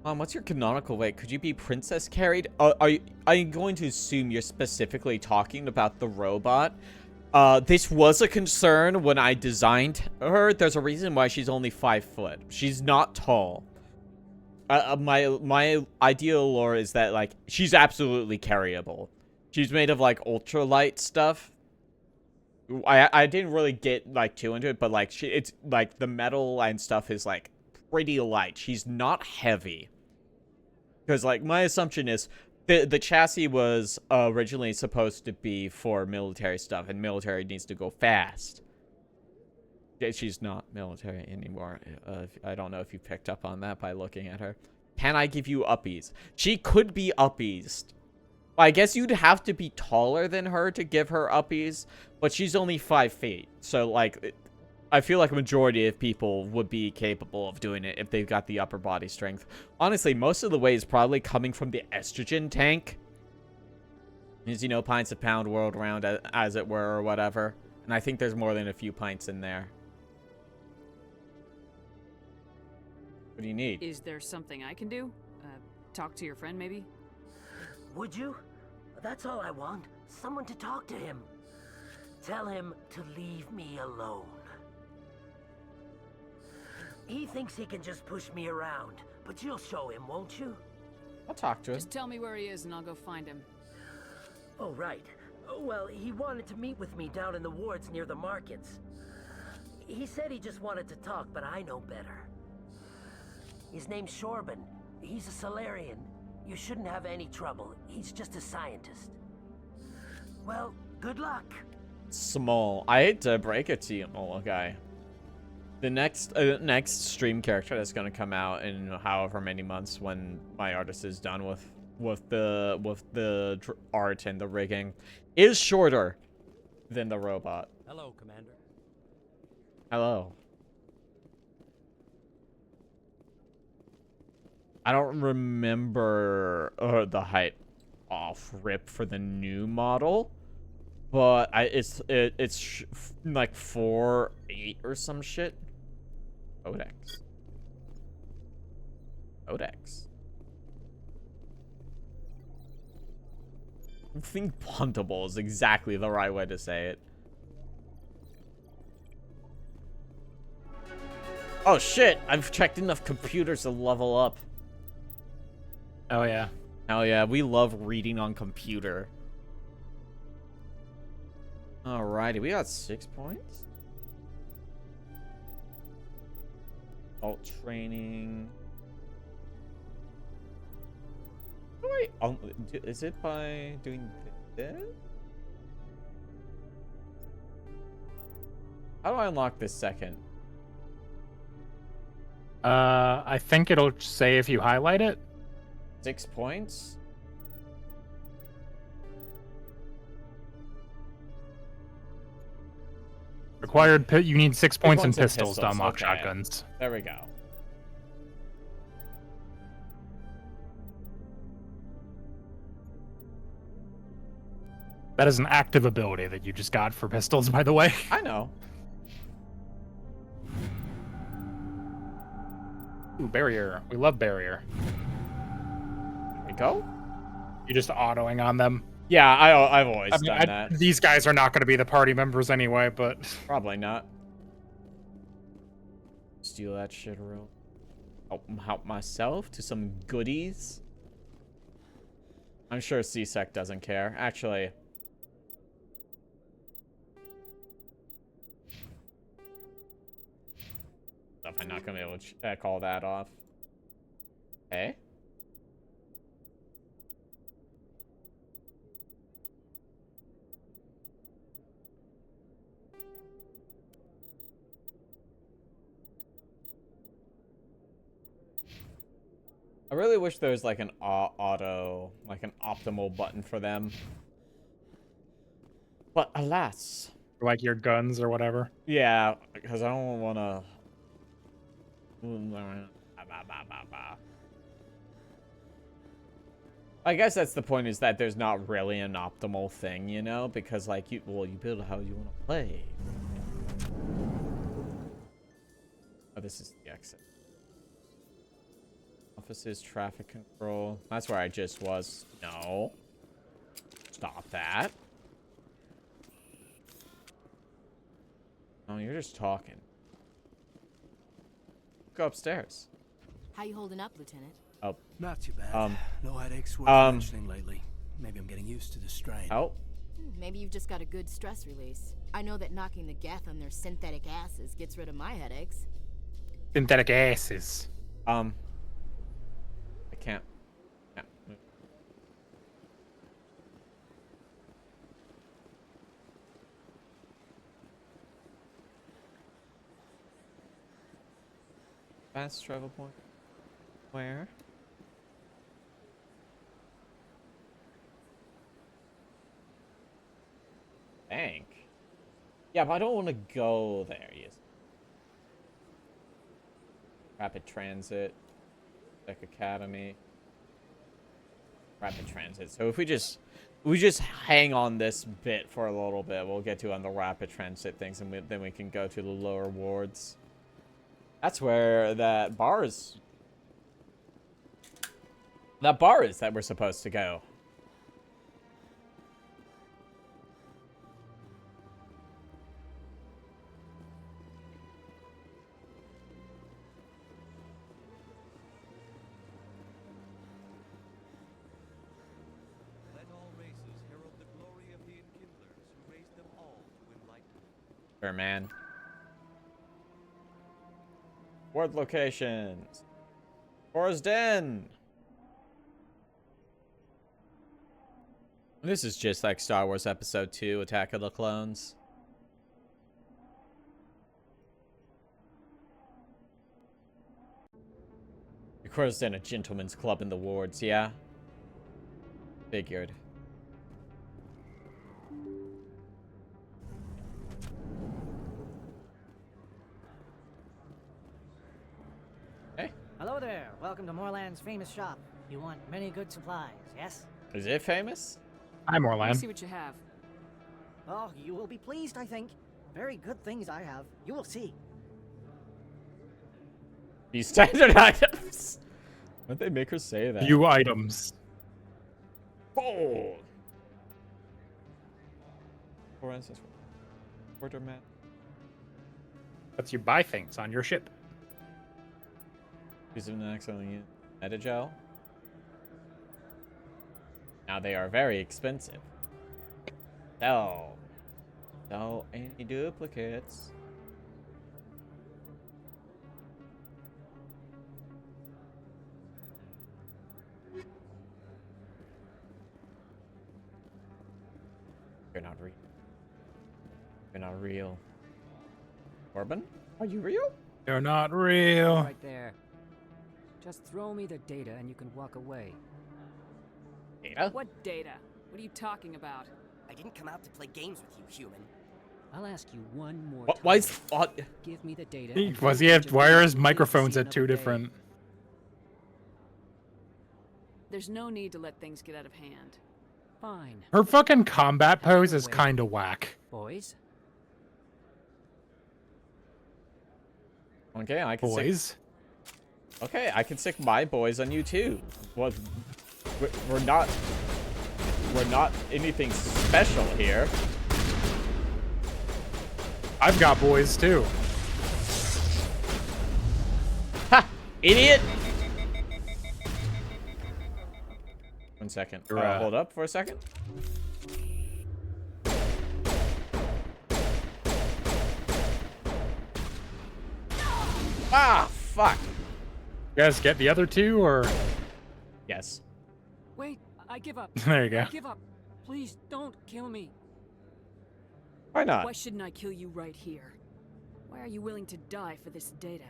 Speaker 1: What's your canonical weight? Could you be princess carried? Are you going to assume you're specifically talking about the robot? This was a concern when I designed her. There's a reason why she's only 5 foot. She's not tall. My ideal lore is that, like, she's absolutely carryable. She's made of, like, ultralight stuff. I didn't really get, like, too into it, but, like, it's, like, the metal and stuff is, like, pretty light. She's not heavy. Because, like, my assumption is the chassis was originally supposed to be for military stuff, and military needs to go fast. She's not military anymore. I don't know if you picked up on that by looking at her. Can I give you uppies? She could be uppies. I guess you'd have to be taller than her to give her uppies, but she's only 5 feet. So, like, I feel like a majority of people would be capable of doing it if they've got the upper body strength. Honestly, most of the way is probably coming from the estrogen tank. As you know, pints a pound world round, as it were, or whatever. And I think there's more than a few pints in there. What do you need?
Speaker 12: Is there something I can do? Talk to your friend, maybe?
Speaker 6: Would you? That's all I want. Someone to talk to him. Tell him to leave me alone. He thinks he can just push me around, but you'll show him, won't you?
Speaker 1: I'll talk to him.
Speaker 12: Just tell me where he is and I'll go find him.
Speaker 6: Oh, right. Well, he wanted to meet with me down in the wards near the markets. He said he just wanted to talk, but I know better. His name's Shepard. He's a Solarian. You shouldn't have any trouble. He's just a scientist. Well, good luck.
Speaker 1: Small. I hate to break it to you, Molokai. The next stream character that's going to come out in however many months when my artist is done with the art and the rigging is shorter than the robot.
Speaker 6: Hello, Commander.
Speaker 1: Hello. I don't remember the height off rip for the new model, but it's like 4'8" or some shit. Codex. I think puntable is exactly the right way to say it. Oh shit, I've checked enough computers to level up.
Speaker 8: Oh yeah.
Speaker 1: Hell yeah, we love reading on computer. Alrighty, we got 6 points. Alt training. Oh, wait, is it by doing this? How do I unlock this second?
Speaker 8: I think it'll say if you highlight it.
Speaker 1: 6 points?
Speaker 8: Required, you need 6 points in
Speaker 1: in
Speaker 8: pistols to unlock
Speaker 1: okay.
Speaker 8: shotguns.
Speaker 1: There we go.
Speaker 8: That is an active ability that you just got for pistols, by the way.
Speaker 1: I know.
Speaker 8: Ooh, barrier. We love barrier.
Speaker 1: There we go.
Speaker 8: You just autoing on them.
Speaker 1: Yeah, I've always done that.
Speaker 8: These guys are not going to be the party members anyway, but...
Speaker 1: Probably not. Steal that shit real. Help myself to some goodies. I'm sure CSEC doesn't care. Actually, I'm not gonna be able to check all that off. Okay. I really wish there was like an auto, like an optimal button for them. But alas.
Speaker 8: Like your guns or whatever.
Speaker 1: Yeah, because I don't want to. I guess that's the point, is that there's not really an optimal thing, you know? Because like you build how you want to play. Oh, this is the exit. Offices, traffic control. That's where I just was. No. Stop that. Oh, you're just talking. Go upstairs.
Speaker 11: How you holding up, Lieutenant?
Speaker 1: Oh.
Speaker 3: Not too bad. No headaches worth mentioning lately. Maybe I'm getting used to the strain.
Speaker 1: Oh.
Speaker 11: Maybe you've just got a good stress release. I know that knocking the Geth on their synthetic asses gets rid of my headaches.
Speaker 8: Synthetic asses.
Speaker 1: I can't. Yeah. Fast travel point. Where? Bank. Yeah, but I don't want to go there. Yes. Rapid transit. Tech Academy. Rapid transit. So if we just hang on this bit for a little bit, we'll get to on the rapid transit things, and then we can go to the lower wards. That's where that bar is. That bar is that we're supposed to go.
Speaker 13: Let all races herald the glory of the Enkindlers who raised them all to enlightenment.
Speaker 1: Sure, man. Ward locations. Forest Den. This is just like Star Wars Episode 2, Attack of the Clones. Of course, then a gentleman's club in the wards, yeah? Figured. Hey.
Speaker 10: Hello there. Welcome to Moorland's famous shop. You want many good supplies, yes?
Speaker 1: Is it famous?
Speaker 8: Hi, Moorland.
Speaker 12: Let me see what you have.
Speaker 10: Oh, you will be pleased, I think. Very good things I have. You will see.
Speaker 1: These standard items. Why'd they make her say that?
Speaker 8: Few items.
Speaker 1: Oh. For instance, order map.
Speaker 8: Lets you buy things on your ship.
Speaker 1: Use an excellent metagel. Now they are very expensive. Sell any duplicates. You're not real. You're not real. Corbin? Are you real?
Speaker 8: You're not real.
Speaker 16: Right there. Just throw me the data and you can walk away.
Speaker 1: Data?
Speaker 12: What data? What are you talking about?
Speaker 10: I didn't come out to play games with you, human.
Speaker 16: I'll ask you one more time.
Speaker 1: Why is
Speaker 16: Give me the data.
Speaker 8: Why are his microphones at two different?
Speaker 12: There's no need to let things get out of hand.
Speaker 16: Fine.
Speaker 8: Her fucking combat pose is kind of whack.
Speaker 16: Boys?
Speaker 1: Okay, I can
Speaker 8: Boys?
Speaker 1: Okay, I can stick my boys on you too. Well, we're not anything special here.
Speaker 8: I've got boys too.
Speaker 1: Idiot! 1 second. Hold up for a second. Ah, fuck.
Speaker 8: You guys get the other two, or?
Speaker 1: Yes.
Speaker 16: Wait, I give up.
Speaker 8: There you go.
Speaker 16: I give up. Please don't kill me.
Speaker 1: Why not?
Speaker 16: Why shouldn't I kill you right here? Why are you willing to die for this data?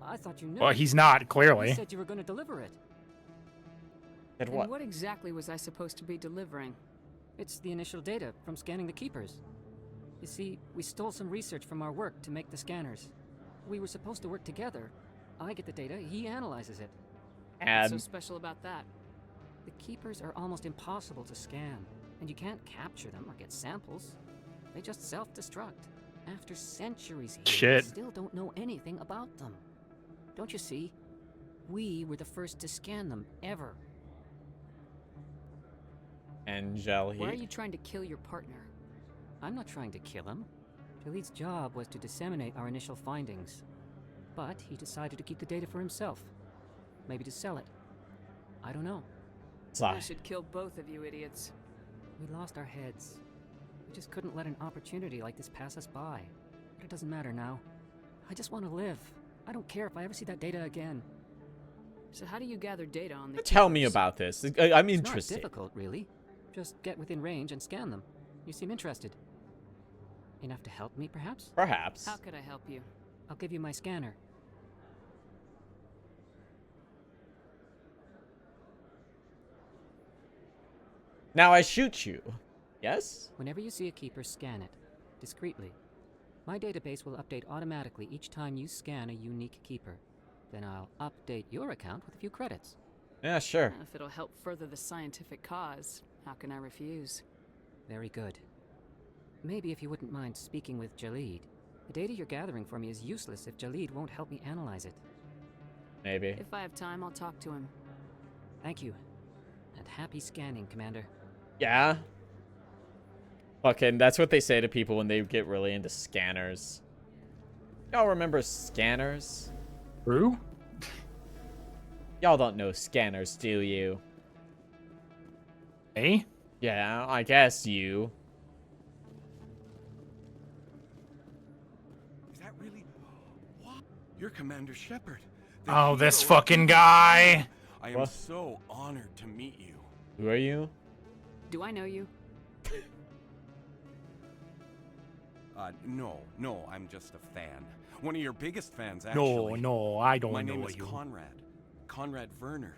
Speaker 16: I thought you knew.
Speaker 8: Well, he's not, clearly.
Speaker 16: You said you were going to deliver it.
Speaker 1: At
Speaker 16: And
Speaker 1: what?
Speaker 16: what exactly was I supposed to be delivering? It's the initial data from scanning the keepers. You see, we stole some research from our work to make the scanners. We were supposed to work together. I get the data, he analyzes it. What's so special about that? The keepers are almost impossible to scan, and you can't capture them or get samples. They just self-destruct. After centuries here,
Speaker 8: Shit.
Speaker 16: we still don't know anything about them. Don't you see? We were the first to scan them, ever.
Speaker 1: Angel
Speaker 16: Why are you trying to kill your partner? I'm not trying to kill him. Jaleed's job was to disseminate our initial findings. But he decided to keep the data for himself. Maybe to sell it. I don't know.
Speaker 1: Sigh.
Speaker 16: I should kill both of you idiots. We lost our heads. We just couldn't let an opportunity like this pass us by. But it doesn't matter now. I just want to live. I don't care if I ever see that data again. So how do you gather data on the
Speaker 1: Tell me about this. I'm
Speaker 16: It's
Speaker 1: interested.
Speaker 16: not difficult, really. Just get within range and scan them. You seem interested. Enough to help me, perhaps?
Speaker 1: Perhaps.
Speaker 16: How could I help you? I'll give you my scanner.
Speaker 1: Now I shoot you. Yes?
Speaker 16: Whenever you see a keeper, scan it. Discreetly. My database will update automatically each time you scan a unique keeper. Then I'll update your account with a few credits.
Speaker 1: Yeah, sure.
Speaker 16: If it'll help further the scientific cause, how can I refuse? Very good. Maybe if you wouldn't mind speaking with Jaleed. The data you're gathering for me is useless if Jaleed won't help me analyze it.
Speaker 1: Maybe.
Speaker 16: If I have time, I'll talk to him. Thank you. And happy scanning, Commander.
Speaker 1: Yeah. Fucking, that's what they say to people when they get really into scanners. Y'all remember scanners?
Speaker 8: True?
Speaker 1: Y'all don't know scanners, do you?
Speaker 8: Me?
Speaker 1: Yeah, I guess you.
Speaker 9: Is that really... What? You're Commander Shepard.
Speaker 8: Oh, this fucking guy.
Speaker 9: I am so honored to meet you.
Speaker 1: Who are you?
Speaker 16: Do I know you?
Speaker 9: No, I'm just a fan. One of your biggest fans, actually.
Speaker 8: No, I don't know you.
Speaker 9: My name is Conrad Werner.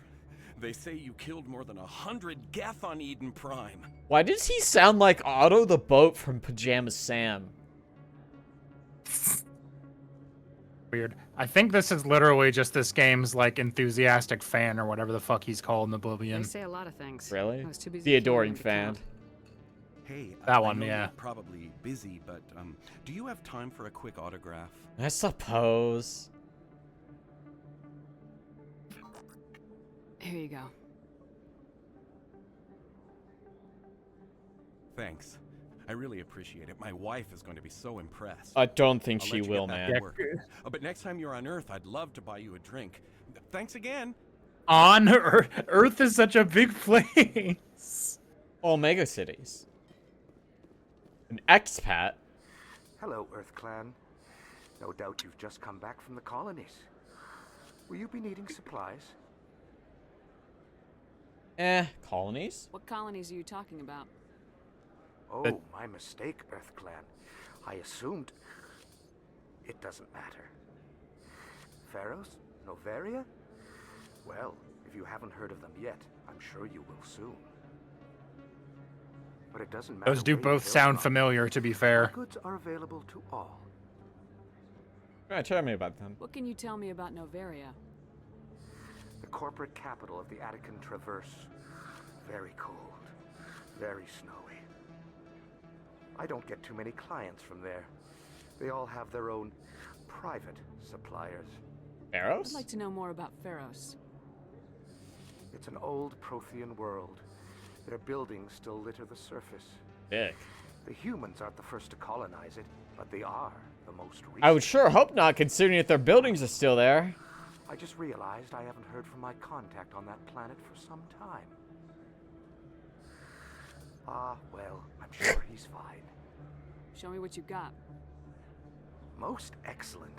Speaker 9: They say you killed more than 100 Geth on Eden Prime.
Speaker 1: Why does he sound like Otto the Boat from Pajama Sam?
Speaker 8: Weird. I think this is literally just this game's like enthusiastic fan or whatever the fuck he's called in Oblivion.
Speaker 16: They say a lot of things.
Speaker 1: Really?
Speaker 16: I was too busy
Speaker 1: The adoring
Speaker 16: hearing to
Speaker 1: fan.
Speaker 16: count.
Speaker 9: Hey,
Speaker 8: That
Speaker 9: I
Speaker 8: one,
Speaker 9: know
Speaker 8: yeah.
Speaker 9: You're probably busy, but do you have time for a quick autograph?
Speaker 1: I suppose.
Speaker 16: Here you go.
Speaker 9: Thanks. I really appreciate it. My wife is going to be so impressed.
Speaker 1: I don't think
Speaker 9: I'll
Speaker 1: she
Speaker 9: let you
Speaker 1: will,
Speaker 9: get back
Speaker 1: man.
Speaker 9: to work. But next time you're on Earth, I'd love to buy you a drink. Thanks again.
Speaker 8: On Earth, Earth is such a big place.
Speaker 1: Omega cities. An expat.
Speaker 15: Hello, Earth Clan. No doubt you've just come back from the colonies. Will you be needing supplies?
Speaker 1: Colonies?
Speaker 16: What colonies are you talking about?
Speaker 15: Oh, my mistake, Earth Clan. I assumed... It doesn't matter. Pharos? Noveria? Well, if you haven't heard of them yet, I'm sure you will soon. But it doesn't matter.
Speaker 8: Those do
Speaker 15: where you
Speaker 8: both
Speaker 15: hail
Speaker 8: sound
Speaker 15: from.
Speaker 8: familiar, to be fair.
Speaker 15: Goods are available to all.
Speaker 1: Right, tell me about them.
Speaker 16: What can you tell me about Noveria?
Speaker 15: The corporate capital of the Attican Traverse. Very cold. Very snowy. I don't get too many clients from there. They all have their own private suppliers.
Speaker 1: Pharos?
Speaker 16: I'd like to know more about Pharos.
Speaker 15: It's an old Prothean world. Their buildings still litter the surface.
Speaker 1: Big.
Speaker 15: The humans aren't the first to colonize it, but they are the most recent.
Speaker 1: I would sure hope not, considering if their buildings are still there.
Speaker 15: I just realized I haven't heard from my contact on that planet for some time. Well, I'm sure he's fine.
Speaker 12: Show me what you got.
Speaker 15: Most excellent.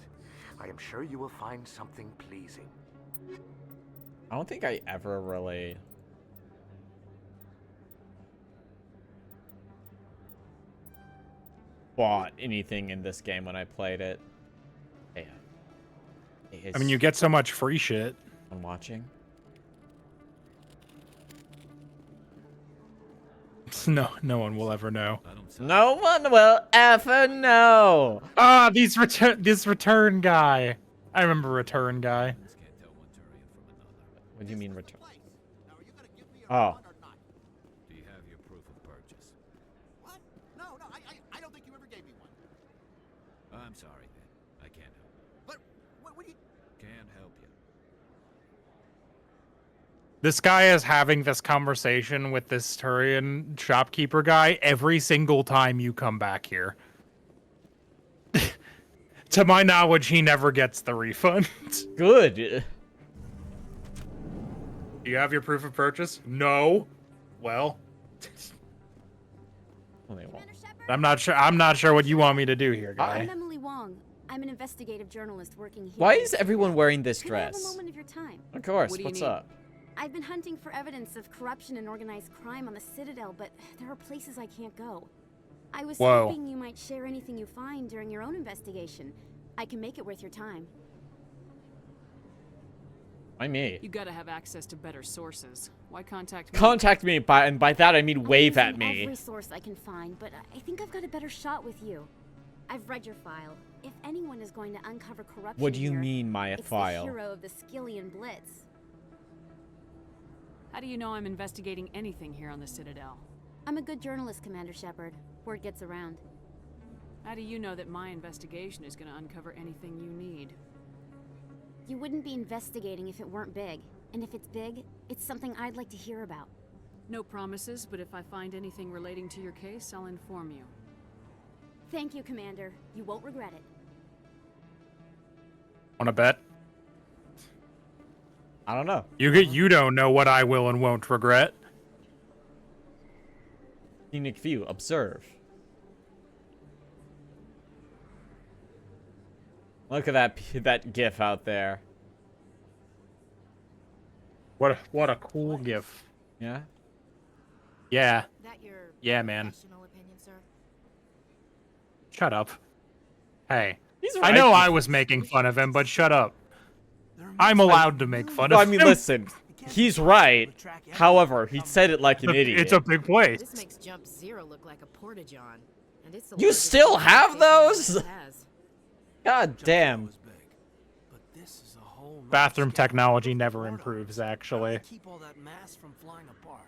Speaker 15: I am sure you will find something pleasing.
Speaker 1: I don't think I ever really... bought anything in this game when I played it. Yeah.
Speaker 8: I mean, you get so much free shit.
Speaker 1: I'm watching.
Speaker 8: No one will ever know.
Speaker 1: No one will ever know.
Speaker 8: Ah, this return guy. I remember return guy.
Speaker 1: What do you mean return? Oh.
Speaker 21: Do you have your proof of purchase?
Speaker 7: What? No, I don't think you ever gave me one.
Speaker 21: I'm sorry, then. I can't help you.
Speaker 7: But what do you...
Speaker 21: Can't help you.
Speaker 8: This guy is having this conversation with this Turian shopkeeper guy every single time you come back here. To my knowledge, he never gets the refund.
Speaker 1: Good.
Speaker 8: Do you have your proof of purchase? No. Well, I'm not sure what you want me to do here, guy.
Speaker 17: I'm Emily Wong. I'm an investigative journalist working here.
Speaker 1: Why is everyone wearing this
Speaker 17: Can I have a
Speaker 1: dress?
Speaker 17: moment of your time?
Speaker 1: Of course.
Speaker 17: What do you
Speaker 1: What's
Speaker 17: need?
Speaker 1: up?
Speaker 17: I've been hunting for evidence of corruption and organized crime on the Citadel, but there are places I can't go. I was
Speaker 8: Whoa.
Speaker 17: hoping you might share anything you find during your own investigation. I can make it worth your time.
Speaker 1: Why me?
Speaker 12: You gotta have access to better sources. Why contact me?
Speaker 1: Contact me, and by that I mean wave at me.
Speaker 17: Every source I can find, but I think I've got a better shot with you. I've read your file. If anyone is going to uncover corruption
Speaker 1: What do you
Speaker 17: here,
Speaker 1: mean, my
Speaker 17: it's
Speaker 1: file?
Speaker 17: the hero of the Skillian Blitz.
Speaker 12: How do you know I'm investigating anything here on the Citadel?
Speaker 17: I'm a good journalist, Commander Shepard. Word gets around.
Speaker 12: How do you know that my investigation is gonna uncover anything you need?
Speaker 17: You wouldn't be investigating if it weren't big. And if it's big, it's something I'd like to hear about.
Speaker 12: No promises, but if I find anything relating to your case, I'll inform you.
Speaker 17: Thank you, Commander. You won't regret it.
Speaker 8: Want to bet?
Speaker 1: I don't know.
Speaker 8: You don't know what I will and won't regret.
Speaker 1: Scenic view. Observe. Look at that GIF out there.
Speaker 8: What a cool GIF.
Speaker 1: Yeah.
Speaker 8: Yeah.
Speaker 11: That your
Speaker 8: Yeah, man.
Speaker 11: professional opinion, sir?
Speaker 8: Shut up. Hey.
Speaker 1: He's
Speaker 8: I
Speaker 1: right.
Speaker 8: know I was making fun of him, but shut up. I'm allowed to make fun
Speaker 1: No,
Speaker 8: of
Speaker 1: I mean,
Speaker 8: him.
Speaker 1: listen. He's right. However, he said it like an idiot.
Speaker 8: It's a big place.
Speaker 11: This makes Jump Zero look like a porta-john. And it's the
Speaker 1: You
Speaker 11: largest
Speaker 1: still have
Speaker 11: location
Speaker 1: those?
Speaker 11: it has.
Speaker 1: God damn.
Speaker 8: Bathroom technology never improves, actually.
Speaker 3: Keep all that mass from flying apart.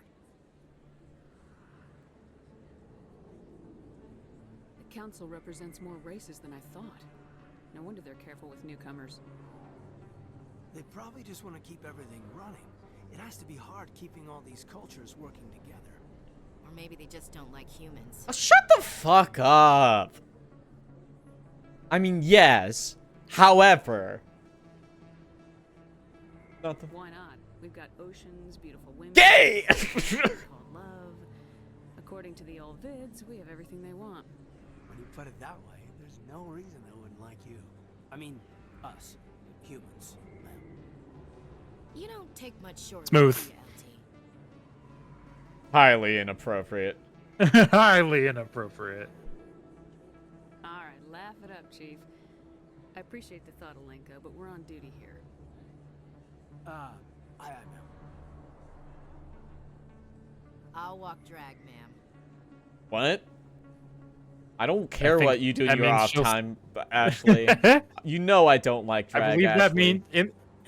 Speaker 12: The Council represents more races than I thought. No wonder they're careful with newcomers.
Speaker 3: They probably just want to keep everything running. It has to be hard keeping all these cultures working together.
Speaker 11: Or maybe they just don't like humans.
Speaker 1: Oh, shut the fuck up. I mean, yes. However.
Speaker 12: Why not? We've got oceans, beautiful women.
Speaker 1: Gay!
Speaker 12: called love. According to the old vids, we have everything they want.
Speaker 3: When you put it that way, there's no reason they wouldn't like you. I mean, us, humans.
Speaker 11: You don't take much short.
Speaker 8: Smooth.
Speaker 1: Highly inappropriate.
Speaker 8: Highly inappropriate.
Speaker 12: Alright, laugh it up, Chief. I appreciate the thought, Alenka, but we're on duty here.
Speaker 3: I know.
Speaker 11: I'll walk drag, ma'am.
Speaker 1: What? I don't care
Speaker 8: think
Speaker 1: what you do in
Speaker 8: that
Speaker 1: your
Speaker 8: means
Speaker 1: off
Speaker 8: she'll-
Speaker 1: time, Ashley. You know I don't like drag,
Speaker 8: I believe that
Speaker 1: Ashley.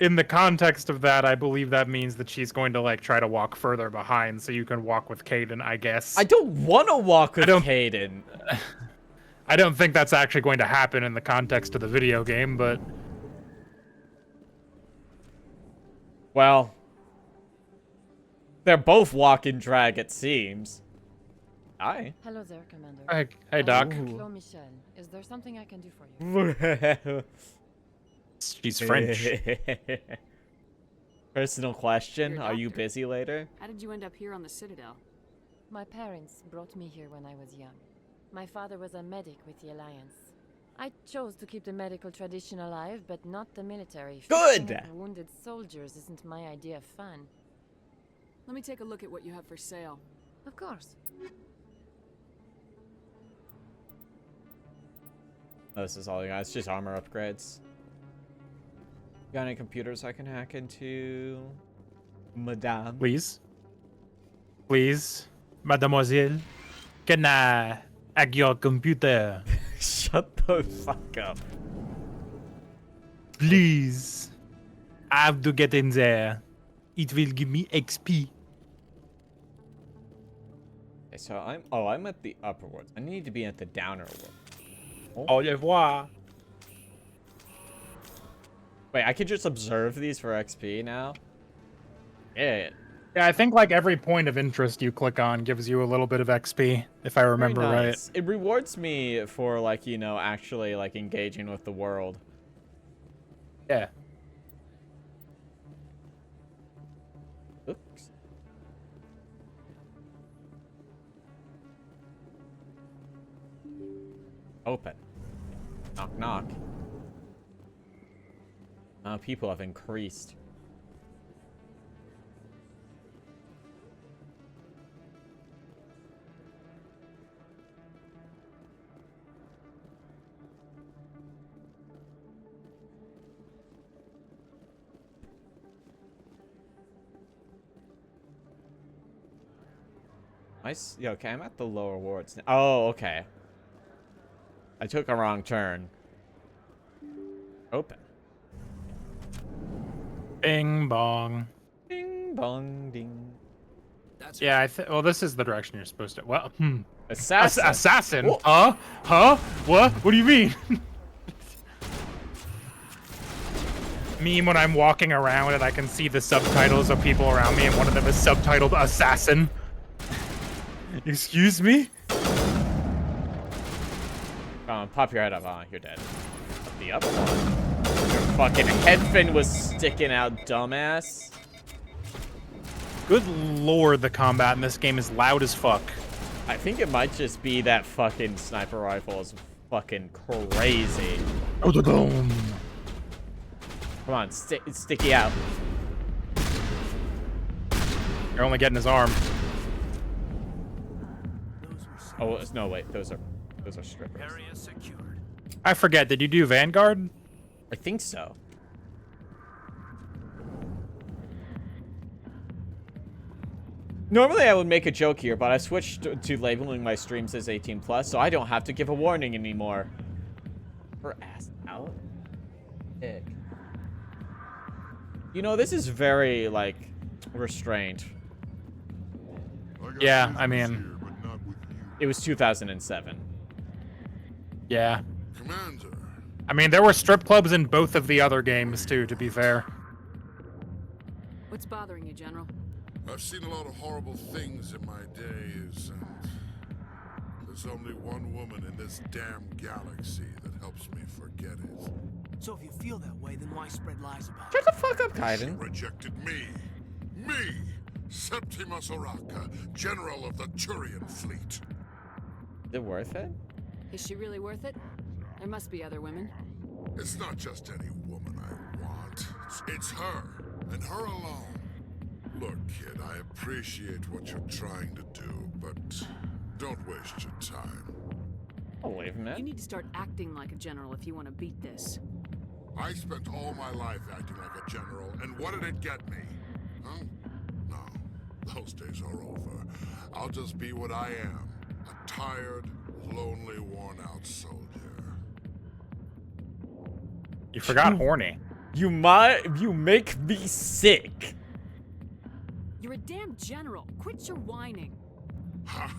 Speaker 8: in the context of that, I believe that means that she's going to like try to walk further behind so you can walk with Caden, I guess.
Speaker 1: I don't want to walk with Caden.
Speaker 8: I don't think that's actually going to happen in the context of the video game, but
Speaker 1: well, they're both walking drag, it seems. Hi.
Speaker 23: Hello there, Commander.
Speaker 8: Hey, Doc.
Speaker 23: Hello, Michel. Is there something I can do for you?
Speaker 8: She's French.
Speaker 1: Personal question.
Speaker 12: You're a
Speaker 1: Are you
Speaker 12: doctor.
Speaker 1: busy later?
Speaker 12: How did you end up here on the Citadel?
Speaker 23: My parents brought me here when I was young. My father was a medic with the Alliance. I chose to keep the medical tradition alive, but not the military.
Speaker 1: Good!
Speaker 23: Fixing up wounded soldiers isn't my idea of fun.
Speaker 12: Let me take a look at what you have for sale.
Speaker 23: Of course.
Speaker 1: Oh, this is all you guys. Just armor upgrades. Got any computers I can hack into? Madame?
Speaker 8: Please. Please. Mademoiselle. Can I hack your computer?
Speaker 1: Shut the fuck up.
Speaker 8: Please. I have to get in there. It will give me XP.
Speaker 1: Okay, so I'm at the upper worlds. I need to be at the downer world.
Speaker 8: Au revoir.
Speaker 1: Wait, I could just observe these for XP now? Yeah.
Speaker 8: Yeah, I think like every point of interest you click on gives you a little bit of XP, if I remember
Speaker 1: Very
Speaker 8: right.
Speaker 1: nice. It rewards me for like, you know, actually like engaging with the world.
Speaker 8: Yeah.
Speaker 1: Oops. Open. Knock, knock. People have increased. Yeah, okay, I'm at the lower wards now. Oh, okay. I took a wrong turn. Open.
Speaker 8: Bing bong.
Speaker 1: Bing bong ding.
Speaker 8: Yeah, well, this is the direction you're supposed to. Well,
Speaker 1: Assassin.
Speaker 8: Assassin?
Speaker 1: Whoa.
Speaker 8: Huh? Huh? What? What do you mean? Meme when I'm walking around and I can see the subtitles of people around me, and one of them is subtitled Assassin. Excuse me?
Speaker 1: Pop your head up. You're dead. Up the up one. Your fucking head fin was sticking out, dumbass.
Speaker 8: Good lord, the combat in this game is loud as fuck.
Speaker 1: I think it might just be that fucking sniper rifle is fucking crazy.
Speaker 8: Come
Speaker 1: on, sticky out.
Speaker 8: You're only getting his arm.
Speaker 1: Oh no, wait, those are strippers.
Speaker 3: Area secured.
Speaker 8: I forget, did you do Vanguard?
Speaker 1: I think so. Normally I would make a joke here, but I switched to labeling my streams as 18+, so I don't have to give a warning anymore. Her ass out. Ick. You know, this is very, like, restrained.
Speaker 8: Yeah, I mean...
Speaker 1: It was 2007.
Speaker 8: Yeah.
Speaker 7: Commander.
Speaker 8: I mean, there were strip clubs in both of the other games, too, to be fair.
Speaker 12: What's bothering you, General?
Speaker 7: I've seen a lot of horrible things in my days, and there's only one woman in this damn galaxy that helps me forget it.
Speaker 3: So if you feel that way, then why spread lies about
Speaker 1: Shut the fuck up, Kaiden.
Speaker 7: She rejected me. Me! Septimus Oraka, General of the Turian Fleet.
Speaker 1: Is it worth it?
Speaker 12: Is she really worth it? There must be other women.
Speaker 7: It's not just any woman I want. It's her, and her alone. Look, kid, I appreciate what you're trying to do, but don't waste your time.
Speaker 1: I'll leave him, man.
Speaker 12: You need to start acting like a general if you want to beat this.
Speaker 7: I spent all my life acting like a general, and what did it get me? Huh? No, those days are over. I'll just be what I am. A tired, lonely, worn-out soldier.
Speaker 8: You forgot horny.
Speaker 1: You make me sick.
Speaker 12: You're a damn general. Quit your whining.
Speaker 7: Ha!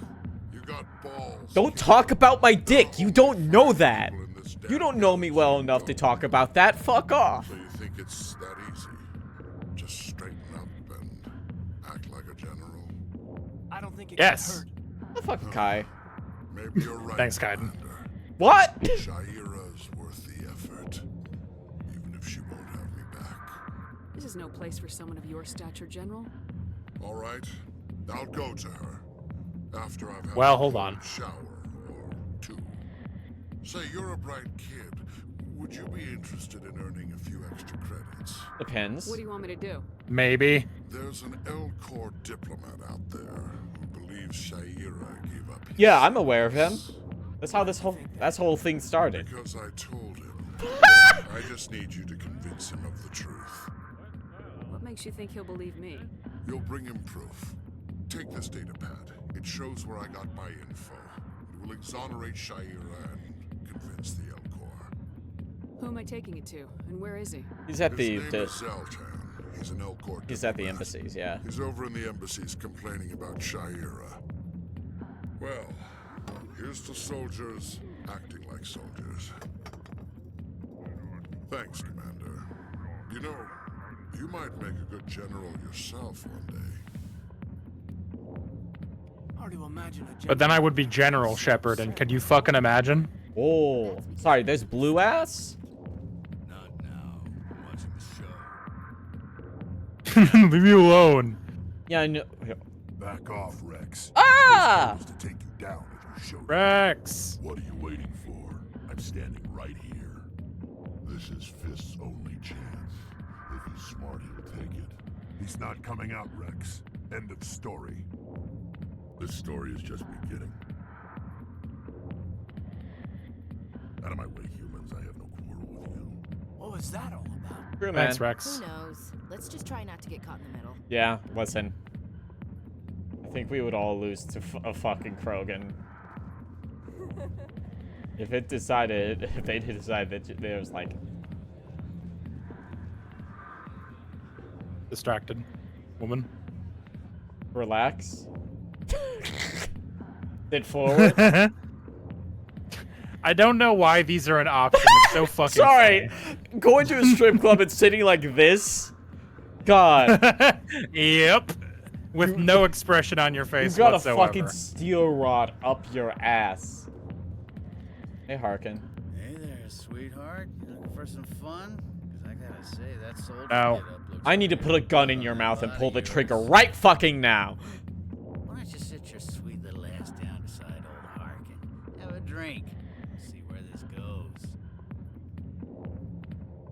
Speaker 7: You got balls.
Speaker 1: Don't talk about my dick. You don't know that. You don't know me well enough to talk about that. Fuck off.
Speaker 7: So you think it's that easy? Just straighten up and act like a general?
Speaker 3: I don't think it
Speaker 8: Yes.
Speaker 3: can hurt.
Speaker 1: The fuck, Kai.
Speaker 7: Maybe you're right.
Speaker 8: Thanks, Kaiden.
Speaker 7: Commander.
Speaker 1: What?
Speaker 7: Shaira's worth the effort. Even if she
Speaker 12: This is no place for someone of your stature, General.
Speaker 7: All right, I'll go to her. After I've had
Speaker 8: Well,
Speaker 7: a
Speaker 8: hold
Speaker 7: cold
Speaker 8: on.
Speaker 7: shower or two. Say, you're a bright kid. Would you be interested in earning a few extra credits?
Speaker 1: Depends.
Speaker 12: What do you want me to do?
Speaker 8: Maybe.
Speaker 7: There's an L-Corps diplomat out there who believes Shaira gave up his
Speaker 1: Yeah, I'm aware of him. That's how this whole thing started.
Speaker 7: Because I told him. I just need you to convince him of the truth.
Speaker 12: What makes you think he'll believe me?
Speaker 7: You'll bring him proof. Take this data pad. It shows where I got my info. It will exonerate Shaira and convince the L-Corps.
Speaker 12: Who am I taking it to, and where is he?
Speaker 1: He's at
Speaker 7: His name is Zoltan. He's an L-Corps
Speaker 1: He's at the
Speaker 7: diplomat.
Speaker 1: embassies, yeah.
Speaker 7: He's over in the embassies complaining about Shaira. Well, here's to soldiers acting like soldiers. Thanks, Commander. You know, you might make a good general yourself one day.
Speaker 3: Hard to imagine a
Speaker 8: But then I would be General Shepard, and could you fucking imagine?
Speaker 1: Oh, sorry, there's blue ass?
Speaker 21: Not now. I'm watching the show.
Speaker 8: Leave me alone.
Speaker 1: Yeah, I know.
Speaker 7: Back off, Rex.
Speaker 1: Ah!
Speaker 7: This goes to take you down if you show.
Speaker 8: Rex.
Speaker 7: What are you waiting for? I'm standing right here. This is Fist's only chance. If he's smart, he'll take it. He's not coming out, Rex. End of story. This story is just beginning. Out of my way, humans. I have no quarrel with you.
Speaker 3: What was that all about?
Speaker 1: True, man.
Speaker 8: Thanks, Rex.
Speaker 11: Who knows? Let's just try not to get caught in the middle.
Speaker 1: Yeah, listen. I think we would all lose to a fucking Krogan. If they decided that there was like...
Speaker 8: Distracted. Woman.
Speaker 1: Relax. Sit forward.
Speaker 8: I don't know why these are an option. It's so fucking
Speaker 1: Sorry.
Speaker 8: funny.
Speaker 1: Going to a strip club and sitting like this? God.
Speaker 8: Yep. With no expression on your face
Speaker 1: You've got
Speaker 8: whatsoever.
Speaker 1: a fucking steel rod up your ass. Hey, Harkin.
Speaker 21: Hey there, sweetheart. You looking for some fun? Because I gotta say, that soldier
Speaker 8: No.
Speaker 21: get-up looks
Speaker 1: I need to put a gun in your mouth and pull the trigger right fucking now.
Speaker 21: Why don't you sit your sweet little ass down beside old Harkin? Have a drink. See where this goes.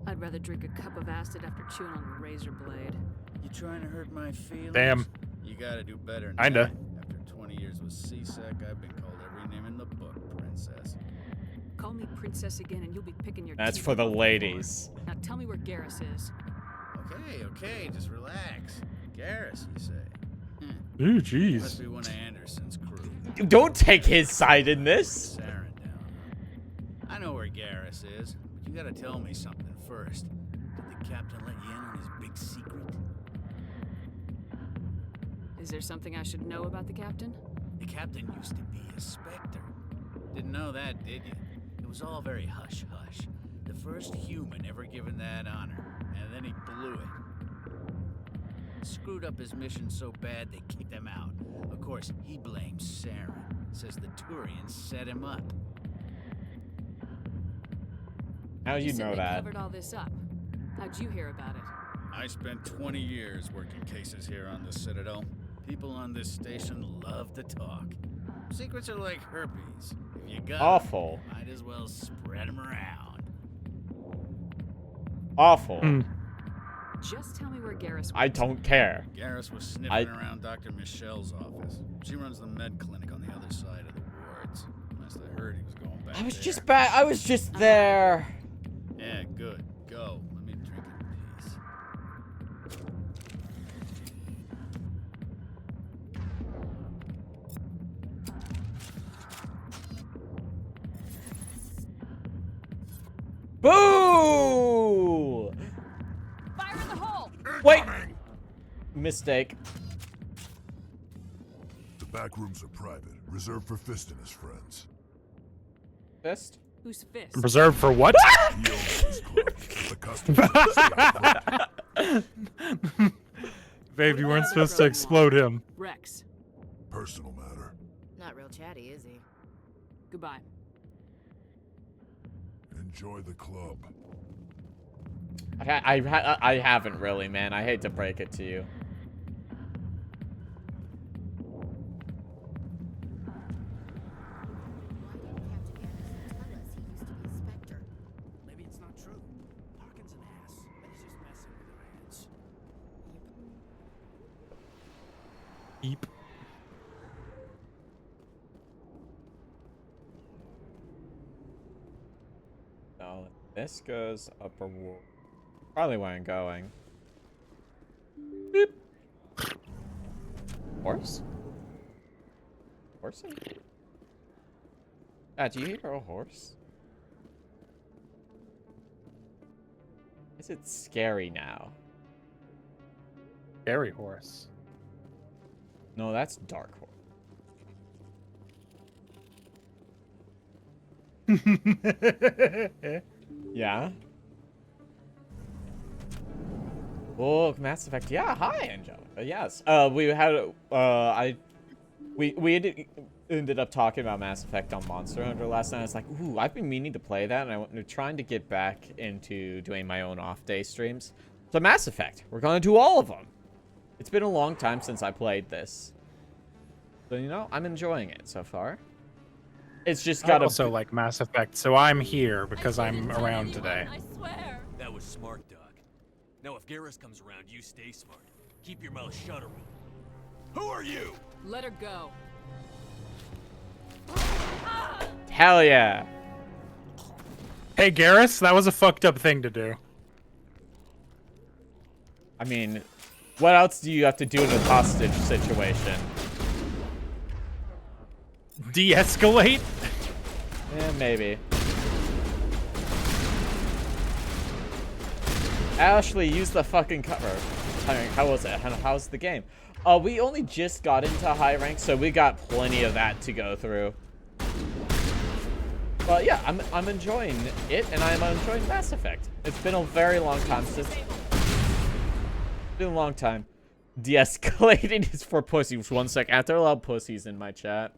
Speaker 12: I'd rather drink a cup of acid after chewing on a razor blade.
Speaker 21: You trying to hurt my feelings?
Speaker 8: Damn.
Speaker 21: You gotta do better than
Speaker 8: Kinda.
Speaker 21: that. After 20 years with CSEC, I've been called every name in the book, princess.
Speaker 12: Call me princess again and you'll be picking your
Speaker 1: That's
Speaker 12: teeth
Speaker 1: for the
Speaker 12: off
Speaker 1: ladies.
Speaker 12: floor. Now tell me where Garrus is.
Speaker 21: Okay, just relax. Garrus, you say?
Speaker 8: Ooh,
Speaker 21: Must
Speaker 8: jeez.
Speaker 21: be one of Anderson's crew.
Speaker 1: Don't take his side in this.
Speaker 21: Saren down, huh? I know where Garrus is, but you gotta tell me something first. Did the captain let you in on his big secret?
Speaker 12: Is there something I should know about the captain?
Speaker 21: The captain used to be a Spectre. Didn't know that, did you? It was all very hush-hush. The first human ever given that honor, and then he blew it. Screwed up his mission so bad they kicked him out. Of course, he blames Saren. Says the Turians set him up.
Speaker 1: How do you
Speaker 12: said
Speaker 1: know
Speaker 12: they
Speaker 1: that?
Speaker 12: covered all this up. How'd you hear about it?
Speaker 21: I spent 20 years working cases here on the Citadel. People on this station love to talk. Secrets are like herpes. If you got 'em,
Speaker 1: Awful.
Speaker 21: might as well spread them around.
Speaker 1: Awful.
Speaker 12: Just tell me where Garrus
Speaker 1: I don't care.
Speaker 21: Garrus was sniffing around Dr. Michelle's office. She runs the med clinic on the other side of the wards. Must have heard he was going back
Speaker 1: I was
Speaker 21: there.
Speaker 1: just back. I was just there.
Speaker 21: Yeah, good. Go. Let me drink in peace.
Speaker 1: Boo!
Speaker 12: Fire in the hole!
Speaker 1: Wait. Mistake.
Speaker 7: The back rooms are private, reserved for Fist and his friends.
Speaker 1: Fist?
Speaker 12: Who's Fist?
Speaker 8: Reserved for what?
Speaker 7: He owns this club, but the customers
Speaker 8: Babe, you weren't supposed to explode him.
Speaker 12: Rex.
Speaker 7: Personal matter.
Speaker 11: Not real chatty, is he?
Speaker 12: Goodbye.
Speaker 7: Enjoy the club.
Speaker 1: I haven't really, man. I hate to break it to you.
Speaker 3: Maybe it's not true. Tarkin's an ass, and he's just messing with our heads.
Speaker 8: Eep.
Speaker 1: No, this goes up a wall. Probably where I'm going. Beep. Horse? Horsey? Do you hear a horse? Is it scary now?
Speaker 8: Scary horse.
Speaker 1: No, that's dark horse. Yeah. Oh, Mass Effect. Yeah, hi, Angel. Yes. We had we ended up talking about Mass Effect on Monster Hunter last night. I was like, ooh, I've been meaning to play that, and I'm trying to get back into doing my own off-day streams. So Mass Effect, we're gonna do all of them. It's been a long time since I played this, so you know, I'm enjoying it so far. It's just got
Speaker 8: I also like Mass Effect, so I'm here because I'm around today.
Speaker 19: I swear. That was smart, Doc. Now, if Garrus comes around, you stay smart. Keep your mouth shut around. Who are you?
Speaker 23: Let her go.
Speaker 1: Hell yeah.
Speaker 8: Hey, Garrus, that was a fucked up thing to do.
Speaker 1: I mean, what else do you have to do in a hostage situation?
Speaker 8: De-escalate?
Speaker 1: Yeah, maybe. Ashley, use the fucking cover. I mean, how was it? How's the game? We only just got into high rank, so we got plenty of that to go through. But yeah, I'm enjoying it, and I'm enjoying Mass Effect. It's been a very long time since. It's been a long time. De-escalating is for pussies. 1 sec. I have to allow pussies in my chat.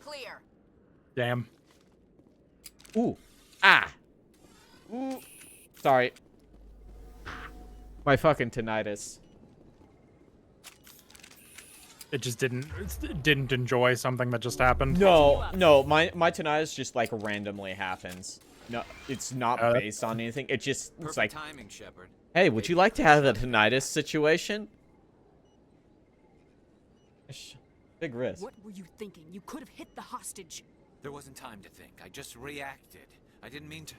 Speaker 23: Clear.
Speaker 8: Damn.
Speaker 1: Ooh. Ah. Ooh. Sorry. My fucking tinnitus.
Speaker 8: It just didn't enjoy something that just happened.
Speaker 1: No, my tinnitus just like randomly happens. No, it's not based on anything. It just it's like
Speaker 19: timing, Shepard.
Speaker 1: Hey, would you like to have a tinnitus situation? Big risk.
Speaker 12: What were you thinking? You could have hit the hostage.
Speaker 19: There wasn't time to think. I just reacted. I didn't mean to.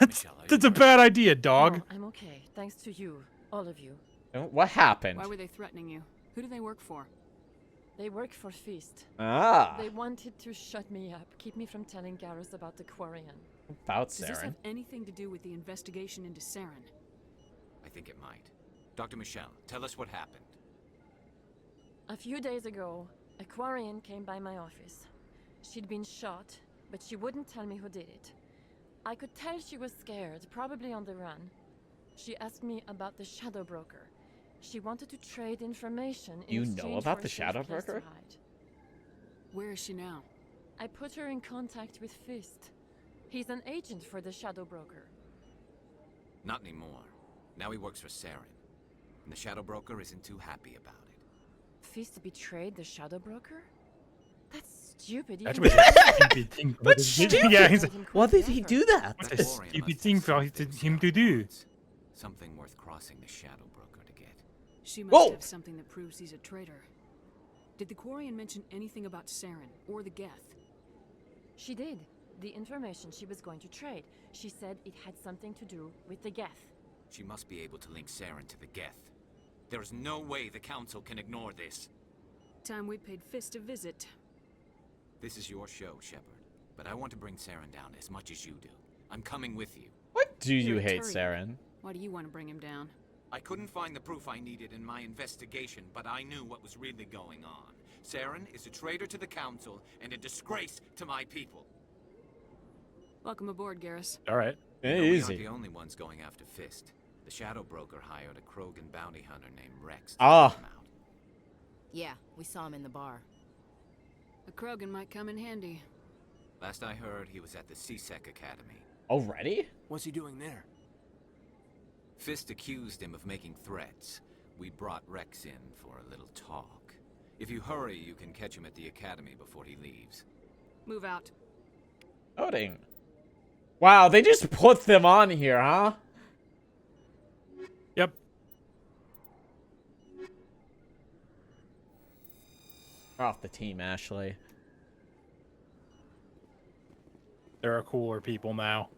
Speaker 8: That's a bad idea, dog.
Speaker 23: No, I'm okay. Thanks to you, all of you.
Speaker 1: What happened?
Speaker 12: Why were they threatening you? Who do they work for?
Speaker 23: They work for Feast.
Speaker 1: Ah.
Speaker 23: They wanted to shut me up, keep me from telling Garrus about the Quarian.
Speaker 1: About
Speaker 12: Does this
Speaker 1: Saren.
Speaker 12: have anything to do with the investigation into Saren?
Speaker 19: I think it might. Dr. Michelle, tell us what happened.
Speaker 23: A few days ago, a Quarian came by my office. She'd been shot, but she wouldn't tell me who did it. I could tell she was scared, probably on the run. She asked me about the Shadow Broker. She wanted to trade information in
Speaker 1: You know
Speaker 23: exchange
Speaker 1: about
Speaker 23: for a
Speaker 1: the
Speaker 23: safe
Speaker 1: Shadow
Speaker 23: place to
Speaker 1: Broker?
Speaker 23: hide.
Speaker 12: Where is she now?
Speaker 23: I put her in contact with Fist. He's an agent for the Shadow Broker.
Speaker 19: Not anymore. Now he works for Saren. And the Shadow Broker isn't too happy about it.
Speaker 23: Fist betrayed the Shadow Broker? That's stupid.
Speaker 8: That's
Speaker 23: even
Speaker 8: what
Speaker 23: though-
Speaker 8: stupid thing.
Speaker 1: But stupid.
Speaker 8: Yeah, he's
Speaker 1: Why did he do that?
Speaker 8: What's a stupid thing for him to do?
Speaker 19: Something worth crossing the Shadow Broker to get.
Speaker 12: She must have something that proves he's a traitor. Did the Quarian mention anything about Saren or the Geth?
Speaker 23: She did. The information she was going to trade. She said it had something to do with the Geth.
Speaker 19: She must be able to link Saren to the Geth. There is no way the Council can ignore this.
Speaker 12: Time we paid Fist a visit.
Speaker 19: This is your show, Shepard. But I want to bring Saren down as much as you do. I'm coming with you.
Speaker 1: What do you
Speaker 12: You're a
Speaker 1: hate,
Speaker 12: Turian.
Speaker 1: Saren?
Speaker 12: Why do you want to bring him down?
Speaker 19: I couldn't find the proof I needed in my investigation, but I knew what was really going on. Saren is a traitor to the Council and a disgrace to my people.
Speaker 12: Welcome aboard, Garrus.
Speaker 8: All right.
Speaker 19: You know, we
Speaker 1: Easy.
Speaker 19: aren't the only ones going after Fist. The Shadow Broker hired a Krogan bounty hunter named Rex to
Speaker 1: Ah.
Speaker 19: take him out.
Speaker 11: Yeah, we saw him in the bar.
Speaker 12: A Krogan might come in handy.
Speaker 19: Last I heard, he was at the CSEC Academy.
Speaker 1: Already?
Speaker 3: What's he doing there?
Speaker 19: Fist accused him of making threats. We brought Rex in for a little talk. If you hurry, you can catch him at the academy before he leaves.
Speaker 12: Move out.
Speaker 1: Loading. Wow, they just put them on here, huh?
Speaker 8: Yep.
Speaker 1: Off the team, Ashley.
Speaker 8: There are cooler people now.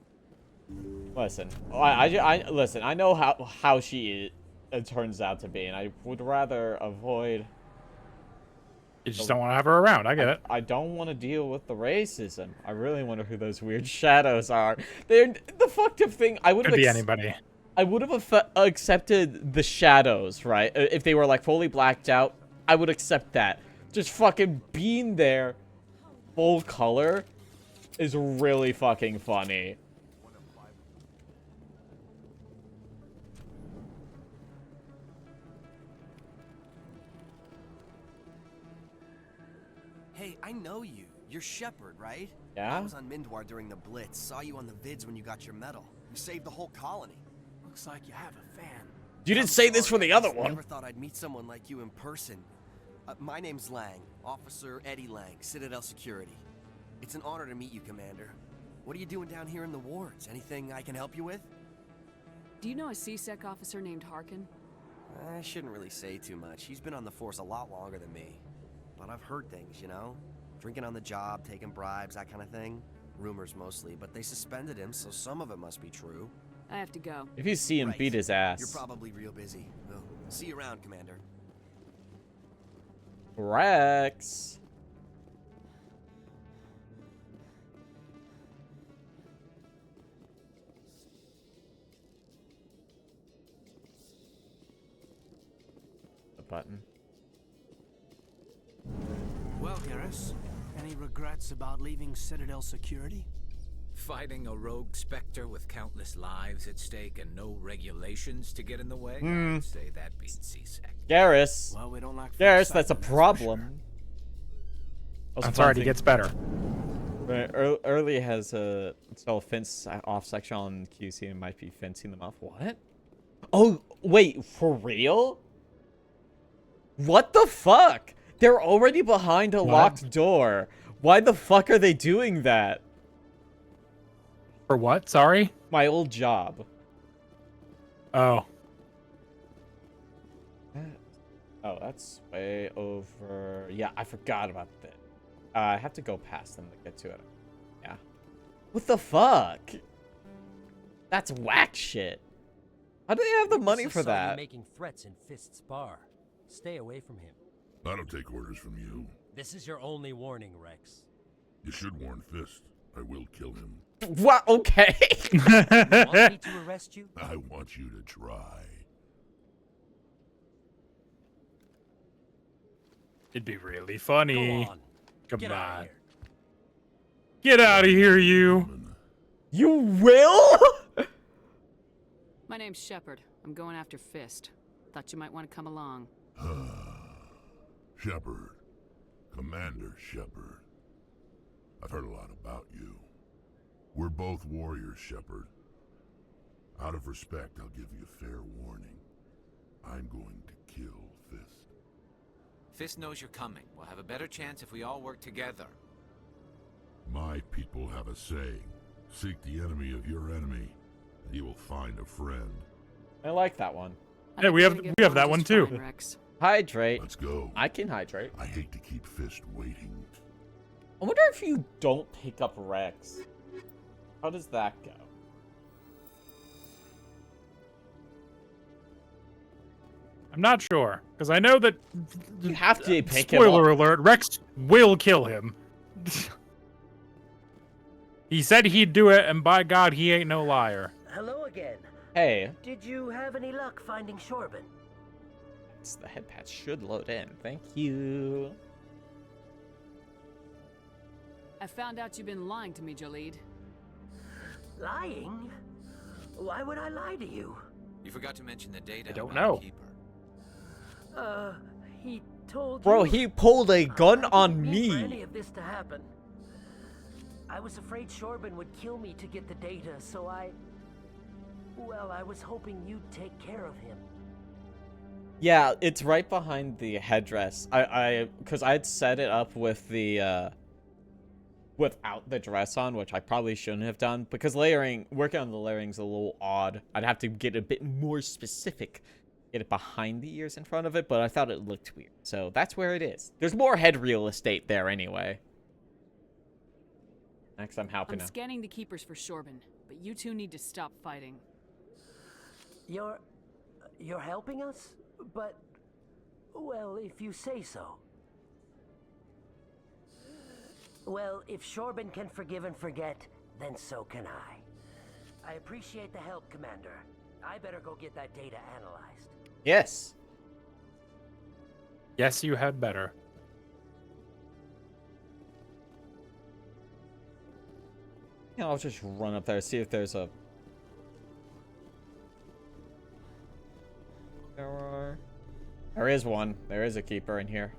Speaker 1: Listen, I listen. I know how she it turns out to be, and I would rather avoid.
Speaker 8: You just don't want to have her around. I get it.
Speaker 1: I don't want to deal with the racism. I really wonder who those weird shadows are. They're the fucked up thing. I would
Speaker 8: Could be anybody.
Speaker 1: I would have accepted the shadows, right? If they were like fully blacked out, I would accept that. Just fucking being there, full color, is really fucking funny.
Speaker 4: Hey, I know you. You're Shepard, right?
Speaker 1: Yeah?
Speaker 4: I was on Mindwar during the Blitz. Saw you on the vids when you got your medal. You saved the whole colony.
Speaker 3: Looks like you have a fan.
Speaker 1: You didn't say this for the other one.
Speaker 4: Never thought I'd meet someone like you in person. My name's Lang, Officer Eddie Lang, Citadel Security. It's an honor to meet you, Commander. What are you doing down here in the wards? Anything I can help you with?
Speaker 12: Do you know a CSEC officer named Harkin?
Speaker 4: I shouldn't really say too much. He's been on the force a lot longer than me. But I've heard things, you know? Drinking on the job, taking bribes, that kind of thing. Rumors mostly, but they suspended him, so some of it must be true.
Speaker 12: I have to go.
Speaker 1: If you see him, beat his ass.
Speaker 4: You're probably real busy. Well, see you around, Commander.
Speaker 1: Rex. The button.
Speaker 3: Well, Garrus, any regrets about leaving Citadel Security?
Speaker 19: Fighting a rogue Spectre with countless lives at stake and no regulations to get in the way?
Speaker 1: Hmm.
Speaker 19: I'd say that beats CSEC.
Speaker 1: Garrus.
Speaker 3: Well, we don't like
Speaker 1: Garrus, that's a problem.
Speaker 8: That's already gets better.
Speaker 1: Early has a fence off section on QC and might be fencing them off. What? Oh, wait, for real? What the fuck? They're already behind a locked door. Why the fuck are they doing that?
Speaker 8: For what? Sorry?
Speaker 1: My old job.
Speaker 8: Oh.
Speaker 1: Oh, that's way over. Yeah, I forgot about that. I have to go past them to get to it. Yeah. What the fuck? That's whack shit. How do they have the money for that?
Speaker 6: Making threats in Fist's bar. Stay away from him.
Speaker 7: I don't take orders from you.
Speaker 6: This is your only warning, Rex.
Speaker 7: You should warn Fist. I will kill him.
Speaker 1: What? Okay.
Speaker 6: You want me to arrest you?
Speaker 7: I want you to try.
Speaker 8: It'd be really funny.
Speaker 6: Go on.
Speaker 8: Come
Speaker 6: Get out of
Speaker 8: on.
Speaker 6: here.
Speaker 8: Get out of here, you.
Speaker 1: You will?
Speaker 12: My name's Shepard. I'm going after Fist. Thought you might want to come along.
Speaker 7: Shepard. Commander Shepard. I've heard a lot about you. We're both warriors, Shepard. Out of respect, I'll give you fair warning. I'm going to kill Fist.
Speaker 19: Fist knows you're coming. We'll have a better chance if we all work together.
Speaker 7: My people have a saying. Seek the enemy of your enemy, and you will find a friend.
Speaker 1: I like that one.
Speaker 8: Yeah, we have that one too.
Speaker 1: Hydrate.
Speaker 7: Let's go.
Speaker 1: I can hydrate.
Speaker 7: I hate to keep Fist waiting.
Speaker 1: I wonder if you don't pick up Rex. How does that go?
Speaker 8: I'm not sure, because I know that.
Speaker 1: You have to pick him up.
Speaker 8: Spoiler alert: Rex will kill him. He said he'd do it, and by God, he ain't no liar.
Speaker 6: Hello again.
Speaker 1: Hey.
Speaker 6: Did you have any luck finding Shorban?
Speaker 1: The head patch should load in. Thank you.
Speaker 12: I found out you've been lying to me, Jaleed.
Speaker 6: Lying? Why would I lie to you?
Speaker 19: You forgot to mention the data.
Speaker 8: I don't
Speaker 19: about
Speaker 8: know.
Speaker 19: the Keeper.
Speaker 6: He told
Speaker 1: Bro,
Speaker 6: you...
Speaker 1: he pulled a gun on
Speaker 6: I didn't mean for any
Speaker 1: me.
Speaker 6: of this to happen. I was afraid Shorban would kill me to get the data, so I... Well, I was hoping you'd take care of him.
Speaker 1: Yeah, it's right behind the headdress. Because I had set it up with the, without the dress on, which I probably shouldn't have done, because working on the layering's a little odd. I'd have to get a bit more specific, get it behind the ears in front of it, but I thought it looked weird. So that's where it is. There's more head real estate there anyway. Next, I'm helping
Speaker 12: I'm
Speaker 1: him.
Speaker 12: scanning the keepers for Shorban, but you two need to stop fighting.
Speaker 6: You're helping us? But, well, if you say so. Well, if Shorban can forgive and forget, then so can I. I appreciate the help, Commander. I better go get that data analyzed.
Speaker 1: Yes.
Speaker 8: Yes, you had better.
Speaker 1: Yeah, I'll just run up there, see if there's a... There is one. There is a keeper in here.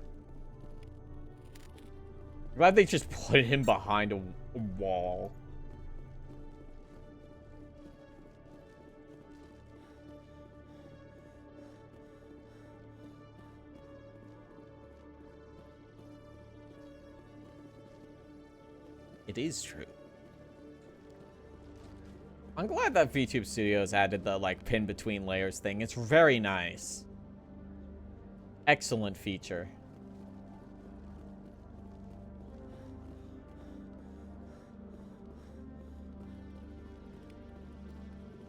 Speaker 1: I'm glad they just put him behind a wall. It is true. I'm glad that VTube Studios added the, like, pin between layers thing. It's very nice. Excellent feature.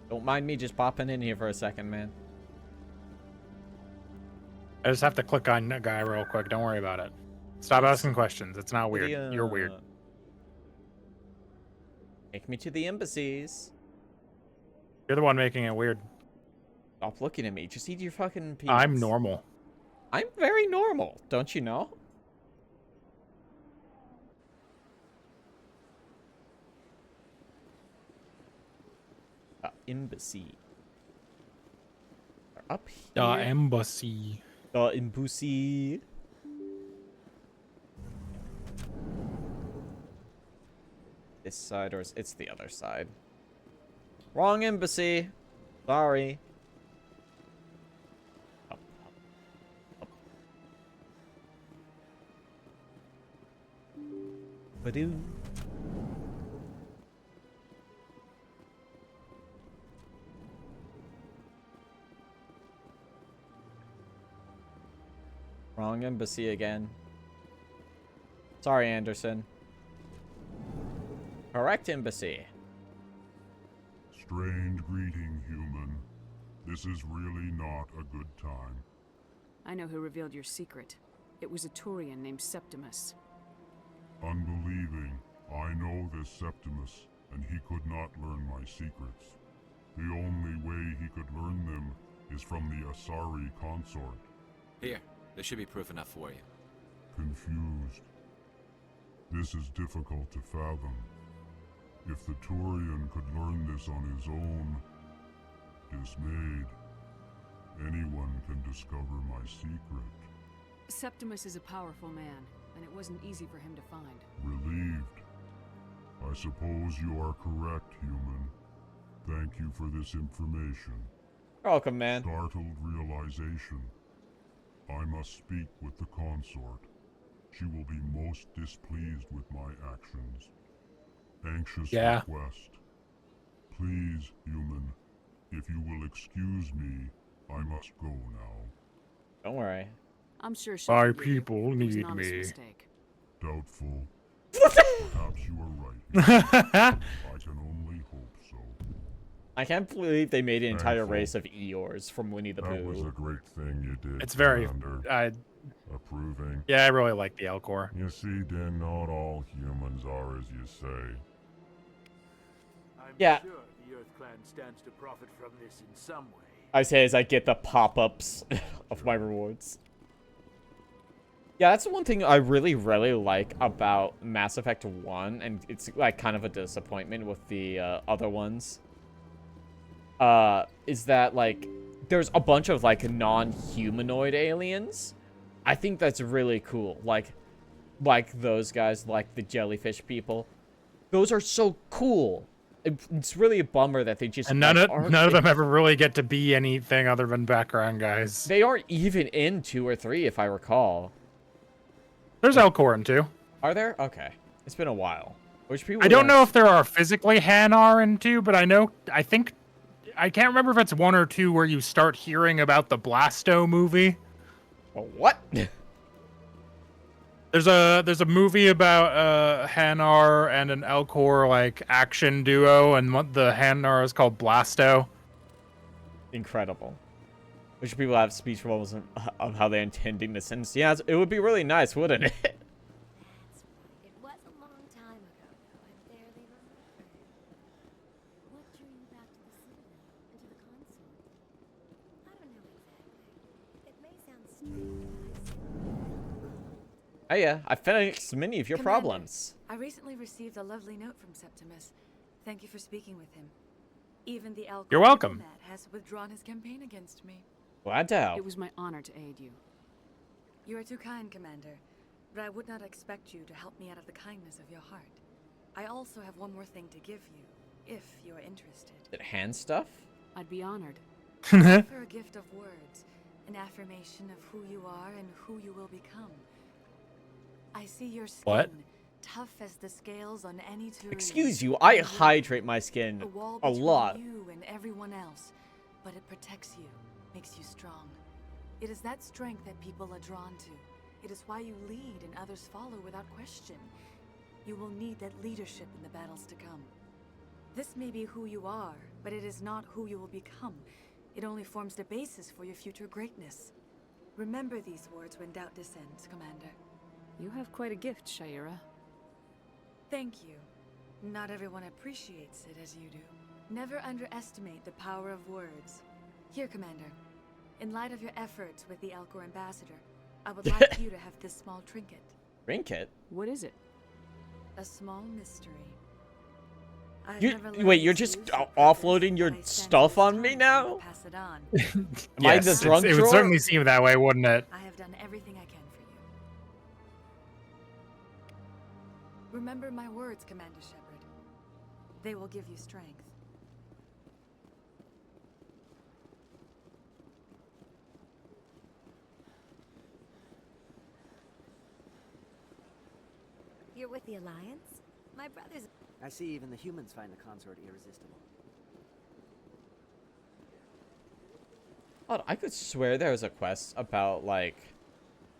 Speaker 1: Don't mind me just popping in here for a second, man.
Speaker 8: I just have to click on that guy real quick. Don't worry about it. Stop asking questions. It's not weird. You're weird.
Speaker 1: Take me to the embassies.
Speaker 8: You're the one making it weird.
Speaker 1: Stop looking at me. Just eat your fucking peanuts.
Speaker 8: I'm normal.
Speaker 1: I'm very normal. Don't you know? Embassy. Up here.
Speaker 8: The embassy.
Speaker 1: The embassy. This side, or it's the other side. Wrong embassy. Sorry. Up, up, up. Badoo. Wrong embassy again. Sorry, Anderson. Correct embassy.
Speaker 7: Strange greeting, human. This is really not a good time.
Speaker 12: I know who revealed your secret. It was a Turian named Septimus.
Speaker 7: Unbelieving, I know this Septimus, and he could not learn my secrets. The only way he could learn them is from the Asari consort.
Speaker 19: Here, there should be proof enough for you.
Speaker 7: Confused. This is difficult to fathom. If the Turian could learn this on his own, dismayed, anyone can discover my secret.
Speaker 12: Septimus is a powerful man, and it wasn't easy for him to find.
Speaker 7: Relieved. I suppose you are correct, human. Thank you for this information.
Speaker 1: You're welcome, man.
Speaker 7: Startled realization. I must speak with the consort. She will be most displeased with my actions. Anxious request. Please, human, if you will excuse me, I must go now.
Speaker 1: Don't worry.
Speaker 12: I'm sure
Speaker 8: My
Speaker 12: Shepard
Speaker 8: people
Speaker 12: it was
Speaker 8: need
Speaker 12: an honest
Speaker 8: me.
Speaker 12: mistake.
Speaker 7: Doubtful. Perhaps you are right. I can only hope so.
Speaker 1: I can't believe they made an entire
Speaker 7: Thankful.
Speaker 1: race of Eeyores from Winnie the Pooh.
Speaker 7: That was a great thing you did.
Speaker 8: It's very...
Speaker 7: Commander. Approving.
Speaker 8: Yeah, I really like the Elcor.
Speaker 7: You see, then not all humans are as you say.
Speaker 3: I'm
Speaker 1: Yeah.
Speaker 3: sure the Earth Clan stands to profit from this in some way.
Speaker 1: I say as I get the pop-ups of my rewards. Yeah, that's the one thing I really, really like about Mass Effect 1, and it's like kind of a disappointment with the other ones. Is that like there's a bunch of like non-humanoid aliens. I think that's really cool. Like those guys, like the jellyfish people. Those are so cool. it's really a bummer that they just
Speaker 8: And none of them ever really get to be anything other than background guys.
Speaker 1: They aren't even in 2 or 3, if I recall.
Speaker 8: There's Elcor in 2.
Speaker 1: Are there? Okay, it's been a while. Which people?
Speaker 8: I don't know if there are physically Hanar in 2, but I think I can't remember if it's 1 or 2 where you start hearing about the Blasto movie.
Speaker 1: What?
Speaker 8: There's a movie about Hanar and an Elcor like action duo, and the Hanar is called Blasto.
Speaker 1: Incredible. Which people have speech bubbles of how they're intending to sentence. Yeah, it would be really nice, wouldn't it?
Speaker 18: It was a long time ago, though. I barely remember. What drew you back to the Citadel and to the console? I don't know exactly. It may sound stupid.
Speaker 1: Oh yeah, I fixed many of your
Speaker 12: Commander,
Speaker 1: problems.
Speaker 12: I recently received a lovely note from Septimus. Thank you for speaking with him. Even the Alcor
Speaker 8: You're welcome.
Speaker 12: diplomat has withdrawn his campaign against me.
Speaker 1: Glad to help.
Speaker 12: It was my honor to aid you. You are too kind, Commander, but I would not expect you to help me out of the kindness of your heart. I also have one more thing to give you, if you are interested.
Speaker 1: Is it hand stuff?
Speaker 12: I'd be honored. I offer a gift of words, an affirmation of who you are and who you will become. I see your skin,
Speaker 8: What?
Speaker 12: tough as the scales on any Turian.
Speaker 1: Excuse you, I hydrate my skin
Speaker 12: wall
Speaker 1: a
Speaker 12: between
Speaker 1: lot.
Speaker 12: you and everyone else, but it protects you, makes you strong. It is that strength that people are drawn to. It is why you lead and others follow without question. You will need that leadership in the battles to come. This may be who you are, but it is not who you will become. It only forms the basis for your future greatness. Remember these words when doubt descends, Commander.
Speaker 16: You have quite a gift, Shaira.
Speaker 12: Thank you. Not everyone appreciates it as you do. Never underestimate the power of words. Here, Commander. In light of your efforts with the Elcor ambassador, I would like you to have this small trinket.
Speaker 1: Trinket?
Speaker 16: What is it?
Speaker 12: A small mystery.
Speaker 1: Wait, you're just offloading your stuff on me now?
Speaker 12: Pass it on.
Speaker 1: Am I the drunk
Speaker 8: it would
Speaker 1: drawer?
Speaker 8: certainly seem that way, wouldn't it?
Speaker 12: I have done everything I can for you. Remember my words, Commander Shepard. They will give you strength.
Speaker 18: You're with the Alliance? My brother's...
Speaker 10: I see even the humans find the consort irresistible.
Speaker 1: Oh, I could swear there was a quest about, like,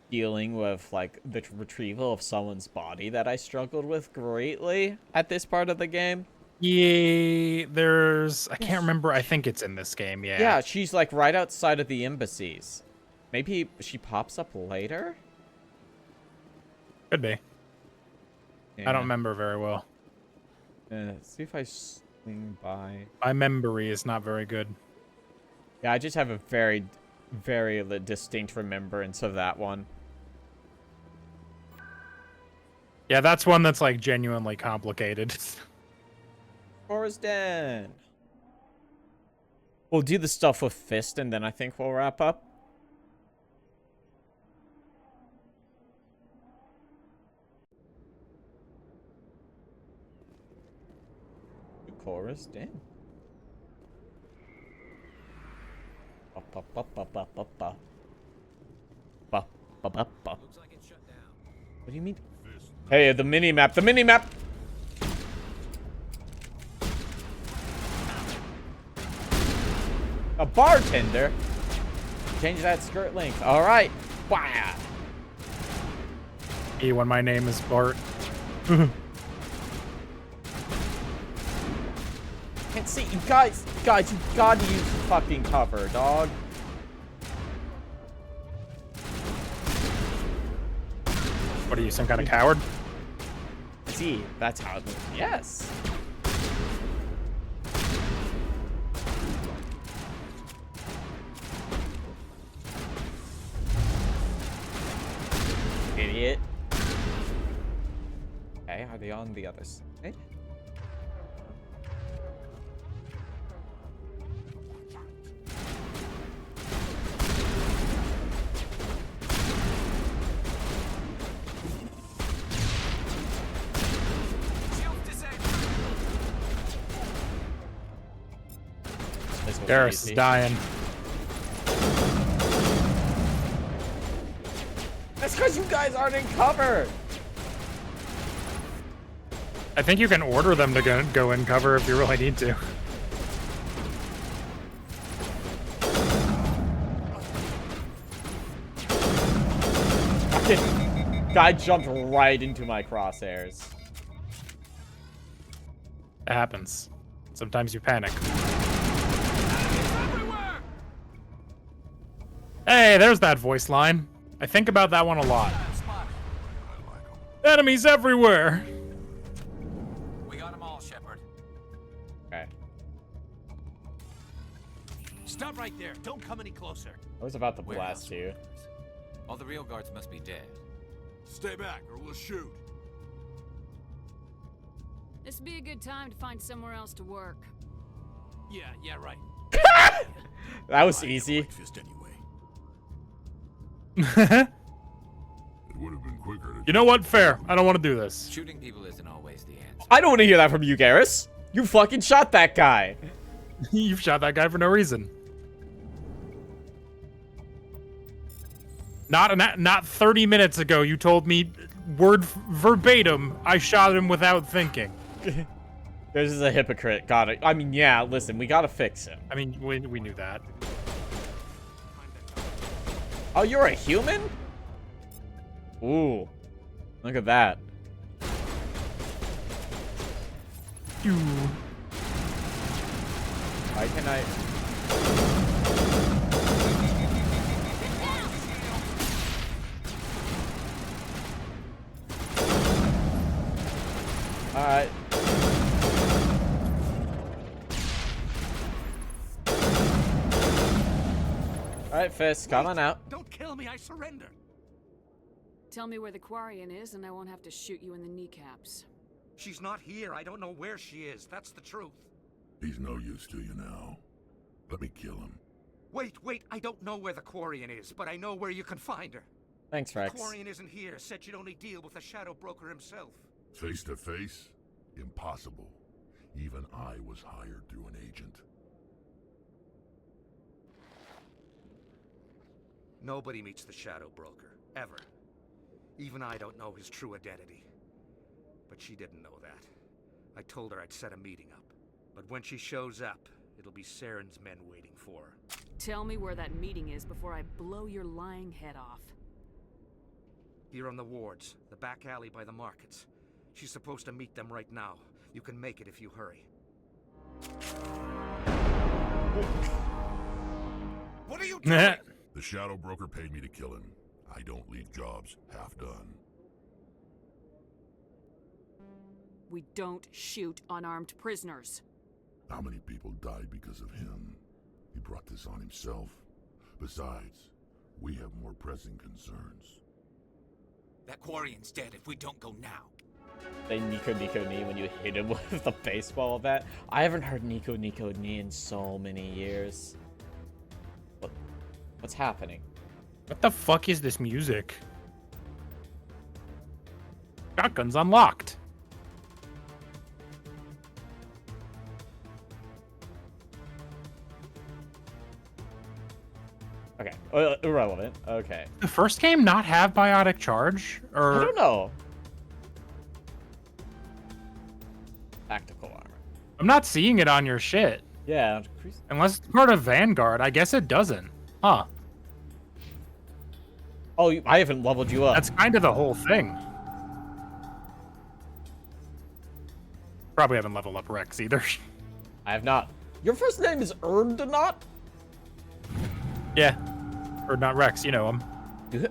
Speaker 1: dealing with, like, the retrieval of someone's body that I struggled with greatly at this part of the game.
Speaker 8: Yeah, I can't remember, I think it's in this game, yeah.
Speaker 1: Yeah, she's, like, right outside of the embassies. Maybe she pops up later?
Speaker 8: Could be.
Speaker 1: Yeah.
Speaker 8: I don't remember very well.
Speaker 1: See if I swing by.
Speaker 8: My memory is not very good.
Speaker 1: Yeah, I just have a very, very distinct remembrance of that one.
Speaker 8: Yeah, that's one that's like genuinely complicated.
Speaker 1: Forest Den. We'll do the stuff with Fist, and then I think we'll wrap up. Forest Den. What do you mean? Hey, the mini-map, the mini-map! A bartender? Change that skirt length. Alright. Wow.
Speaker 8: Hey, when my name is Bart.
Speaker 1: Can't see you guys, you gotta use the fucking cover, dog.
Speaker 8: What are you, some kind of coward?
Speaker 1: See, that's how it moves. Yes. Idiot. Okay, are they on the other side?
Speaker 8: Garrus is dying.
Speaker 1: That's because you guys aren't in cover.
Speaker 8: I think you can order them to go in cover if you really need to.
Speaker 1: Guy jumped right into my crosshairs.
Speaker 8: It happens. Sometimes you panic. Hey, there's that voice line. I think about that one a lot. Enemies everywhere.
Speaker 19: We got them all, Shepard.
Speaker 1: Okay.
Speaker 19: Stop right there. Don't come any closer.
Speaker 1: I was about to blast you.
Speaker 19: All the real guards must be dead.
Speaker 7: Stay back or we'll shoot.
Speaker 16: This would be a good time to find somewhere else to work.
Speaker 19: Yeah, right.
Speaker 1: That was easy.
Speaker 7: Fist anyway. It would have been quicker to...
Speaker 8: You know what? Fair. I don't want to do this.
Speaker 19: Shooting people isn't always the answer.
Speaker 1: I don't want to hear that from you, Garrus. You fucking shot that guy.
Speaker 8: You've shot that guy for no reason. Not 30 minutes ago, you told me word verbatim, I shot him without thinking.
Speaker 1: This is a hypocrite. Got it. I mean, yeah, listen, we gotta fix him.
Speaker 8: I mean, we knew that.
Speaker 1: Oh, you're a human? Ooh. Look at that. Why can I... Alright. Alright, Fist, come on out.
Speaker 19: Don't kill me, I surrender.
Speaker 16: Tell me where the Quarian is, and I won't have to shoot you in the kneecaps.
Speaker 15: She's not here. I don't know where she is. That's the truth.
Speaker 7: He's no use to you now. Let me kill him.
Speaker 15: Wait. I don't know where the Quarian is, but I know where you can find her.
Speaker 1: Thanks, Rex.
Speaker 15: The Quarian isn't here. Said you'd only deal with the Shadow Broker himself.
Speaker 7: Face to face? Impossible. Even I was hired through an agent.
Speaker 15: Nobody meets the Shadow Broker, ever. Even I don't know his true identity. But she didn't know that. I told her I'd set a meeting up. But when she shows up, it'll be Saren's men waiting for her.
Speaker 16: Tell me where that meeting is before I blow your lying head off.
Speaker 15: Here on the wards, the back alley by the markets. She's supposed to meet them right now. You can make it if you hurry.
Speaker 7: What are you doing? The Shadow Broker paid me to kill him. I don't leave jobs half done.
Speaker 16: We don't shoot unarmed prisoners.
Speaker 7: How many people died because of him? He brought this on himself. Besides, we have more pressing concerns.
Speaker 19: That Quarian's dead if we don't go now.
Speaker 1: They Nico Knee when you hit him with the baseball bat. I haven't heard Nico Knee in so many years. What's happening?
Speaker 8: What the fuck is this music? Shotgun's unlocked.
Speaker 1: Okay, irrelevant. Okay.
Speaker 8: The first game not have biotic charge, or
Speaker 1: I don't know. Tactical armor.
Speaker 8: I'm not seeing it on your shit.
Speaker 1: Yeah.
Speaker 8: Unless it's part of Vanguard, I guess it doesn't. Huh.
Speaker 1: Oh, I haven't leveled you up.
Speaker 8: That's kind of the whole thing. Probably haven't leveled up Rex either.
Speaker 1: I have not. Your first name is Erdnot?
Speaker 8: Yeah. Or not Rex, you know him.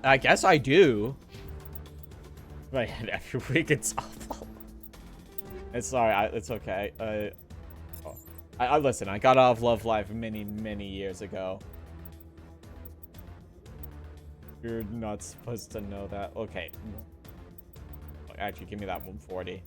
Speaker 1: I guess I do. My head every week, it's awful. It's sorry, it's okay. I listen, I got off Love Live many years ago. You're not supposed to know that. Okay. Actually, give me that 140.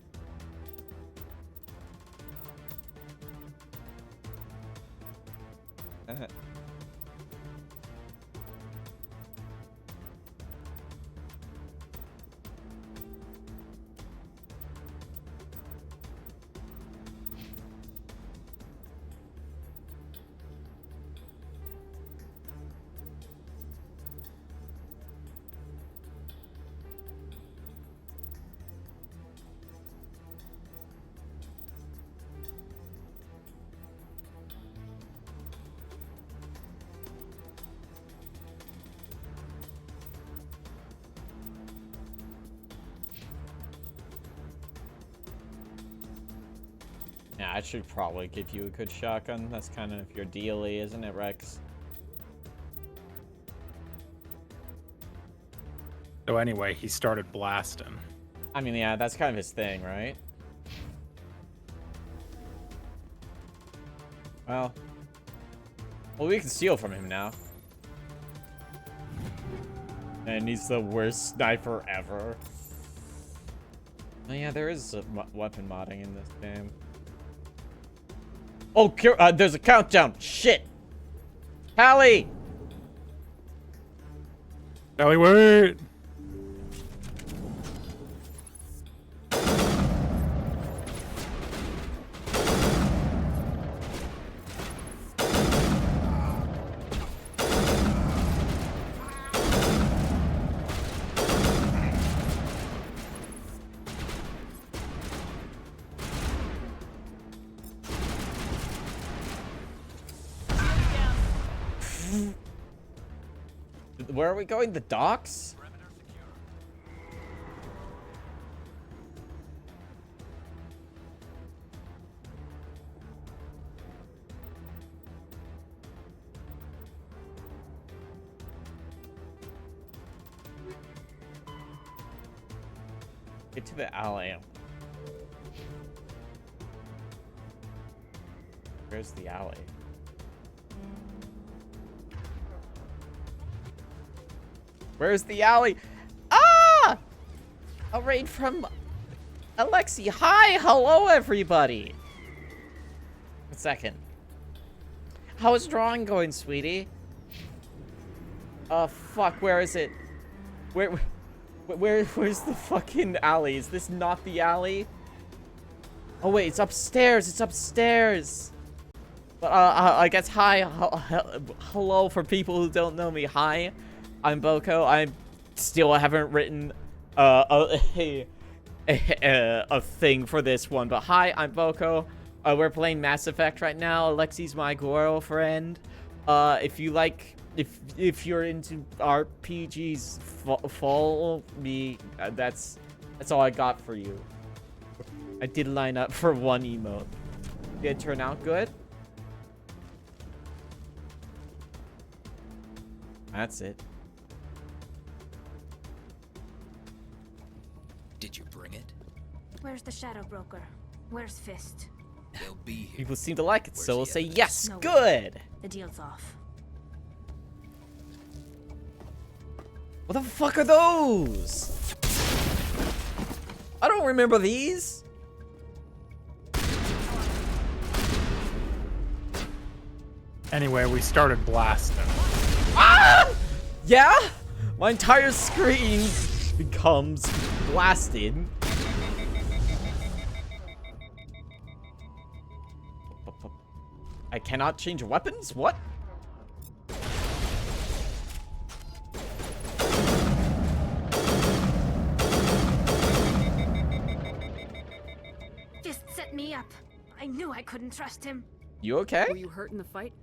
Speaker 1: Yeah, I should probably give you a good shotgun. That's kind of your dealie, isn't it, Rex?
Speaker 8: So anyway, he started blasting.
Speaker 1: I mean, yeah, that's kind of his thing, right? Well, we can steal from him now. And he's the worst sniper ever. Oh yeah, there is weapon modding in this game. Oh, there's a countdown. Shit. Hallie!
Speaker 8: Hallie, wait!
Speaker 1: Where are we going? The docks? Get to the alley. Where's the alley? Where's the alley? Ah! A raid from Alexi. Hi, hello everybody. A second. How is drawing going, sweetie? Fuck, where is it? Where's the fucking alley? Is this not the alley? Oh wait, it's upstairs. It's upstairs. But I guess hi, hello for people who don't know me. Hi. I'm Boco. I still haven't written a thing for this one, but hi, I'm Boco. We're playing Mass Effect right now. Alexi's my girlfriend. If you like, if you're into RPGs, follow me. That's all I got for you. I did line up for one emote. Did it turn out good? That's it.
Speaker 5: Did you bring it?
Speaker 20: Where's the Shadow Broker? Where's Fist?
Speaker 5: They'll be here.
Speaker 1: People seem to like it, so we'll say yes.
Speaker 20: No
Speaker 1: Good.
Speaker 20: way. The deal's off.
Speaker 1: What the fuck are those? I don't remember these.
Speaker 8: Anyway, we started blasting.
Speaker 1: Ah! Yeah? My entire screen becomes blasted. I cannot change weapons? What?
Speaker 20: Fist set me up. I knew I couldn't trust him.
Speaker 1: You okay?
Speaker 20: Were you hurt in the fight?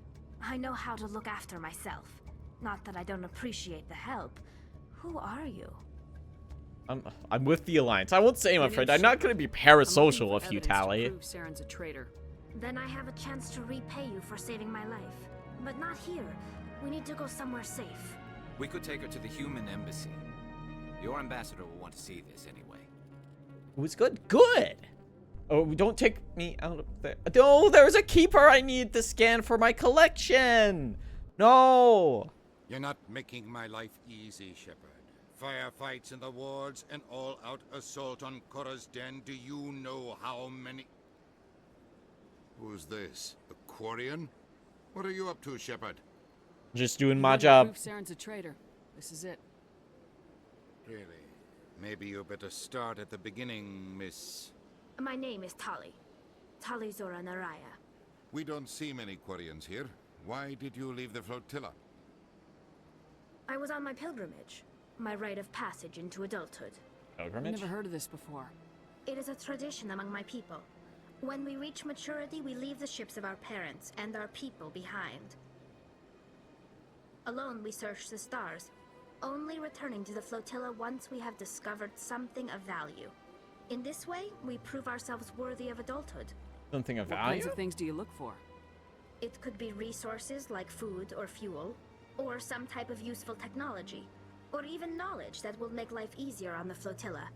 Speaker 20: I know how to look after myself. Not that I don't appreciate the help. Who are you?
Speaker 1: I'm with the Alliance. I won't say I'm a friend. I'm not going to be parasocial if you tally.
Speaker 20: Saren's a traitor. Then I have a chance to repay you for saving my life. But not here. We need to go somewhere safe.
Speaker 19: We could take her to the human embassy. Your ambassador will want to see this anyway.
Speaker 1: It was good. Good. Oh, don't take me out of there. No, there's a keeper I need to scan for my collection. No.
Speaker 22: You're not making my life easy, Shepard. Firefights in the wards, an all-out assault on Korra's den. Do you know how many...
Speaker 7: Who's this? A Quarian? What are you up to, Shepard?
Speaker 1: Just doing my job.
Speaker 16: Saren's a traitor. This is it.
Speaker 22: Really? Maybe you better start at the beginning, Miss...
Speaker 20: My name is Tali. Tali Zora Naraya.
Speaker 7: We don't see many Quarians here. Why did you leave the flotilla?
Speaker 20: I was on my pilgrimage. My rite of passage into adulthood.
Speaker 1: Pilgrimage?
Speaker 16: Never heard of this before.
Speaker 20: It is a tradition among my people. When we reach maturity, we leave the ships of our parents and our people behind. Alone, we search the stars, only returning to the flotilla once we have discovered something of value. In this way, we prove ourselves worthy of adulthood.
Speaker 1: Something of
Speaker 16: What
Speaker 1: value?
Speaker 16: kinds of things do you look for?
Speaker 20: It could be resources like food or fuel, or some type of useful technology, or even knowledge that will make life easier on the flotilla.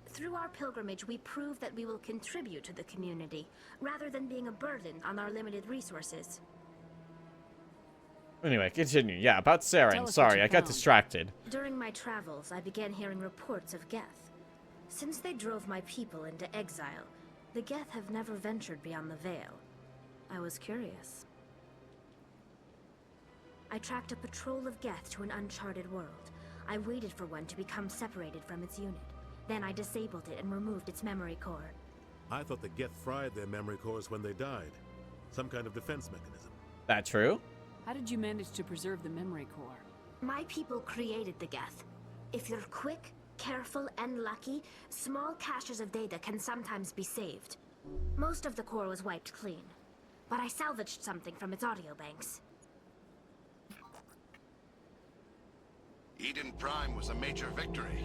Speaker 20: Through our pilgrimage, we prove that we will contribute to the community, rather than being a burden on our limited resources.
Speaker 1: Anyway, continue. Yeah, about
Speaker 20: Tell
Speaker 1: Saren.
Speaker 20: us what
Speaker 1: Sorry,
Speaker 20: you
Speaker 1: I got
Speaker 20: found.
Speaker 1: distracted.
Speaker 20: During my travels, I began hearing reports of Geth. Since they drove my people into exile, the Geth have never ventured beyond the Veil. I was curious. I tracked a patrol of Geth to an uncharted world. I waited for one to become separated from its unit. Then I disabled it and removed its memory core.
Speaker 2: I thought the Geth fried their memory cores when they died. Some kind of defense mechanism.
Speaker 1: That true?
Speaker 16: How did you manage to preserve the memory core?
Speaker 20: My people created the Geth. If you're quick, careful, and lucky, small caches of data can sometimes be saved. Most of the core was wiped clean, but I salvaged something from its audio banks.
Speaker 7: Eden Prime was a major victory.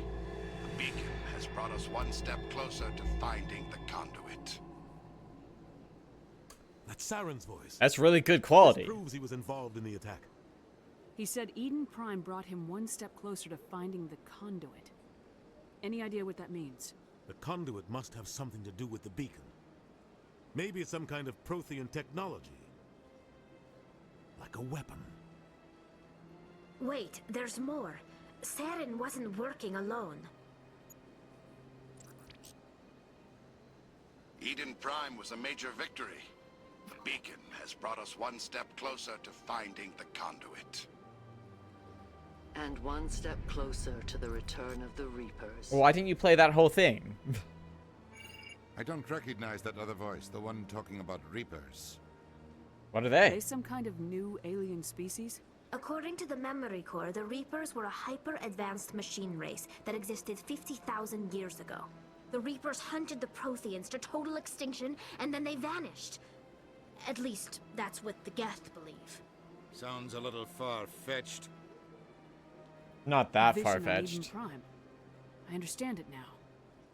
Speaker 7: The beacon has brought us one step closer to finding the conduit.
Speaker 2: That's Saren's voice.
Speaker 1: That's really good quality.
Speaker 2: This proves he was involved in the attack.
Speaker 16: He said Eden Prime brought him one step closer to finding the conduit. Any idea what that means?
Speaker 2: The conduit must have something to do with the beacon. Maybe it's some kind of Prothean technology. Like a weapon.
Speaker 20: Wait, there's more. Saren wasn't working alone.
Speaker 7: Eden Prime was a major victory. The beacon has brought us one step closer to finding the conduit.
Speaker 13: And one step closer to the return of the Reapers.
Speaker 1: Why didn't you play that whole thing?
Speaker 22: I don't recognize that other voice, the one talking about Reapers.
Speaker 1: What are
Speaker 16: Are
Speaker 1: they?
Speaker 16: they some kind of new alien species?
Speaker 20: According to the memory core, the Reapers were a hyper-advanced machine race that existed 50,000 years ago. The Reapers hunted the Protheans to total extinction, and then they vanished. At least, that's what the Geth believe.
Speaker 22: Sounds a little far-fetched.
Speaker 1: Not that
Speaker 16: Vision on Eden
Speaker 1: far-fetched.
Speaker 16: Prime. I understand it now.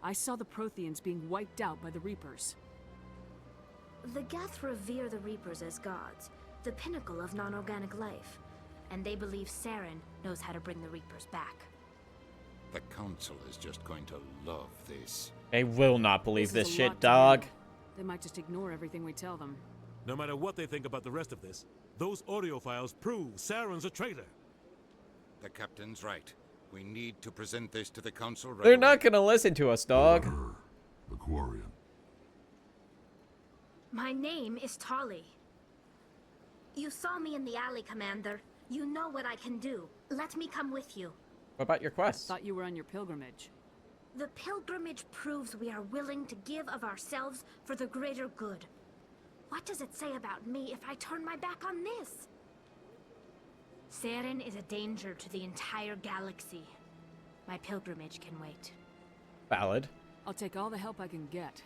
Speaker 16: I saw the Protheans being wiped out by the Reapers.
Speaker 20: The Geth revere the Reapers as gods, the pinnacle of non-organic life. And they believe Saren knows how to bring the Reapers back.
Speaker 22: The Council is just going to love this.
Speaker 1: They will not believe
Speaker 16: This
Speaker 1: this
Speaker 16: is a
Speaker 1: shit,
Speaker 16: lot to
Speaker 1: dog.
Speaker 16: handle. They might just ignore everything we tell them.
Speaker 2: No matter what they think about the rest of this, those audio files prove Saren's a traitor.
Speaker 22: The Captain's right. We need to present this to the Council right
Speaker 1: They're
Speaker 22: away.
Speaker 1: not gonna listen to us, dog.
Speaker 7: Aquarian.
Speaker 20: My name is Tali. You saw me in the alley, Commander. You know what I can do. Let me come with you.
Speaker 1: What about your quest?
Speaker 16: Thought you were on your pilgrimage.
Speaker 20: The pilgrimage proves we are willing to give of ourselves for the greater good. What does it say about me if I turn my back on this? Saren is a danger to the entire galaxy. My pilgrimage can wait.
Speaker 1: Valid.
Speaker 16: I'll take all the help I can get.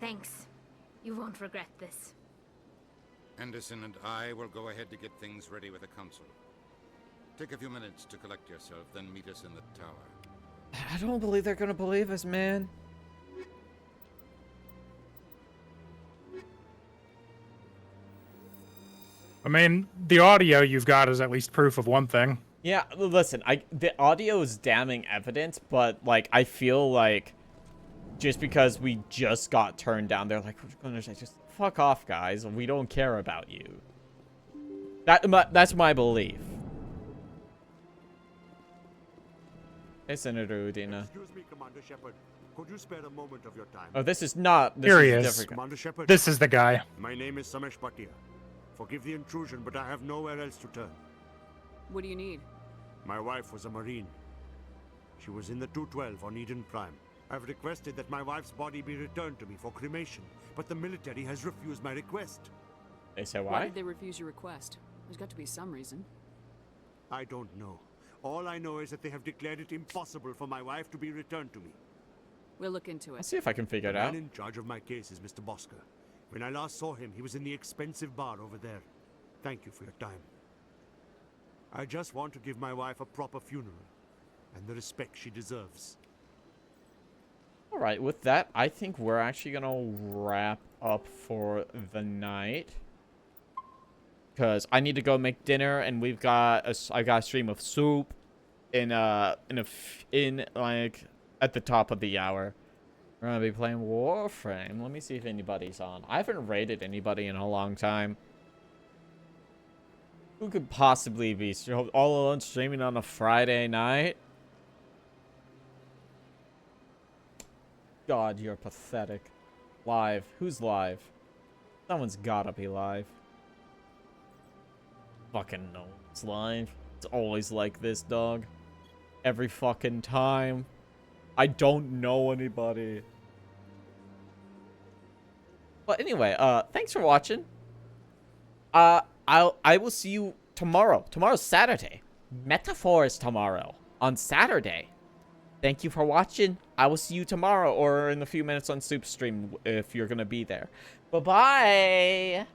Speaker 20: Thanks. You won't regret this.
Speaker 22: Anderson and I will go ahead to get things ready with the Council. Take a few minutes to collect yourself, then meet us in the tower.
Speaker 1: I don't believe they're gonna believe us, man.
Speaker 8: I mean, the audio you've got is at least proof of one thing.
Speaker 1: Yeah, listen, the audio is damning evidence, but like I feel like just because we just got turned down, they're like, we're gonna say, just fuck off, guys. We don't care about you. That's my belief. Hey, Senator Udina.
Speaker 14: Excuse me, Commander Shepard. Could you spare a moment of your time?
Speaker 1: Oh, this is not. This
Speaker 8: Here he
Speaker 1: is.
Speaker 8: is.
Speaker 1: Different.
Speaker 14: Commander Shepard.
Speaker 8: This is the guy.
Speaker 14: My name is Samesh Bhatia. Forgive the intrusion, but I have nowhere else to turn.
Speaker 16: What do you need?
Speaker 14: My wife was a Marine. She was in the 212 on Eden Prime. I've requested that my wife's body be returned to me for cremation, but the military has refused my request.
Speaker 1: They say
Speaker 16: Why
Speaker 1: why?
Speaker 16: did they refuse your request? There's got to be some reason.
Speaker 14: I don't know. All I know is that they have declared it impossible for my wife to be returned to me.
Speaker 16: We'll look into it.
Speaker 1: Let's see if I can figure it
Speaker 14: The
Speaker 1: out.
Speaker 14: man in charge of my case is Mr. Bosker. When I last saw him, he was in the expensive bar over there. Thank you for your time. I just want to give my wife a proper funeral and the respect she deserves.
Speaker 1: Alright, with that, I think we're actually gonna wrap up for the night. Because I need to go make dinner, and I got a stream of soup in like at the top of the hour. We're gonna be playing Warframe. Let me see if anybody's on. I haven't raided anybody in a long time. Who could possibly be all alone streaming on a Friday night? God, you're pathetic. Live. Who's live? Someone's gotta be live. Fucking no one's live. It's always like this, dog. Every fucking time. I don't know anybody. But anyway, thanks for watching. I will see you tomorrow. Tomorrow's Saturday. Metaphor is tomorrow on Saturday. Thank you for watching. I will see you tomorrow or in a few minutes on Soup stream if you're gonna be there. Bye-bye.